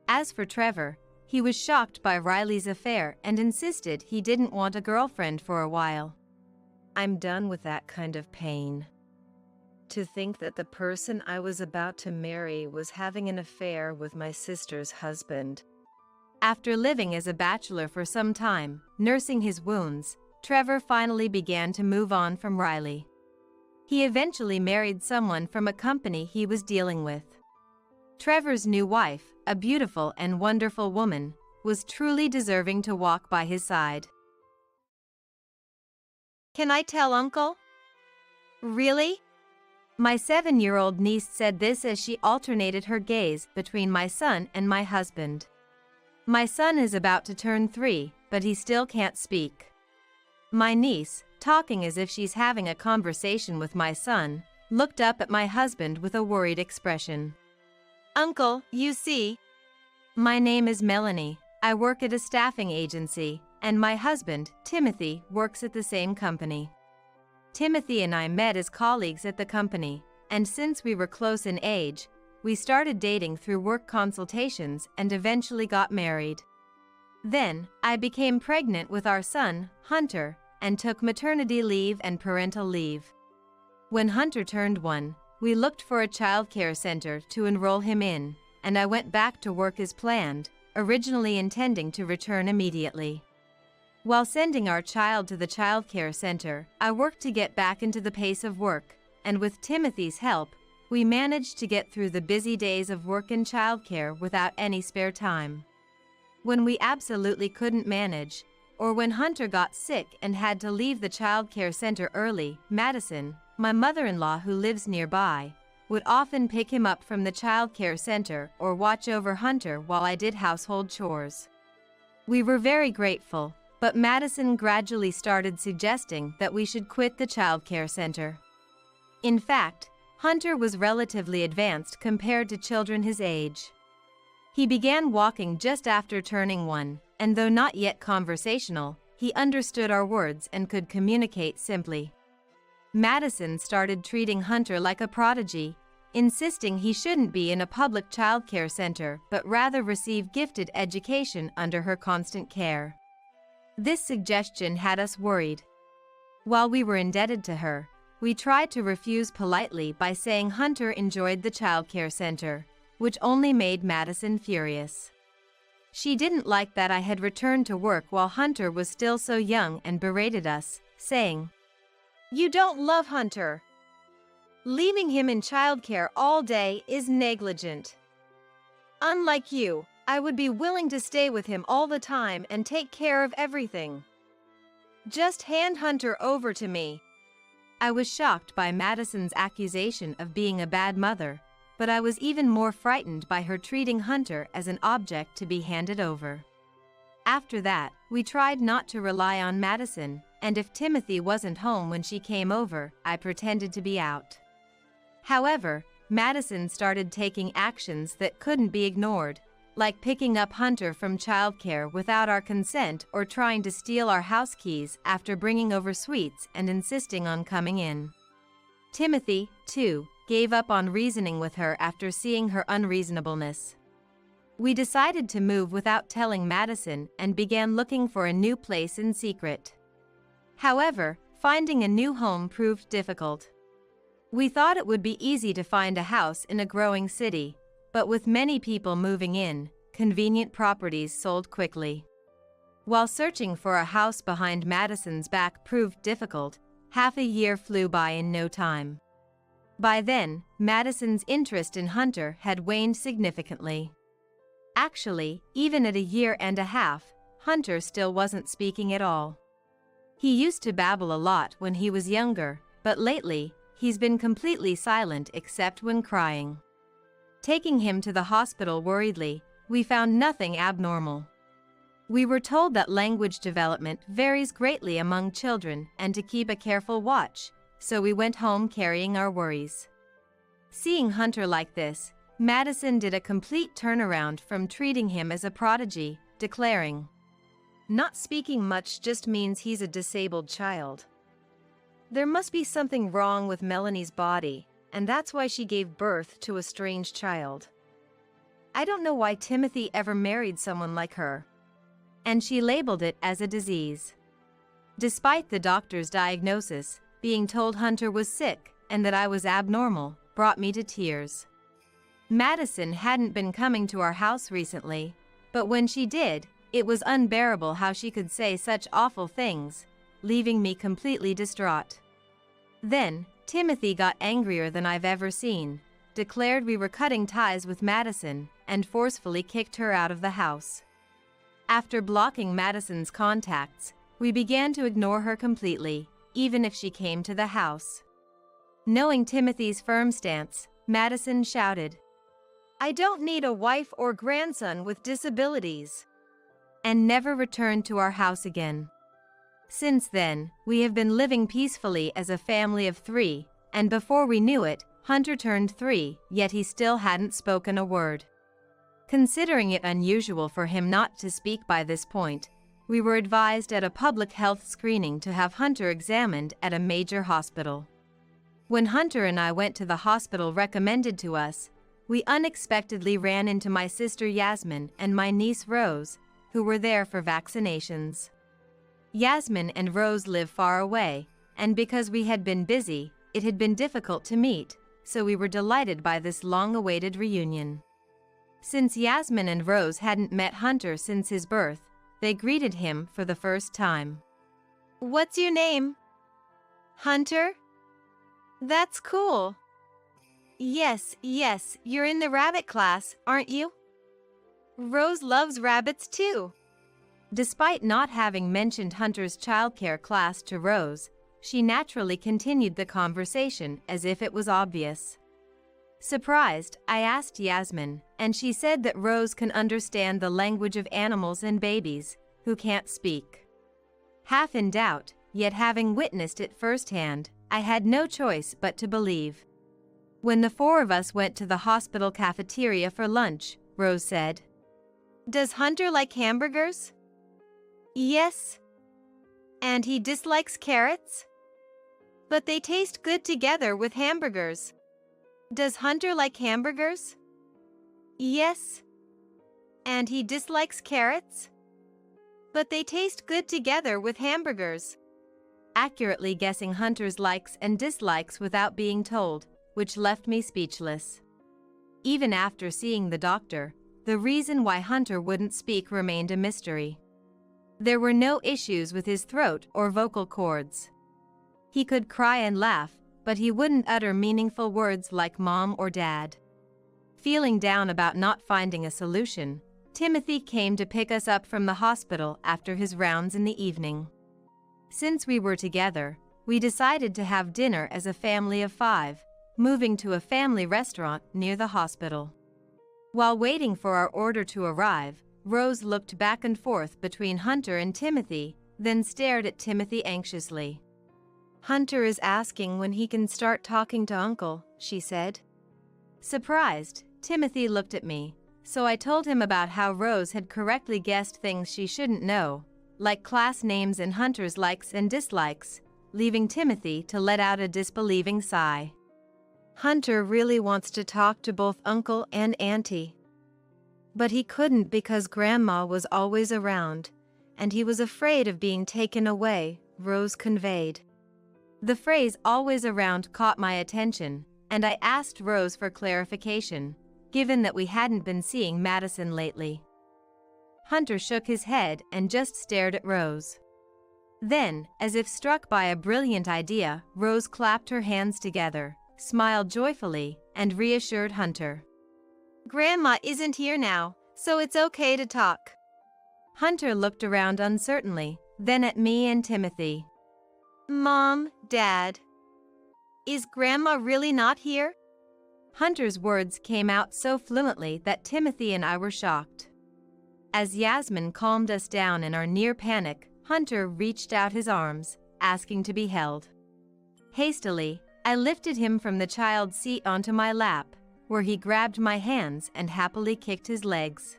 As for Trevor, he was shocked by Riley's affair and insisted he didn't want a girlfriend for a while. I'm done with that kind of pain. To think that the person I was about to marry was having an affair with my sister's husband. After living as a bachelor for some time, nursing his wounds, Trevor finally began to move on from Riley. He eventually married someone from a company he was dealing with. Trevor's new wife, a beautiful and wonderful woman, was truly deserving to walk by his side. Can I tell Uncle? Really? My 7-year-old niece said this as she alternated her gaze between my son and my husband. My son is about to turn 3, but he still can't speak. My niece, talking as if she's having a conversation with my son, looked up at my husband with a worried expression. Uncle, you see. My name is Melanie. I work at a staffing agency, and my husband, Timothy, works at the same company. Timothy and I met as colleagues at the company, and since we were close in age, we started dating through work consultations and eventually got married. Then, I became pregnant with our son, Hunter, and took maternity leave and parental leave. When Hunter turned 1, we looked for a childcare center to enroll him in, and I went back to work as planned, originally intending to return immediately. While sending our child to the childcare center, I worked to get back into the pace of work, and with Timothy's help, we managed to get through the busy days of work and childcare without any spare time. When we absolutely couldn't manage, or when Hunter got sick and had to leave the childcare center early, Madison, my mother-in-law who lives nearby, would often pick him up from the childcare center or watch over Hunter while I did household chores. We were very grateful, but Madison gradually started suggesting that we should quit the childcare center. In fact, Hunter was relatively advanced compared to children his age. He began walking just after turning 1, and though not yet conversational, he understood our words and could communicate simply. Madison started treating Hunter like a prodigy, insisting he shouldn't be in a public childcare center but rather receive gifted education under her constant care. This suggestion had us worried. While we were indebted to her, we tried to refuse politely by saying Hunter enjoyed the childcare center, which only made Madison furious. She didn't like that I had returned to work while Hunter was still so young and berated us, saying, "You don't love Hunter. Leaving him in childcare all day is negligent. Unlike you, I would be willing to stay with him all the time and take care of everything. Just hand Hunter over to me." I was shocked by Madison's accusation of being a bad mother, but I was even more frightened by her treating Hunter as an object to be handed over. After that, we tried not to rely on Madison, and if Timothy wasn't home when she came over, I pretended to be out. However, Madison started taking actions that couldn't be ignored, like picking up Hunter from childcare without our consent or trying to steal our house keys after bringing over sweets and insisting on coming in. Timothy, too, gave up on reasoning with her after seeing her unreasonableness. We decided to move without telling Madison and began looking for a new place in secret. However, finding a new home proved difficult. We thought it would be easy to find a house in a growing city, but with many people moving in, convenient properties sold quickly. While searching for a house behind Madison's back proved difficult, half a year flew by in no time. By then, Madison's interest in Hunter had waned significantly. Actually, even at a year and a half, Hunter still wasn't speaking at all. He used to babble a lot when he was younger, but lately, he's been completely silent except when crying. Taking him to the hospital worriedly, we found nothing abnormal. We were told that language development varies greatly among children and to keep a careful watch, so we went home carrying our worries. Seeing Hunter like this, Madison did a complete turnaround from treating him as a prodigy, declaring, "Not speaking much just means he's a disabled child. There must be something wrong with Melanie's body, and that's why she gave birth to a strange child. I don't know why Timothy ever married someone like her." And she labeled it as a disease. Despite the doctor's diagnosis, being told Hunter was sick and that I was abnormal brought me to tears. Madison hadn't been coming to our house recently, but when she did, it was unbearable how she could say such awful things, leaving me completely distraught. Then, Timothy got angrier than I've ever seen, declared we were cutting ties with Madison, and forcefully kicked her out of the house. After blocking Madison's contacts, we began to ignore her completely, even if she came to the house. Knowing Timothy's firm stance, Madison shouted, "I don't need a wife or grandson with disabilities," and never returned to our house again. Since then, we have been living peacefully as a family of 3, and before we knew it, Hunter turned 3, yet he still hadn't spoken a word. Considering it unusual for him not to speak by this point, we were advised at a public health screening to have Hunter examined at a major hospital. When Hunter and I went to the hospital recommended to us, we unexpectedly ran into my sister Yasmin and my niece Rose, who were there for vaccinations. Yasmin and Rose live far away, and because we had been busy, it had been difficult to meet, so we were delighted by this long-awaited reunion. Since Yasmin and Rose hadn't met Hunter since his birth, they greeted him for the first time. What's your name? Hunter? That's cool. Yes, you're in the rabbit class, aren't you? Rose loves rabbits too. Despite not having mentioned Hunter's childcare class to Rose, she naturally continued the conversation as if it was obvious. Surprised, I asked Yasmin, and she said that Rose can understand the language of animals and babies who can't speak. Half in doubt, yet having witnessed it firsthand, I had no choice but to believe. When the four of us went to the hospital cafeteria for lunch, Rose said, "Does Hunter like hamburgers?" "Yes. And he dislikes carrots? But they taste good together with hamburgers." "Does Hunter like hamburgers?" "Yes. And he dislikes carrots? But they taste good together with hamburgers." Accurately guessing Hunter's likes and dislikes without being told, which left me speechless. Even after seeing the doctor, the reason why Hunter wouldn't speak remained a mystery. There were no issues with his throat or vocal cords. He could cry and laugh, but he wouldn't utter meaningful words like mom or dad. Feeling down about not finding a solution, Timothy came to pick us up from the hospital after his rounds in the evening. Since we were together, we decided to have dinner as a family of 5, moving to a family restaurant near the hospital. While waiting for our order to arrive, Rose looked back and forth between Hunter and Timothy, then stared at Timothy anxiously. "Hunter is asking when he can start talking to Uncle," she said. Surprised, Timothy looked at me, so I told him about how Rose had correctly guessed things she shouldn't know, like class names and Hunter's likes and dislikes, leaving Timothy to let out a disbelieving sigh. "Hunter really wants to talk to both Uncle and Auntie. But he couldn't because Grandma was always around, and he was afraid of being taken away," Rose conveyed. The phrase "always around" caught my attention, and I asked Rose for clarification, given that we hadn't been seeing Madison lately. Hunter shook his head and just stared at Rose. Then, as if struck by a brilliant idea, Rose clapped her hands together, smiled joyfully, and reassured Hunter. "Grandma isn't here now, so it's okay to talk." Hunter looked around uncertainly, then at me and Timothy. "Mom, Dad, is Grandma really not here?" Hunter's words came out so fluently that Timothy and I were shocked. As Yasmin calmed us down in our near panic, Hunter reached out his arms, asking to be held. Hastily, I lifted him from the child's seat onto my lap, where he grabbed my hands and happily kicked his legs.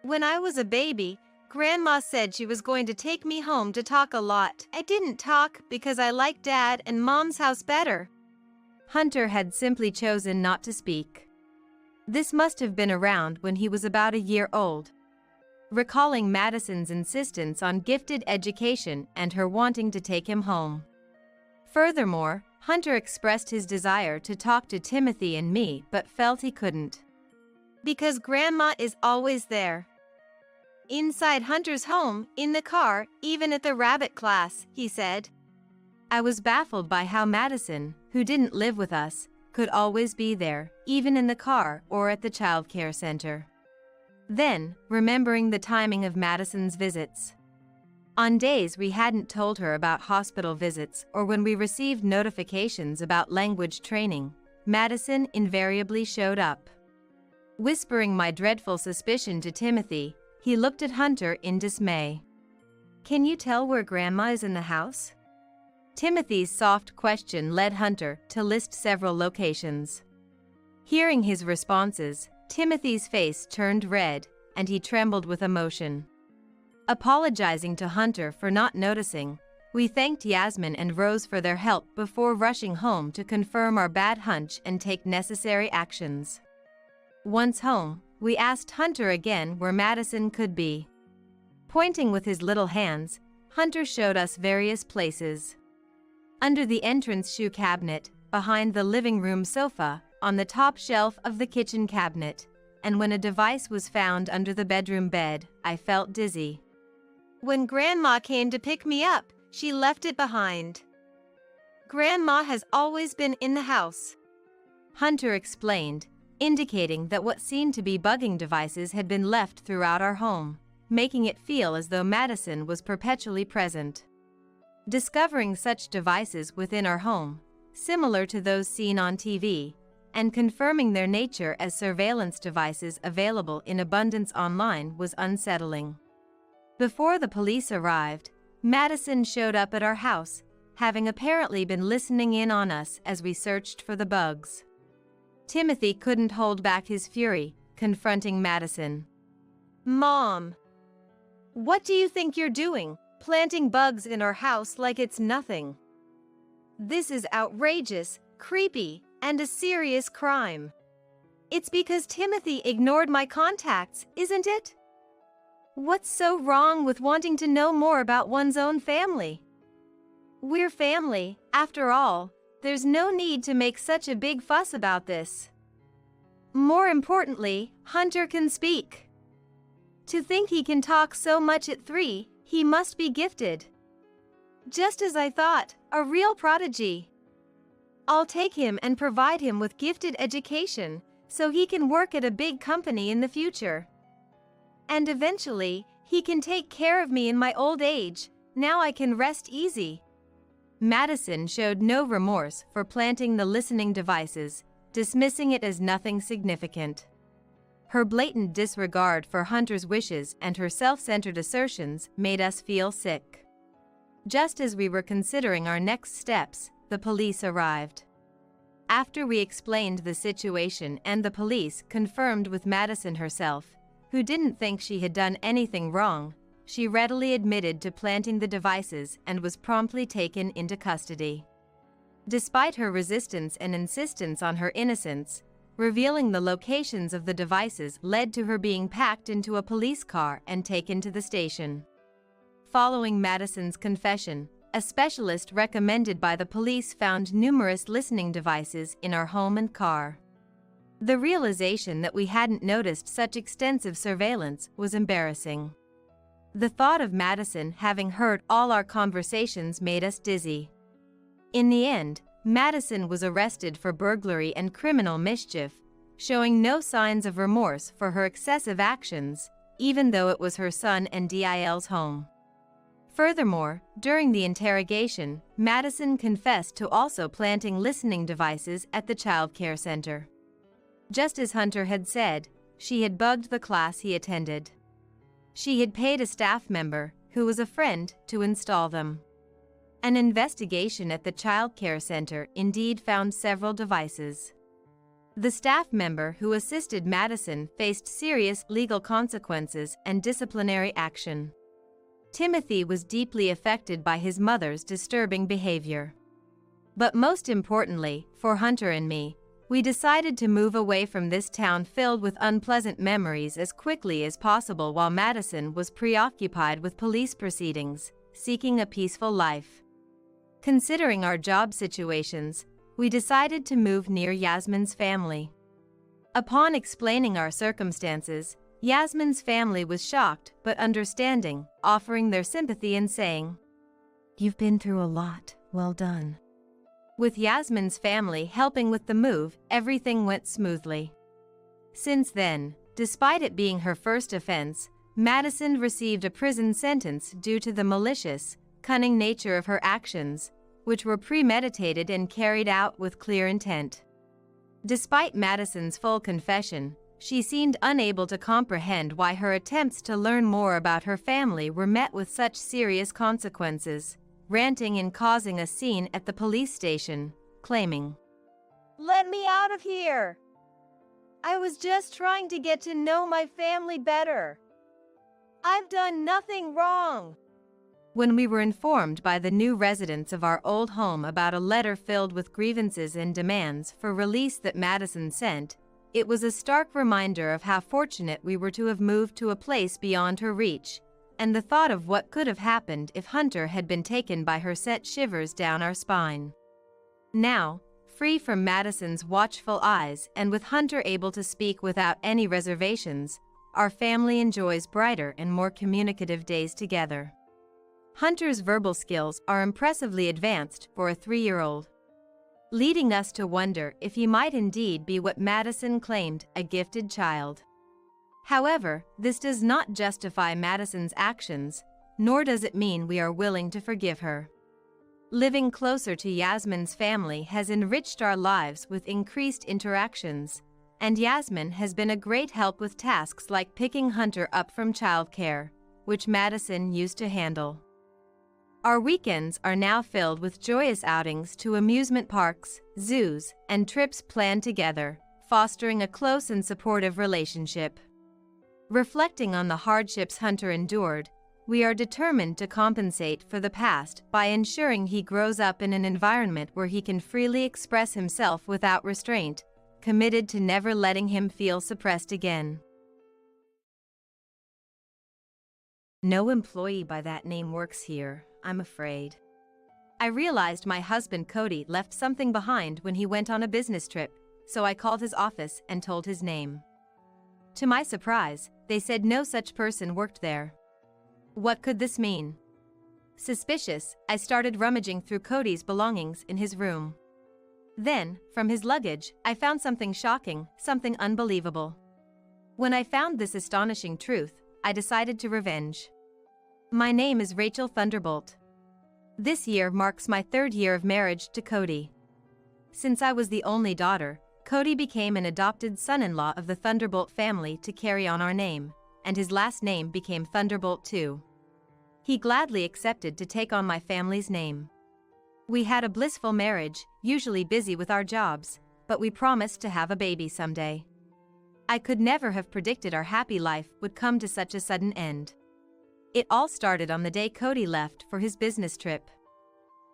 "When I was a baby, Grandma said she was going to take me home to talk a lot. I didn't talk because I like Dad and Mom's house better." Hunter had simply chosen not to speak. This must have been around when he was about a year old. Recalling Madison's insistence on gifted education and her wanting to take him home. Furthermore, Hunter expressed his desire to talk to Timothy and me but felt he couldn't. "Because Grandma is always there. Inside Hunter's home, in the car, even at the rabbit class," he said. I was baffled by how Madison, who didn't live with us, could always be there, even in the car or at the childcare center. Then, remembering the timing of Madison's visits. On days we hadn't told her about hospital visits or when we received notifications about language training, Madison invariably showed up. Whispering my dreadful suspicion to Timothy, he looked at Hunter in dismay. "Can you tell where Grandma is in the house?" Timothy's soft question led Hunter to list several locations. Hearing his responses, Timothy's face turned red, and he trembled with emotion. Apologizing to Hunter for not noticing, we thanked Yasmin and Rose for their help before rushing home to confirm our bad hunch and take necessary actions. Once home, we asked Hunter again where Madison could be. Pointing with his little hands, Hunter showed us various places. Under the entrance shoe cabinet, behind the living room sofa, on the top shelf of the kitchen cabinet, and when a device was found under the bedroom bed, I felt dizzy. When Grandma came to pick me up, she left it behind. Grandma has always been in the house, Hunter explained, indicating that what seemed to be bugging devices had been left throughout our home, making it feel as though Madison was perpetually present. Discovering such devices within our home, similar to those seen on TV, and confirming their nature as surveillance devices available in abundance online was unsettling. Before the police arrived, Madison showed up at our house, having apparently been listening in on us as we searched for the bugs. Timothy couldn't hold back his fury, confronting Madison. "Mom, what do you think you're doing, planting bugs in our house like it's nothing? This is outrageous, creepy, and a serious crime. It's because Timothy ignored my contacts, isn't it? What's so wrong with wanting to know more about one's own family? We're family, after all. There's no need to make such a big fuss about this. More importantly, Hunter can speak. To think he can talk so much at 3, he must be gifted. Just as I thought, a real prodigy. I'll take him and provide him with gifted education, so he can work at a big company in the future. And eventually, he can take care of me in my old age. Now I can rest easy." Madison showed no remorse for planting the listening devices, dismissing it as nothing significant. Her blatant disregard for Hunter's wishes and her self-centered assertions made us feel sick. Just as we were considering our next steps, the police arrived. After we explained the situation and the police confirmed with Madison herself, who didn't think she had done anything wrong, she readily admitted to planting the devices and was promptly taken into custody. Despite her resistance and insistence on her innocence, revealing the locations of the devices led to her being packed into a police car and taken to the station. Following Madison's confession, a specialist recommended by the police found numerous listening devices in our home and car. The realization that we hadn't noticed such extensive surveillance was embarrassing. The thought of Madison having heard all our conversations made us dizzy. In the end, Madison was arrested for burglary and criminal mischief, showing no signs of remorse for her excessive actions, even though it was her son and Dil's home. Furthermore, during the interrogation, Madison confessed to also planting listening devices at the child care center. Just as Hunter had said, she had bugged the class he attended. She had paid a staff member, who was a friend, to install them. An investigation at the child care center indeed found several devices. The staff member who assisted Madison faced serious legal consequences and disciplinary action. Timothy was deeply affected by his mother's disturbing behavior. But most importantly, for Hunter and me, we decided to move away from this town filled with unpleasant memories as quickly as possible while Madison was preoccupied with police proceedings, seeking a peaceful life. Considering our job situations, we decided to move near Yasmin's family. Upon explaining our circumstances, Yasmin's family was shocked but understanding, offering their sympathy and saying, "You've been through a lot, well done." With Yasmin's family helping with the move, everything went smoothly. Since then, despite it being her first offense, Madison received a prison sentence due to the malicious, cunning nature of her actions, which were premeditated and carried out with clear intent. Despite Madison's full confession, she seemed unable to comprehend why her attempts to learn more about her family were met with such serious consequences, ranting and causing a scene at the police station, claiming, "Let me out of here! I was just trying to get to know my family better. I've done nothing wrong." When we were informed by the new residents of our old home about a letter filled with grievances and demands for release that Madison sent, It was a stark reminder of how fortunate we were to have moved to a place beyond her reach, and the thought of what could have happened if Hunter had been taken by her sent shivers down our spine. Now, free from Madison's watchful eyes and with Hunter able to speak without any reservations, our family enjoys brighter and more communicative days together. Hunter's verbal skills are impressively advanced for a 3-year-old, leading us to wonder if he might indeed be what Madison claimed, a gifted child. However, this does not justify Madison's actions, nor does it mean we are willing to forgive her. Living closer to Yasmin's family has enriched our lives with increased interactions, and Yasmin has been a great help with tasks like picking Hunter up from childcare, which Madison used to handle. Our weekends are now filled with joyous outings to amusement parks, zoos, and trips planned together, fostering a close and supportive relationship. Reflecting on the hardships Hunter endured, we are determined to compensate for the past by ensuring he grows up in an environment where he can freely express himself without restraint, committed to never letting him feel suppressed again. No employee by that name works here, I'm afraid. I realized my husband Cody left something behind when he went on a business trip, so I called his office and told his name. To my surprise, they said no such person worked there. What could this mean? Suspicious, I started rummaging through Cody's belongings in his room. Then, from his luggage, I found something shocking, something unbelievable. When I found this astonishing truth, I decided to revenge. My name is Rachel Thunderbolt. This year marks my 3rd year of marriage to Cody. Since I was the only daughter, Cody became an adopted son-in-law of the Thunderbolt family to carry on our name, and his last name became Thunderbolt too. He gladly accepted to take on my family's name. We had a blissful marriage, usually busy with our jobs, but we promised to have a baby someday. I could never have predicted our happy life would come to such a sudden end. It all started on the day Cody left for his business trip.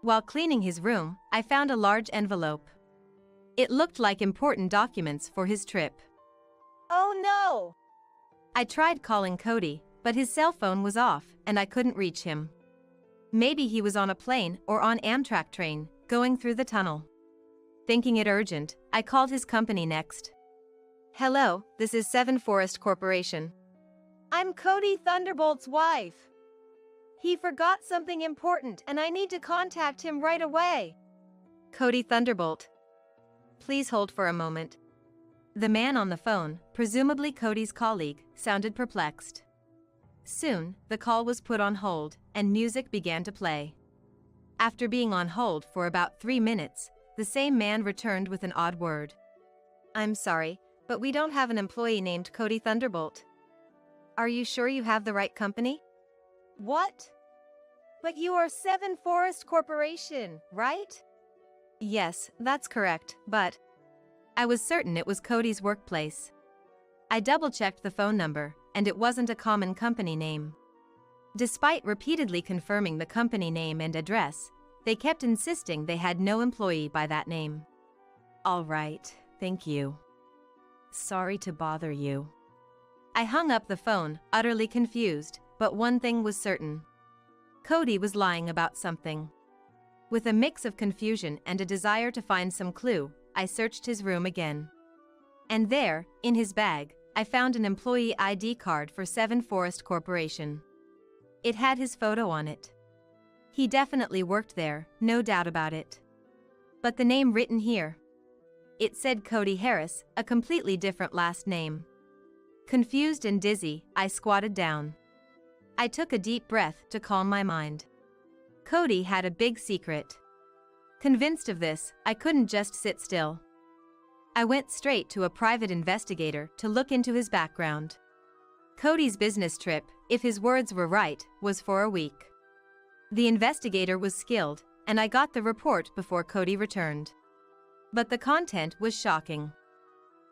While cleaning his room, I found a large envelope. It looked like important documents for his trip. Oh no! I tried calling Cody, but his cell phone was off and I couldn't reach him. Maybe he was on a plane or on Amtrak train, going through the tunnel. Thinking it urgent, I called his company next. Hello, this is Seven Forest Corporation. I'm Cody Thunderbolt's wife. He forgot something important and I need to contact him right away. Cody Thunderbolt. Please hold for a moment. The man on the phone, presumably Cody's colleague, sounded perplexed. Soon, the call was put on hold, and music began to play. After being on hold for about 3 minutes, the same man returned with an odd word. I'm sorry, but we don't have an employee named Cody Thunderbolt. Are you sure you have the right company? What? But you are Seven Forest Corporation, right? Yes, that's correct, but I was certain it was Cody's workplace. I double-checked the phone number, and it wasn't a common company name. Despite repeatedly confirming the company name and address, they kept insisting they had no employee by that name. All right, thank you. Sorry to bother you. I hung up the phone, utterly confused, but one thing was certain. Cody was lying about something. With a mix of confusion and a desire to find some clue, I searched his room again. And there, in his bag, I found an employee ID card for Seven Forest Corporation. It had his photo on it. He definitely worked there, no doubt about it. But the name written here. It said Cody Harris, a completely different last name. Confused and dizzy, I squatted down. I took a deep breath to calm my mind. Cody had a big secret. Convinced of this, I couldn't just sit still. I went straight to a private investigator to look into his background. Cody's business trip, if his words were right, was for a week. The investigator was skilled, and I got the report before Cody returned. But the content was shocking.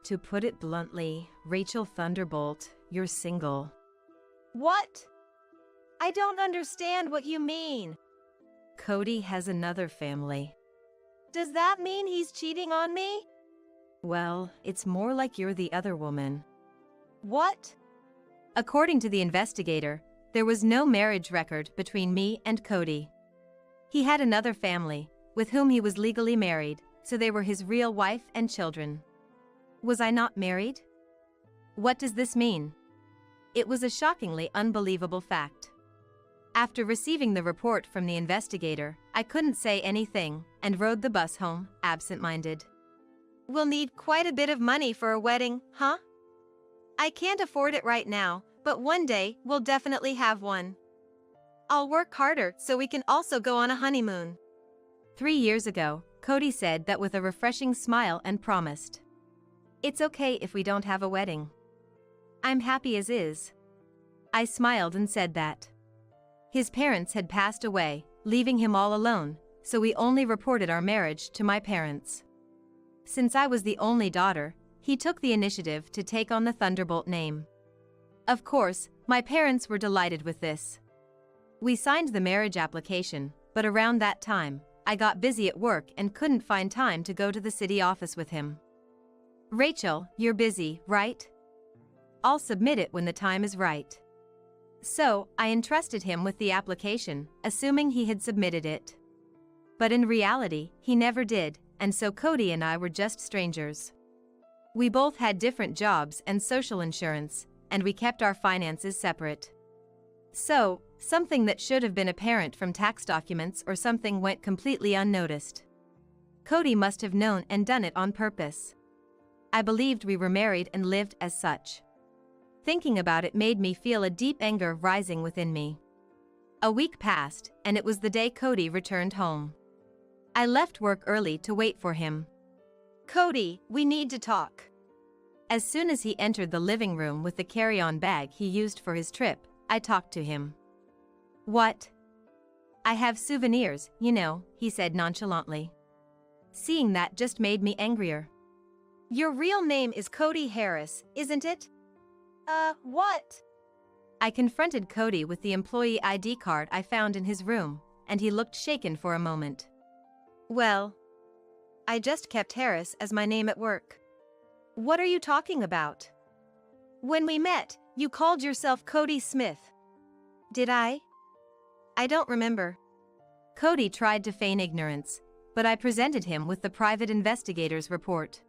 To put it bluntly, Rachel Thunderbolt, you're single. What? I don't understand what you mean. Cody has another family. Does that mean he's cheating on me? Well, it's more like you're the other woman. What? According to the investigator, there was no marriage record between me and Cody. He had another family, with whom he was legally married, so they were his real wife and children. Was I not married? What does this mean? It was a shockingly unbelievable fact. After receiving the report from the investigator, I couldn't say anything and rode the bus home, absent-minded. We'll need quite a bit of money for a wedding, huh? I can't afford it right now, but one day we'll definitely have one. I'll work harder so we can also go on a honeymoon. 3 years ago, Cody said that with a refreshing smile and promised, "It's okay if we don't have a wedding. I'm happy as is." I smiled and said that. His parents had passed away, leaving him all alone, so we only reported our marriage to my parents. Since I was the only daughter, he took the initiative to take on the Thunderbolt name. Of course, my parents were delighted with this. We signed the marriage application, but around that time, I got busy at work and couldn't find time to go to the city office with him. "Rachel, you're busy, right? I'll submit it when the time is right." So, I entrusted him with the application, assuming he had submitted it. But in reality, he never did, and so Cody and I were just strangers. We both had different jobs and social insurance, and we kept our finances separate. So, something that should have been apparent from tax documents or something went completely unnoticed. Cody must have known and done it on purpose. I believed we were married and lived as such. Thinking about it made me feel a deep anger rising within me. A week passed, and it was the day Cody returned home. I left work early to wait for him. "Cody, we need to talk." As soon as he entered the living room with the carry-on bag he used for his trip, I talked to him. "What?" "I have souvenirs, you know," he said nonchalantly. Seeing that just made me angrier. "Your real name is Cody Harris, isn't it?" What?" I confronted Cody with the employee ID card I found in his room, and he looked shaken for a moment. "Well, I just kept Harris as my name at work." "What are you talking about? When we met, you called yourself Cody Smith." "Did I? I don't remember." Cody tried to feign ignorance, but I presented him with the private investigator's report.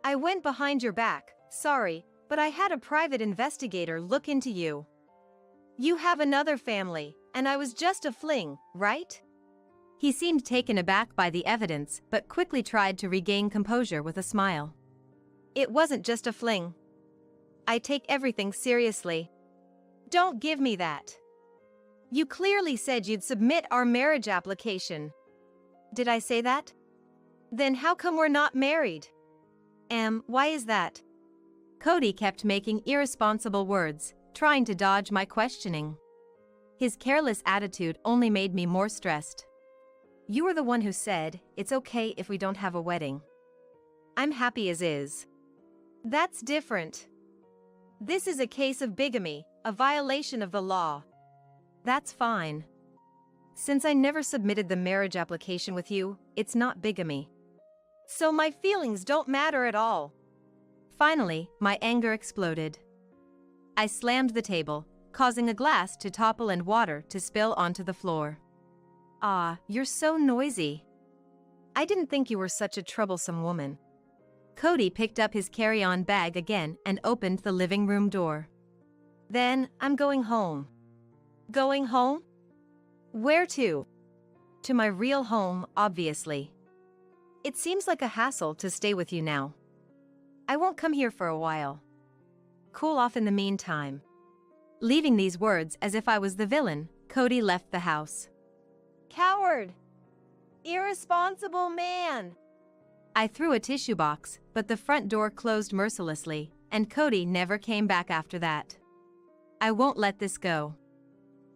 "I went behind your back, sorry, but I had a private investigator look into you. You have another family, and I was just a fling, right?" He seemed taken aback by the evidence but quickly tried to regain composure with a smile. "It wasn't just a fling. I take everything seriously. Don't give me that. You clearly said you'd submit our marriage application." "Did I say that? Then how come we're not married?" Why is that?" Cody kept making irresponsible words, trying to dodge my questioning. His careless attitude only made me more stressed. "You were the one who said, it's okay if we don't have a wedding. I'm happy as is." "That's different. This is a case of bigamy, a violation of the law." "That's fine. Since I never submitted the marriage application with you, it's not bigamy. So my feelings don't matter at all." Finally, my anger exploded. I slammed the table, causing a glass to topple and water to spill onto the floor. "Ah, you're so noisy. I didn't think you were such a troublesome woman." Cody picked up his carry-on bag again and opened the living room door. "Then, I'm going home." "Going home? Where to?" "To my real home, obviously. It seems like a hassle to stay with you now. I won't come here for a while. Cool off in the meantime." Leaving these words as if I was the villain, Cody left the house. "Coward! Irresponsible man!" I threw a tissue box, but the front door closed mercilessly, and Cody never came back after that. I won't let this go.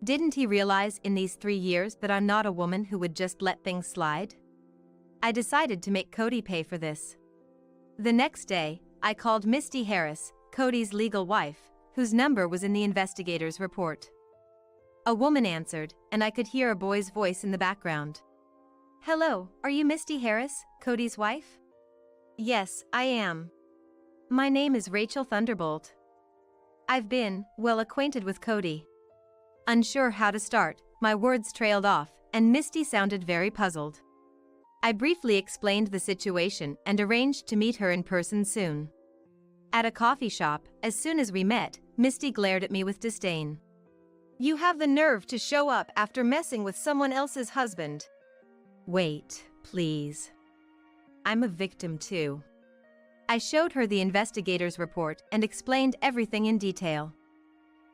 Didn't he realize in these 3 years that I'm not a woman who would just let things slide? I decided to make Cody pay for this. The next day, I called Misty Harris, Cody's legal wife, whose number was in the investigator's report. A woman answered, and I could hear a boy's voice in the background. "Hello, are you Misty Harris, Cody's wife?" Yes, I am. My name is Rachel Thunderbolt. I've been, well acquainted with Cody. Unsure how to start, my words trailed off, and Misty sounded very puzzled. I briefly explained the situation and arranged to meet her in person soon. At a coffee shop, as soon as we met, Misty glared at me with disdain. You have the nerve to show up after messing with someone else's husband. Wait, please. I'm a victim too. I showed her the investigator's report and explained everything in detail.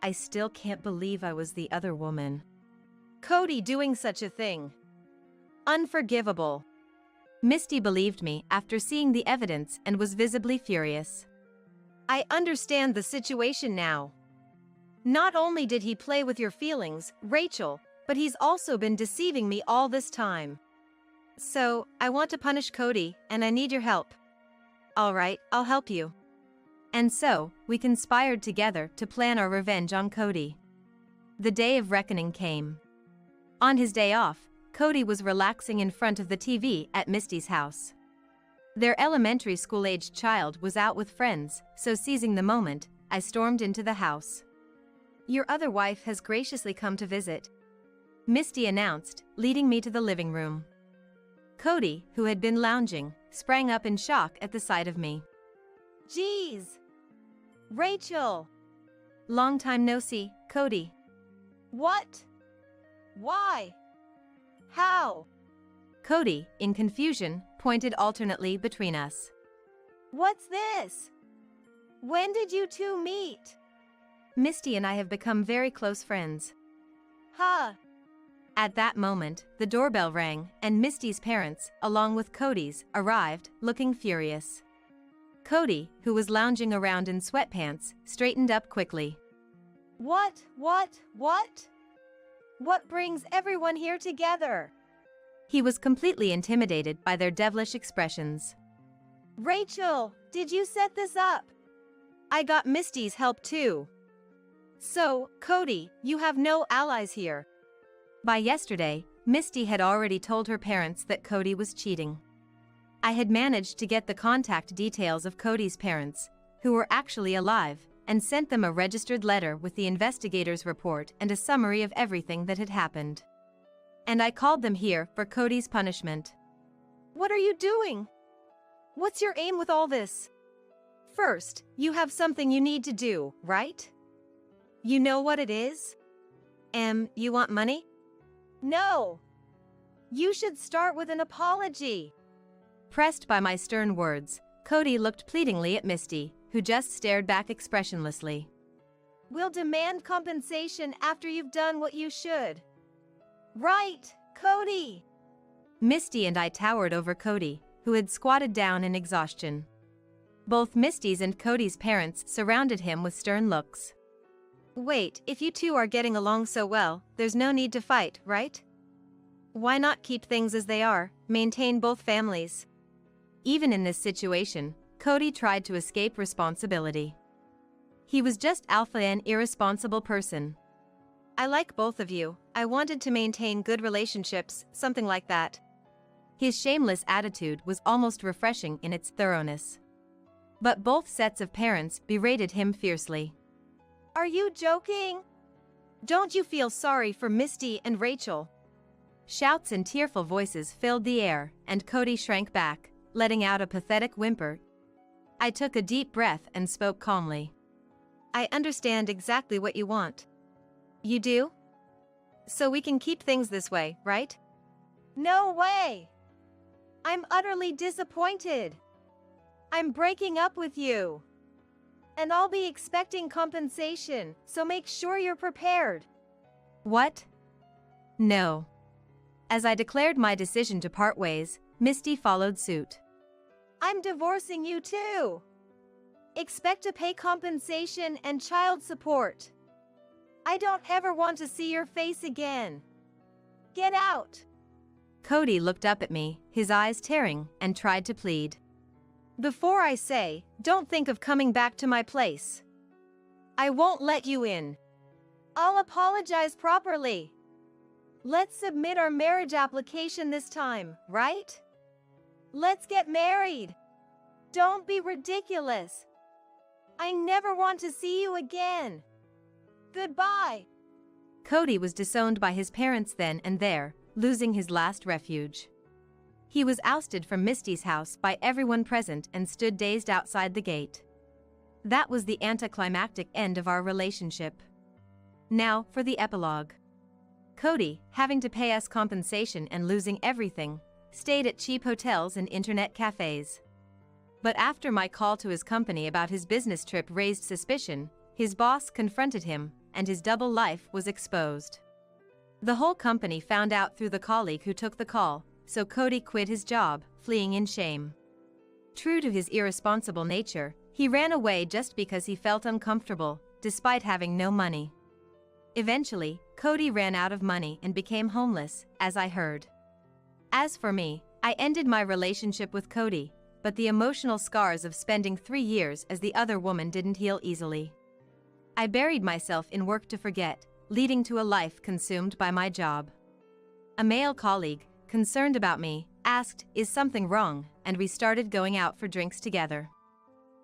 I still can't believe I was the other woman. Cody doing such a thing. Unforgivable. Misty believed me after seeing the evidence and was visibly furious. I understand the situation now. Not only did he play with your feelings, Rachel, but he's also been deceiving me all this time. So, I want to punish Cody, and I need your help. All right, I'll help you. And so, we conspired together to plan our revenge on Cody. The day of reckoning came. On his day off, Cody was relaxing in front of the TV at Misty's house. Their elementary school-aged child was out with friends, so seizing the moment, I stormed into the house. Your other wife has graciously come to visit, Misty announced, leading me to the living room. Cody, who had been lounging, sprang up in shock at the sight of me. Geez! Rachel! Long time no see, Cody. What? Why? How? Cody, in confusion, pointed alternately between us. What's this? When did you two meet? Misty and I have become very close friends. Huh. At that moment, the doorbell rang, and Misty's parents, along with Cody's, arrived, looking furious. Cody, who was lounging around in sweatpants, straightened up quickly. What? What brings everyone here together? He was completely intimidated by their devilish expressions. Rachel, did you set this up? I got Misty's help too. So, Cody, you have no allies here. By yesterday, Misty had already told her parents that Cody was cheating. I had managed to get the contact details of Cody's parents, who were actually alive, and sent them a registered letter with the investigator's report and a summary of everything that had happened. And I called them here for Cody's punishment. What are you doing? What's your aim with all this? First, you have something you need to do, right? You know what it is? You want money? No. You should start with an apology. Pressed by my stern words, Cody looked pleadingly at Misty, who just stared back expressionlessly. We'll demand compensation after you've done what you should. Right, Cody! Misty and I towered over Cody, who had squatted down in exhaustion. Both Misty's and Cody's parents surrounded him with stern looks. Wait, if you two are getting along so well, there's no need to fight, right? Why not keep things as they are, maintain both families? Even in this situation, Cody tried to escape responsibility. He was just alpha an irresponsible person. I like both of you, I wanted to maintain good relationships, something like that. His shameless attitude was almost refreshing in its thoroughness. But both sets of parents berated him fiercely. Are you joking? Don't you feel sorry for Misty and Rachel? Shouts and tearful voices filled the air, and Cody shrank back, letting out a pathetic whimper. I took a deep breath and spoke calmly. I understand exactly what you want. You do? So we can keep things this way, right? No way! I'm utterly disappointed. I'm breaking up with you. And I'll be expecting compensation, so make sure you're prepared. What? No. As I declared my decision to part ways, Misty followed suit. I'm divorcing you too. Expect to pay compensation and child support. I don't ever want to see your face again. Get out. Cody looked up at me, his eyes tearing, and tried to plead. Before I say, don't think of coming back to my place. I won't let you in. I'll apologize properly. Let's submit our marriage application this time, right? Let's get married. Don't be ridiculous. I never want to see you again. Goodbye. Cody was disowned by his parents then and there, losing his last refuge. He was ousted from Misty's house by everyone present and stood dazed outside the gate. That was the anticlimactic end of our relationship. Now for the epilogue. Cody, having to pay us compensation and losing everything, stayed at cheap hotels and internet cafes. But after my call to his company about his business trip raised suspicion, his boss confronted him, and his double life was exposed. The whole company found out through the colleague who took the call, so Cody quit his job, fleeing in shame. True to his irresponsible nature, he ran away just because he felt uncomfortable, despite having no money. Eventually, Cody ran out of money and became homeless, as I heard. As for me, I ended my relationship with Cody, but the emotional scars of spending 3 years as the other woman didn't heal easily. I buried myself in work to forget, leading to a life consumed by my job. A male colleague, concerned about me, asked, "Is something wrong?" and we started going out for drinks together.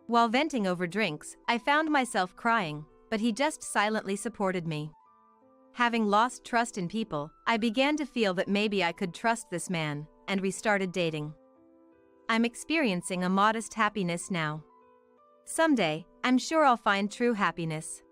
While venting over drinks, I found myself crying, but he just silently supported me. Having lost trust in people, I began to feel that maybe I could trust this man, and we started dating. I'm experiencing a modest happiness now. Someday, I'm sure I'll find true happiness.